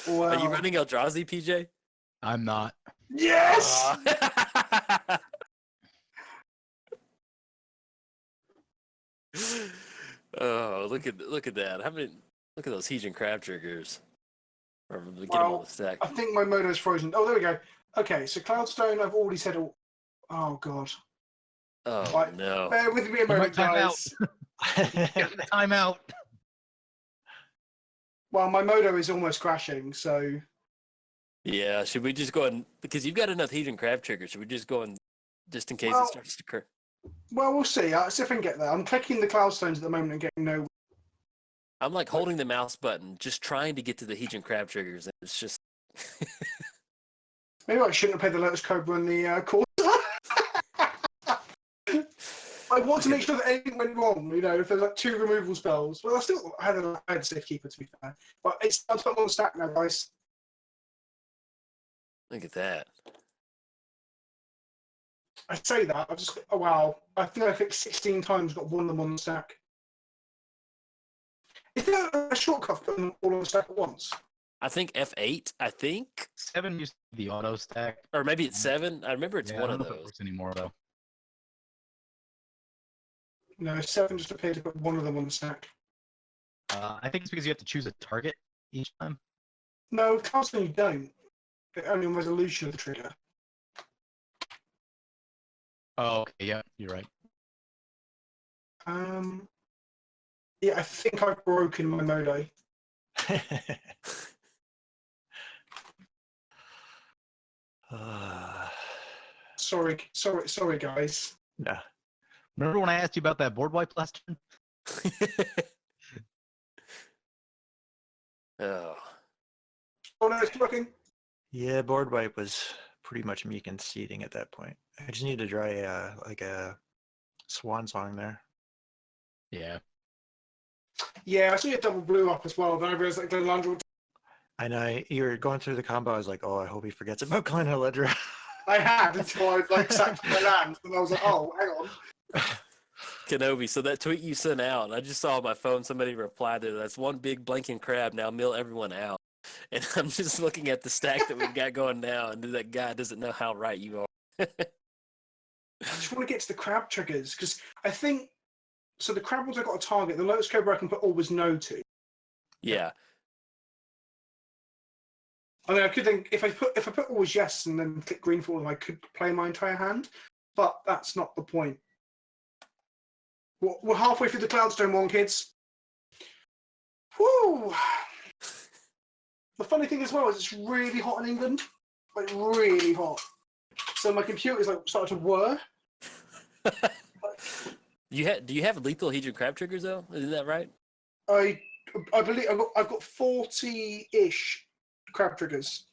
Wow. Are you running Eldrazi, PJ? I'm not. Yes. Ah. Oh, look at that! How many? Look at those Heejin crab triggers. Or get them on the stack. I think my moto's frozen. Oh, there we go. Okay, so Cloudstone, I've already said. Oh God. Oh Right. no! Bear with me a You moment, might time out. guys. Time out. Well, my moto is almost crashing, so Yeah, should we just go and because you've got enough Heejin crab triggers? Should we just go and just in case Well- it starts to occur? well, we'll see. I'll see if I can get there. I'm clicking the Cloudstones at the moment and getting no. I'm like holding the mouse button, just trying to get to the Heejin crab triggers, and it's just Maybe I shouldn't have played the Lotus Cobra in the quarter. I want to make sure that anything went wrong. You know, if there's like 2 removal spells. Well, I had a Safekeeper to be fair, but it's time to put them on the stack now, guys. look at that. I say that. Oh wow. I think I clicked 16 times, got one of them on the stack. Is there a shortcut for putting them all on the stack at once? I think F8. I think, 7 used to be the auto stack. or maybe it's 7. I remember it's Yeah, one I of don't know if it those. works anymore though. No, 7 just appeared to put one of them on the stack. I think it's because you have to choose a target each time. No, Cloudstone you don't. Only on resolution of the trigger. Oh, okay, yeah, you're right. Yeah, I think I've broken my modo. Sorry, guys. No. Remember when I asked you about that board wipe last turn? Oh, Oh no, it's working. Yeah, board wipe was pretty much me conceding at that point. I just need to try like a swan song there. Yeah. Yeah, I saw you double blue up as well. Then I realized that Glenn Landry. I know you were going through the combo. I was like, oh, I hope he forgets about Klein Ledger. I had until I like sacked my land, and I was like, oh, hang on. Kenobi. So that tweet you sent out, I just saw on my phone somebody replied there. That's one big blanking crab. Now mill everyone out. And I'm just looking at the stack that we've got going now, and that guy doesn't know how right you are. I just want to get to the crab triggers because I think so. The crab ones I got a target. The Lotus Cobra I can put always no to. Yeah. I mean, I could think if I put always yes and then click green for them, I could play my entire hand, but that's not the point. We're halfway through the Cloudstone one, kids. Woo! The funny thing as well is it's really hot in England, like really hot. So my computer's like started to whir. Do you have lethal Heejin crab triggers though? Isn't that right? I believe I've got 40-ish crab triggers.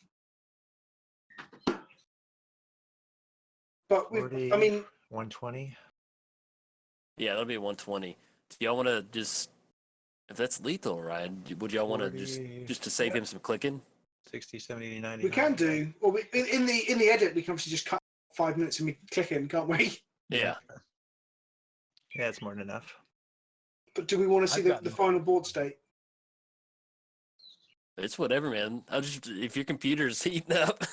But I mean 120. Yeah, that'll be 120. Do y'all want to just, if that's lethal, Ryan, would y'all want to just to save him some clicking? 60, 70, 90. we can do. Well, in the edit, we can obviously just cut 5 minutes of me clicking, can't we? Yeah. Yeah, it's more than enough. But do we want to see I've the got no final board state? It's whatever, man. If your computer's heating up.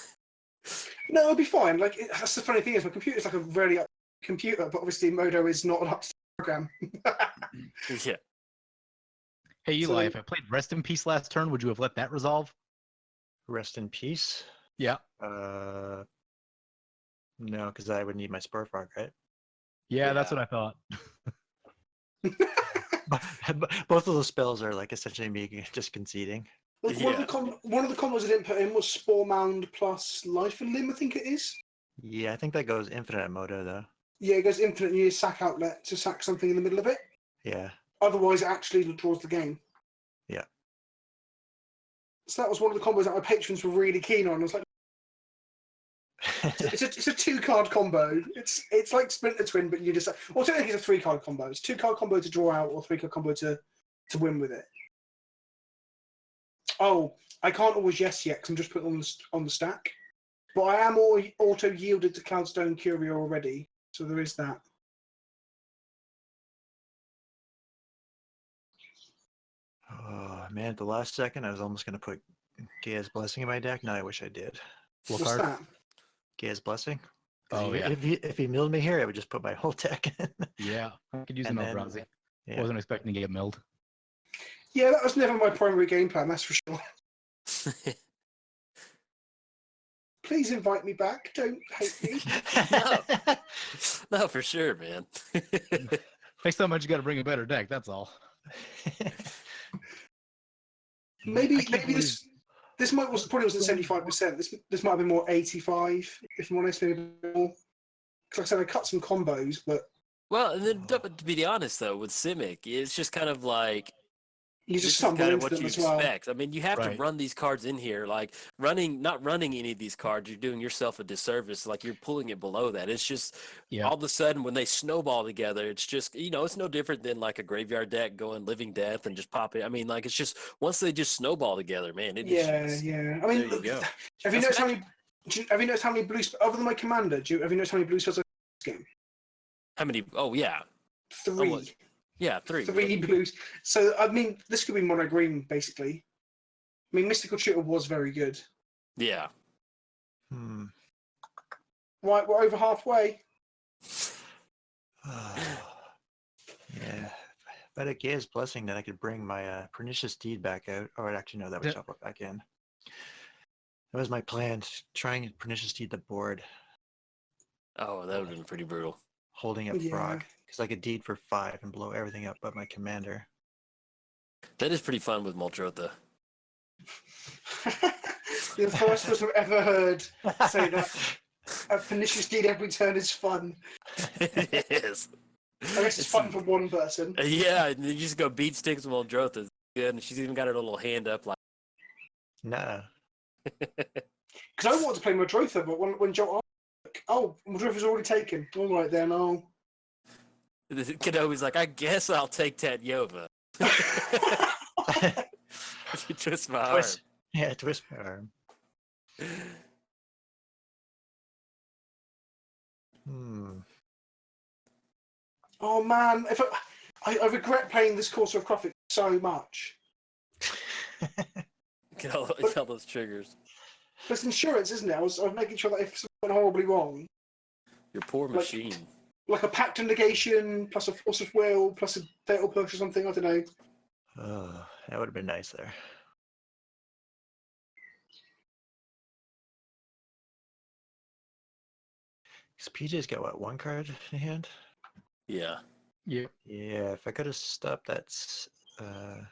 No, it'll be fine. Like that's the funny thing is my computer's like a very up computer, but obviously Modo is not an up program. Yeah. Hey Eli, So- if I played Rest in Peace last turn, would you have let that resolve? Rest in peace. Yeah. No, because I would need my spur frog, right? Yeah, that's Yeah. what I thought. Both of those spells are like essentially me just conceding. Like, Yeah. one of the combos I didn't put in was Spore Mound plus Life and Limb, I think it is. Yeah, I think that goes infinite at Moto though. Yeah, it goes infinite and you use sack outlet to sack something in the middle of it. Yeah. Otherwise, it actually draws the game. Yeah. So that was one of the combos that my patrons were really keen on. I was like, it's a 2-card combo. It's like Splinter Twin, but you just well, technically it's a 3-card combo. It's 2-card combo to draw out or 3-card combo to win with it. Oh, I can't always yes yet because I'm just putting on the stack. But I am auto yielded to Cloudstone Curio already, so there is that. Oh man, at the last second, I was almost going to put Gaia's Blessing in my deck. Now I wish I did. What What's card? that? Gaia's Blessing. 'Cause Oh, if he milled me here, I would just put my whole deck in. Yeah, I could use And an then, Eldrazi. yeah. Wasn't expecting to get milled. Yeah, that was never my primary game plan, that's for sure. Please invite me back. Don't hate me. No, for sure, man. Next time I just got to bring a better deck. That's all. Maybe I can't this probably wasn't 75%. This might have been more 85, if I'm honest, maybe a bit more. Because like I said, I cut some combos, but Well, and then to be honest though, with Simic, it's just kind of like you this just is stumble kind of into what them you as well. expect. I mean, you have to Right. run these cards in here. Like not running any of these cards, you're doing yourself a disservice. Like you're pulling it below that. It's just all of a sudden when they snowball together, it's just it's no different than like a graveyard deck going Living Death and just pop it. I mean, like it's just once they just snowball together, man. It is just, Yeah. I mean, there you go. have you That's noticed how many blue other than my commander? Have you noticed how many blue spells I have in this game? How many? Oh yeah, 3. yeah, 3. 3 blues. So I mean, this could be mono green basically. I mean, Mystical Tutor was very good. Yeah. Hmm. Right, we're over halfway. Yeah. If I had a Gaia's Blessing, then I could bring my Pernicious Deed back out. Oh, actually, no, that would Yeah. shuffle it back in. That was my plan, trying to Pernicious Deed the board, Oh, that would have been pretty brutal. holding up Yeah. Frog. Because I could deed for 5 and blow everything up but my commander. That is pretty fun with Muldrotha. You're the first person I've ever heard say that. A pernicious deed every turn is fun. It is. I guess it's fun for one person. Yeah, and you just go beat sticks with Muldrotha. It's good, and she's even got her little hand up like. Nah. Because I wanted to play Muldrotha, but when Jolt asked, oh, Muldrotha's already taken. All right then, I'll. Kenobi's like, I guess I'll take Tatyova. She twists my arm. Twist. Yeah, twist my arm. Oh man, if I regret playing this Course of Profit so much. Get all those triggers. But it's insurance, isn't it? I was making sure that if something went horribly wrong, Your poor machine. like a pact and negation plus a force of will plus a fatal push or something, I don't know. Oh, that would have been nice there. Because PJ's got what, 1 card in hand? Yeah. Yeah. Yeah, if I could have stopped that the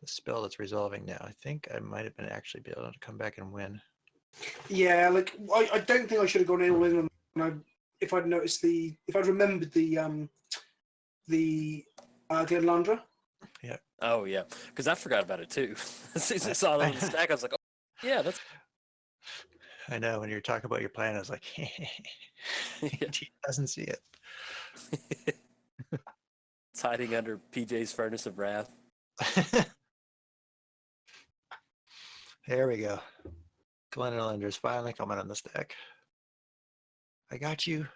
spell that's resolving now, I think I might have been actually be able to come back and win. Yeah, like I don't think I should have gone all in on if I'd noticed if I'd remembered the Glenlandra. Yeah. Oh yeah, because I forgot about it too. As soon as I saw it on the stack, I was like, oh yeah, that's. I know, when you're talking about your plan, I was like, he doesn't see it. It's hiding under PJ's Furnace of Wrath. There we go. Glenlander's finally coming on the stack. I got you.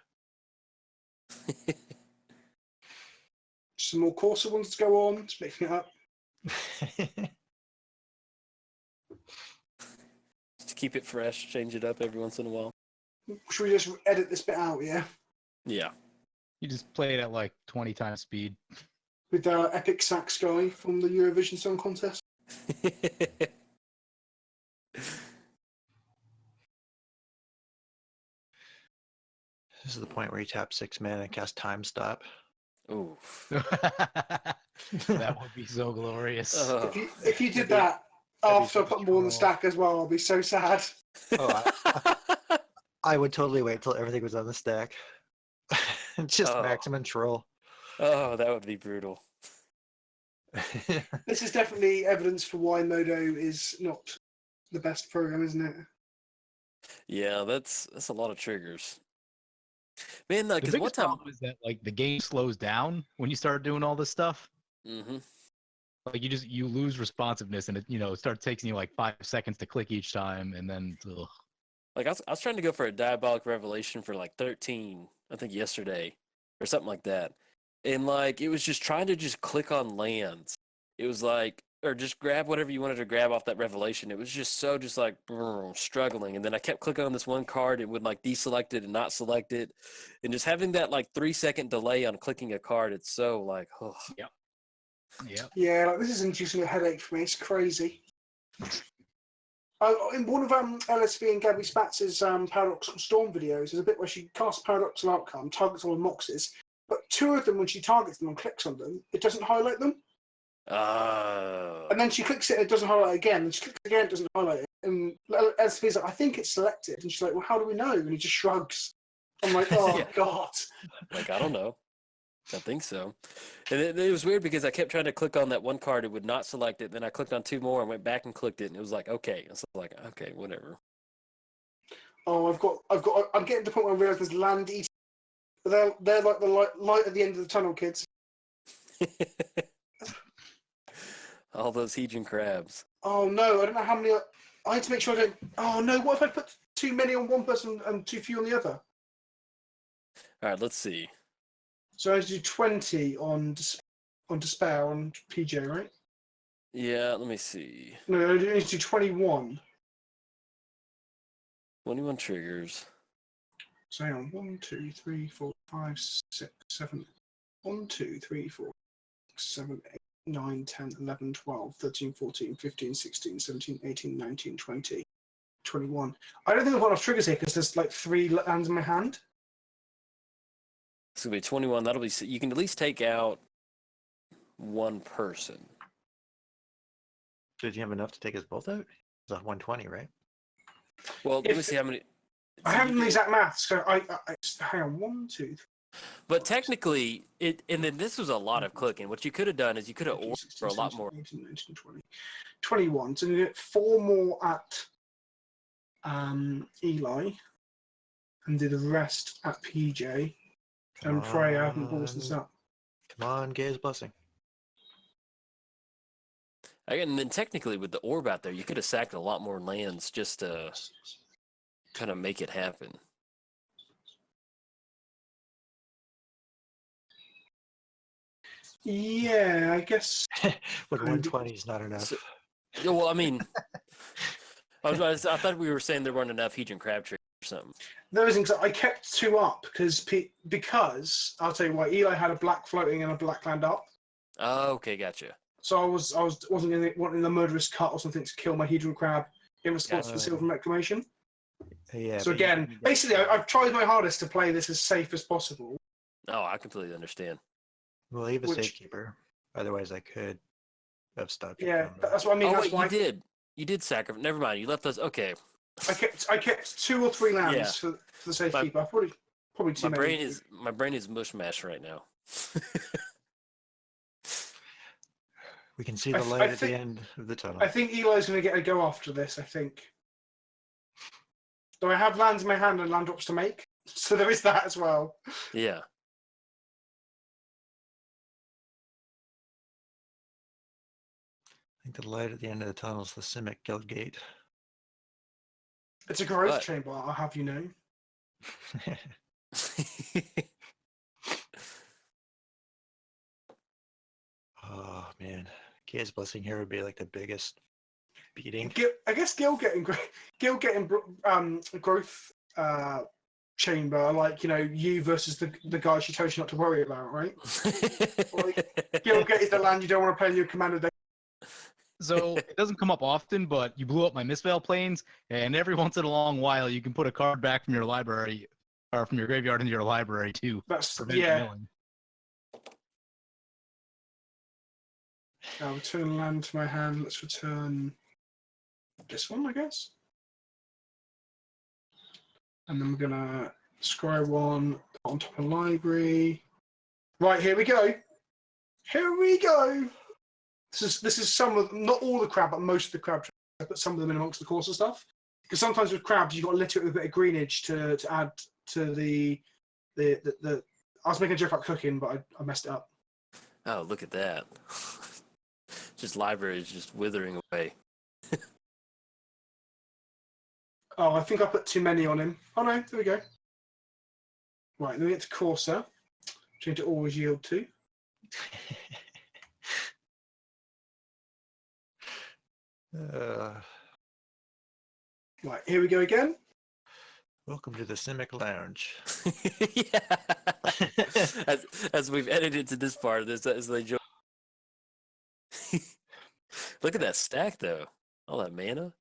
Some more Corsa ones to go on, just mixing it up. Just keep it fresh, change it up every once in a while. Should we just edit this bit out, yeah? Yeah. You just play it at like 20 times speed. With Epic Sax guy from the Eurovision Song Contest. This is the point where you tap 6 mana and cast Time Stop. Ooh. That would be so glorious. If you did that after I put more on the stack as well, I'll be so sad. Oh, I would totally wait till everything was on the stack. Just Oh. maximum troll. Oh, that would be brutal. This is definitely evidence for why Modo is not the best program, isn't it? Yeah, that's a lot of triggers. Man, The because one biggest time. problem is that like the game slows down when you start doing all this stuff. Hmm. Like you lose responsiveness, and it starts taking you like 5 seconds to click each time, and then ugh. Like I was trying to go for a diabolic revelation for like 13, I think yesterday, or something like that, and like it was just trying to just click on lands. It was like, or just grab whatever you wanted to grab off that revelation. It was just so just like struggling, and then I kept clicking on this one card. It would like deselect it and not select it, and just having that like 3 second delay on clicking a card. It's so like, oh. Yep. Yeah, like, this is inducing a headache for me. It's crazy. In one of LSV and Gabby Spatz's Paradoxical Storm videos, there's a bit where she casts Paradoxical Outcome, targets all the Moxes, but two of them, when she targets them and clicks on them, it doesn't highlight them. And then she clicks it, it doesn't highlight it again. And she clicks it again, it doesn't highlight it. And LSV's like, I think it's selected. And she's like, well, how do we know? And he just shrugs. I'm like, oh, Yeah. God. Like, I don't know. I think so. And it was weird because I kept trying to click on that one card. It would not select it. Then I clicked on two more and went back and clicked it. And it was like, okay. It's like, okay, whatever. Oh, I'm getting to the point where I realise there's land eating. But they're like the light at the end of the tunnel, kids. All those Hedron crabs. Oh, no, I don't know how many. I need to make sure I don't. Oh, no, what if I put too many on one person and too few on the other? All right, let's see. So I need to do 20 on Despair on PJ, right? Yeah, let me see. No, I need to do 21. 21 triggers. So hang on. 1, 2, 3, 4, 5, 6, 7. 1, 2, 3, 4, 7, 8, 9, 10, 11, 12, 13, 14, 15, 16, 17, 18, 19, 20, 21. I don't think I've got enough triggers here because there's like 3 lands in my hand. It's going to be 21. That'll be, you can at least take out one person. Did you have enough to take us both out? It's a 120, right? Well, let me see how many. I so haven't you the can- exact maths, so I hang on. 1, 2, 3. But technically, and then this was a lot of clicking. What you could have done is you could have 15, ordered 16, for a lot 17, more. 18, 19, 20. 21. So we get 4 more at Eli, and do the rest at PJ, and pray I haven't ballsed this up. Come on, Gaze Blessing. Again, and then technically with the orb out there, you could have sacked a lot more lands just to kind of make it happen. Yeah, I guess. But 120 is not enough. So- Yeah, well, I mean, I thought we were saying there weren't enough Hedron crab triggers or something. There isn't. I kept 2 up because I'll tell you why. Eli had a black floating and a black land up, Oh, okay, gotcha. so I wasn't wanting the murderous cut or something to kill my Hedron crab in response to the Silver Reclamation. Yeah. So but you again, didn't get basically, that. I've tried my hardest to play this as safe as possible. Oh, I completely understand. Well, leave a which- safekeeper. Otherwise, I could have stopped your Yeah, combo. that's what I mean. Oh, That's wait, why you did sacrifice. Never mind, you left us. Okay, I kept 2 or 3 lands Yeah. for the safekeeper. Probably too my many. brain is mush mash right now. We can see I the th- light I at the think- end of the tunnel. I think Eli's going to get a go after this. I think. So I have lands in my hand and land drops to make. So there is that as well. Yeah. I think the light at the end of the tunnel is the Simic Guild Gate. It's a growth But- chamber. I'll have you know. Oh man, Gaze Blessing here would be like the biggest beating. I guess Gil getting growth chamber, like you versus the guy she told you not to worry about, right? Gilgate is the land you don't want to play in your commander deck. So it doesn't come up often, but you blew up my Mistveil planes, and every once in a long while you can put a card back from your library or from your graveyard into your library to That's prevent yeah. milling. I'll return land to my hand. Let's return this one, I guess. And then we're gonna scry one, put on top of library. Right, here we go. Here we go. This is some of, not all the crab, but most of the crab. I put some of them in amongst the coarser stuff. Because sometimes with crabs, you've got to litter it with a bit of greenage to add to the. I was making a joke about cooking, but I messed it up. Oh, look at that. Just library is just withering away. Oh, I think I put too many on him. Oh no, there we go. Right, then we get to coarser. Change to always yield to. Right, here we go again. Welcome to the Simic Lounge. Yeah. as we've edited to this part, as they join. Look at that stack, though. All that mana.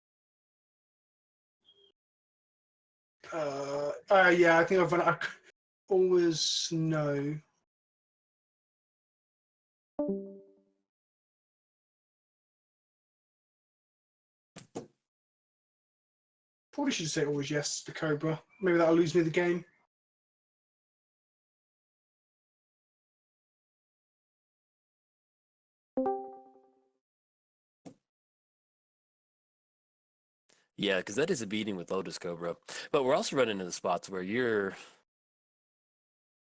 Yeah, I think I've run. I always know. Probably should say always yes to Cobra. Maybe that'll lose me the game. Yeah, because that is a beating with Lotus Cobra. But we're also running into the spots where you're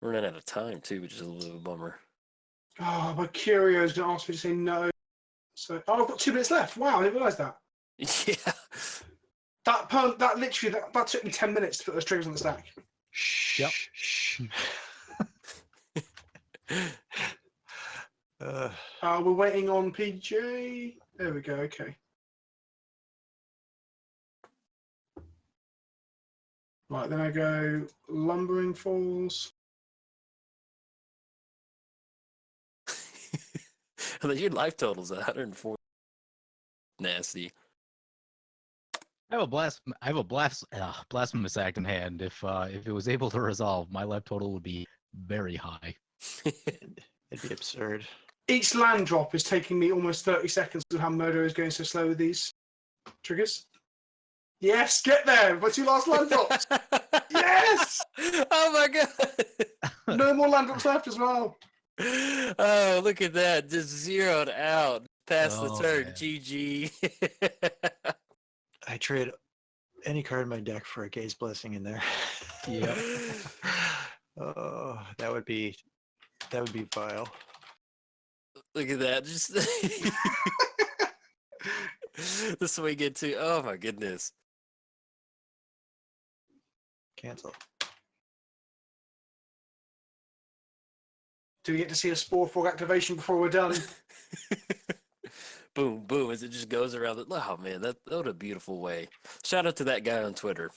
running out of time, too, which is a little bit of a bummer. Oh, my Curio is going to ask me to say no. So, oh, I've got 2 minutes left. Wow, I didn't realise that. Yeah. That literally, that took me 10 minutes to put those triggers on the stack. Yep. We're waiting on PJ. There we go, okay. Right, then I go Lumbering Falls. Your life total's 104. Nasty. I have a blasphemous act in hand. If it was able to resolve, my life total would be very high. It'd be absurd. Each land drop is taking me almost 30 seconds to how Murder is going so slow with these triggers. Yes, get there! My 2 last land drops! Yes! Oh my god! No more land drops left as well. Oh, look at that. Just zeroed out. Past the Oh, turn. man. GG. I trade any card in my deck for a Gaze Blessing in there. Yep. Oh, that would be vile. Look at that. Just the swing into. Oh my goodness. Cancel. Do we get to see a Spore Frog activation before we're done? Boom, boom, as it just goes around. Oh man, that what a beautiful way. Shout out to that guy on Twitter.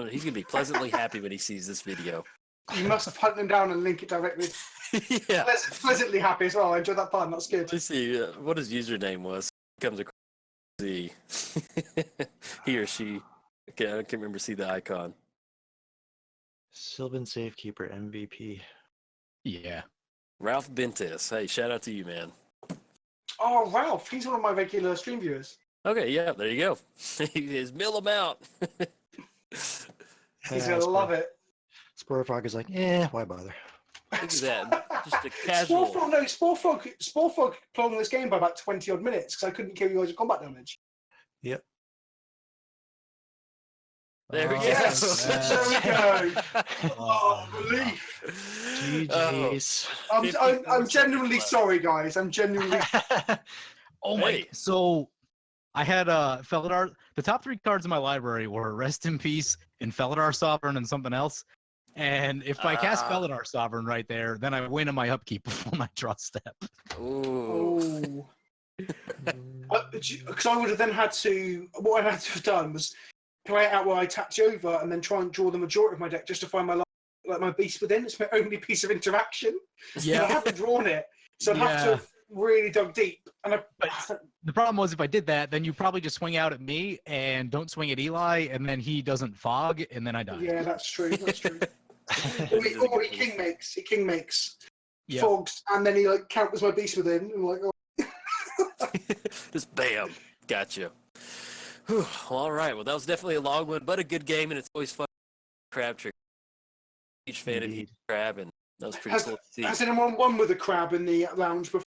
He's gonna be pleasantly happy when he sees this video. You must have hunted them down and link it directly. Yeah. Pleasantly happy as well. I enjoyed that pun. That's good. Let's see what his username was. Comes across the he or she. Okay, I can't remember. See the icon. Sylvan Safekeeper MVP. Yeah. Ralph Bentis. Hey, shout out to you, man. Oh, Ralph. He's one of my regular stream viewers. Okay, yeah, there you go. He is mill him out. He's going to love it. Spore Frog is like, why bother? Look at that. Just a casual. Spore Frog prolonged this game by about 20 odd minutes because I couldn't kill you guys with combat damage. Yep. There we go. Yes, there we go. Oh, relief. GG's. I'm genuinely sorry, guys. I'm genuinely. Oh my! Hey. So I had Felidar. The top 3 cards in my library were Rest in Peace, and Felidar Sovereign, and something else. And if I cast Felidar Sovereign right there, then I win in my upkeep before my draw step. Ooh. Because I would have then had to. What I had to have done was play it out where I Tatyova and then try and draw the majority of my deck just to find my Beast Within. It's my only piece of interaction. Yeah. And I haven't drawn it, so I'd have to have really dug deep. And The problem was if I did that, then you probably just swing out at me and don't swing at Eli, and then he doesn't fog, and then I die. Yeah, that's true. That's true. or he king makes. He king makes fogs, and then he counters my Beast Within. And I'm like, oh. Just bam. Gotcha. Whew. Well, all right. Well, that was definitely a long one, but a good game, and it's always fun crab trick. Huge fan of Indeed. crab, and that was pretty Has, cool to see. has anyone won with a crab in the lounge before?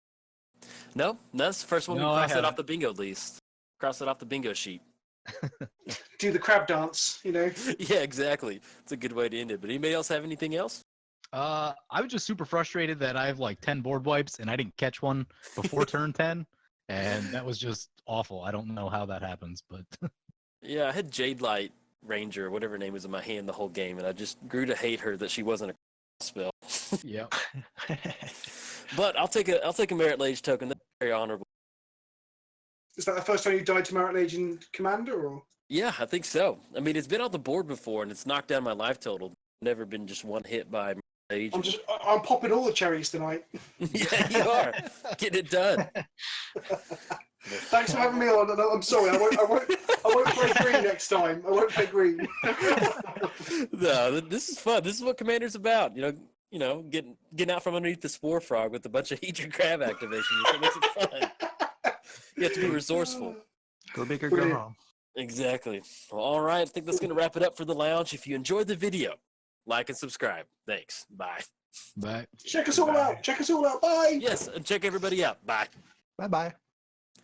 No, that's the first one No, we I crossed it off haven't. the bingo list. Cross it off the bingo sheet. Do the crab dance, you know? Yeah, exactly. It's a good way to end it. But anybody else have anything else? I was just super frustrated that I have like 10 board wipes and I didn't catch one before turn 10, and that was just awful. I don't know how that happens, but Yeah, I had Jade Light Ranger, whatever her name was, in my hand the whole game, and I just grew to hate her that she wasn't a spell. yeah. But I'll take a Merit Lage token. That's very honorable. Is that the first time you died to Merit Lage in Commander, or? Yeah, I think so. I mean, it's been on the board before, and it's knocked down my life total. Never been just one hit by Merit Lage. I'm popping all the cherries tonight. Yeah, you are getting it done. Thanks for having me on. And I'm sorry, I won't play green next time. I won't play green. No, this is fun. This is what Commander's about. You know, getting out from underneath the spore frog with a bunch of Hedron crab activations. That makes it fun. You have to be resourceful. Go big or go Brilliant. home. Exactly. Well, all right. I think that's going to wrap it up for the lounge. If you enjoyed the video, like and subscribe. Thanks. Bye. But Check us all out. Check us all out. Bye. Yes, and check everybody out. Bye. Bye bye.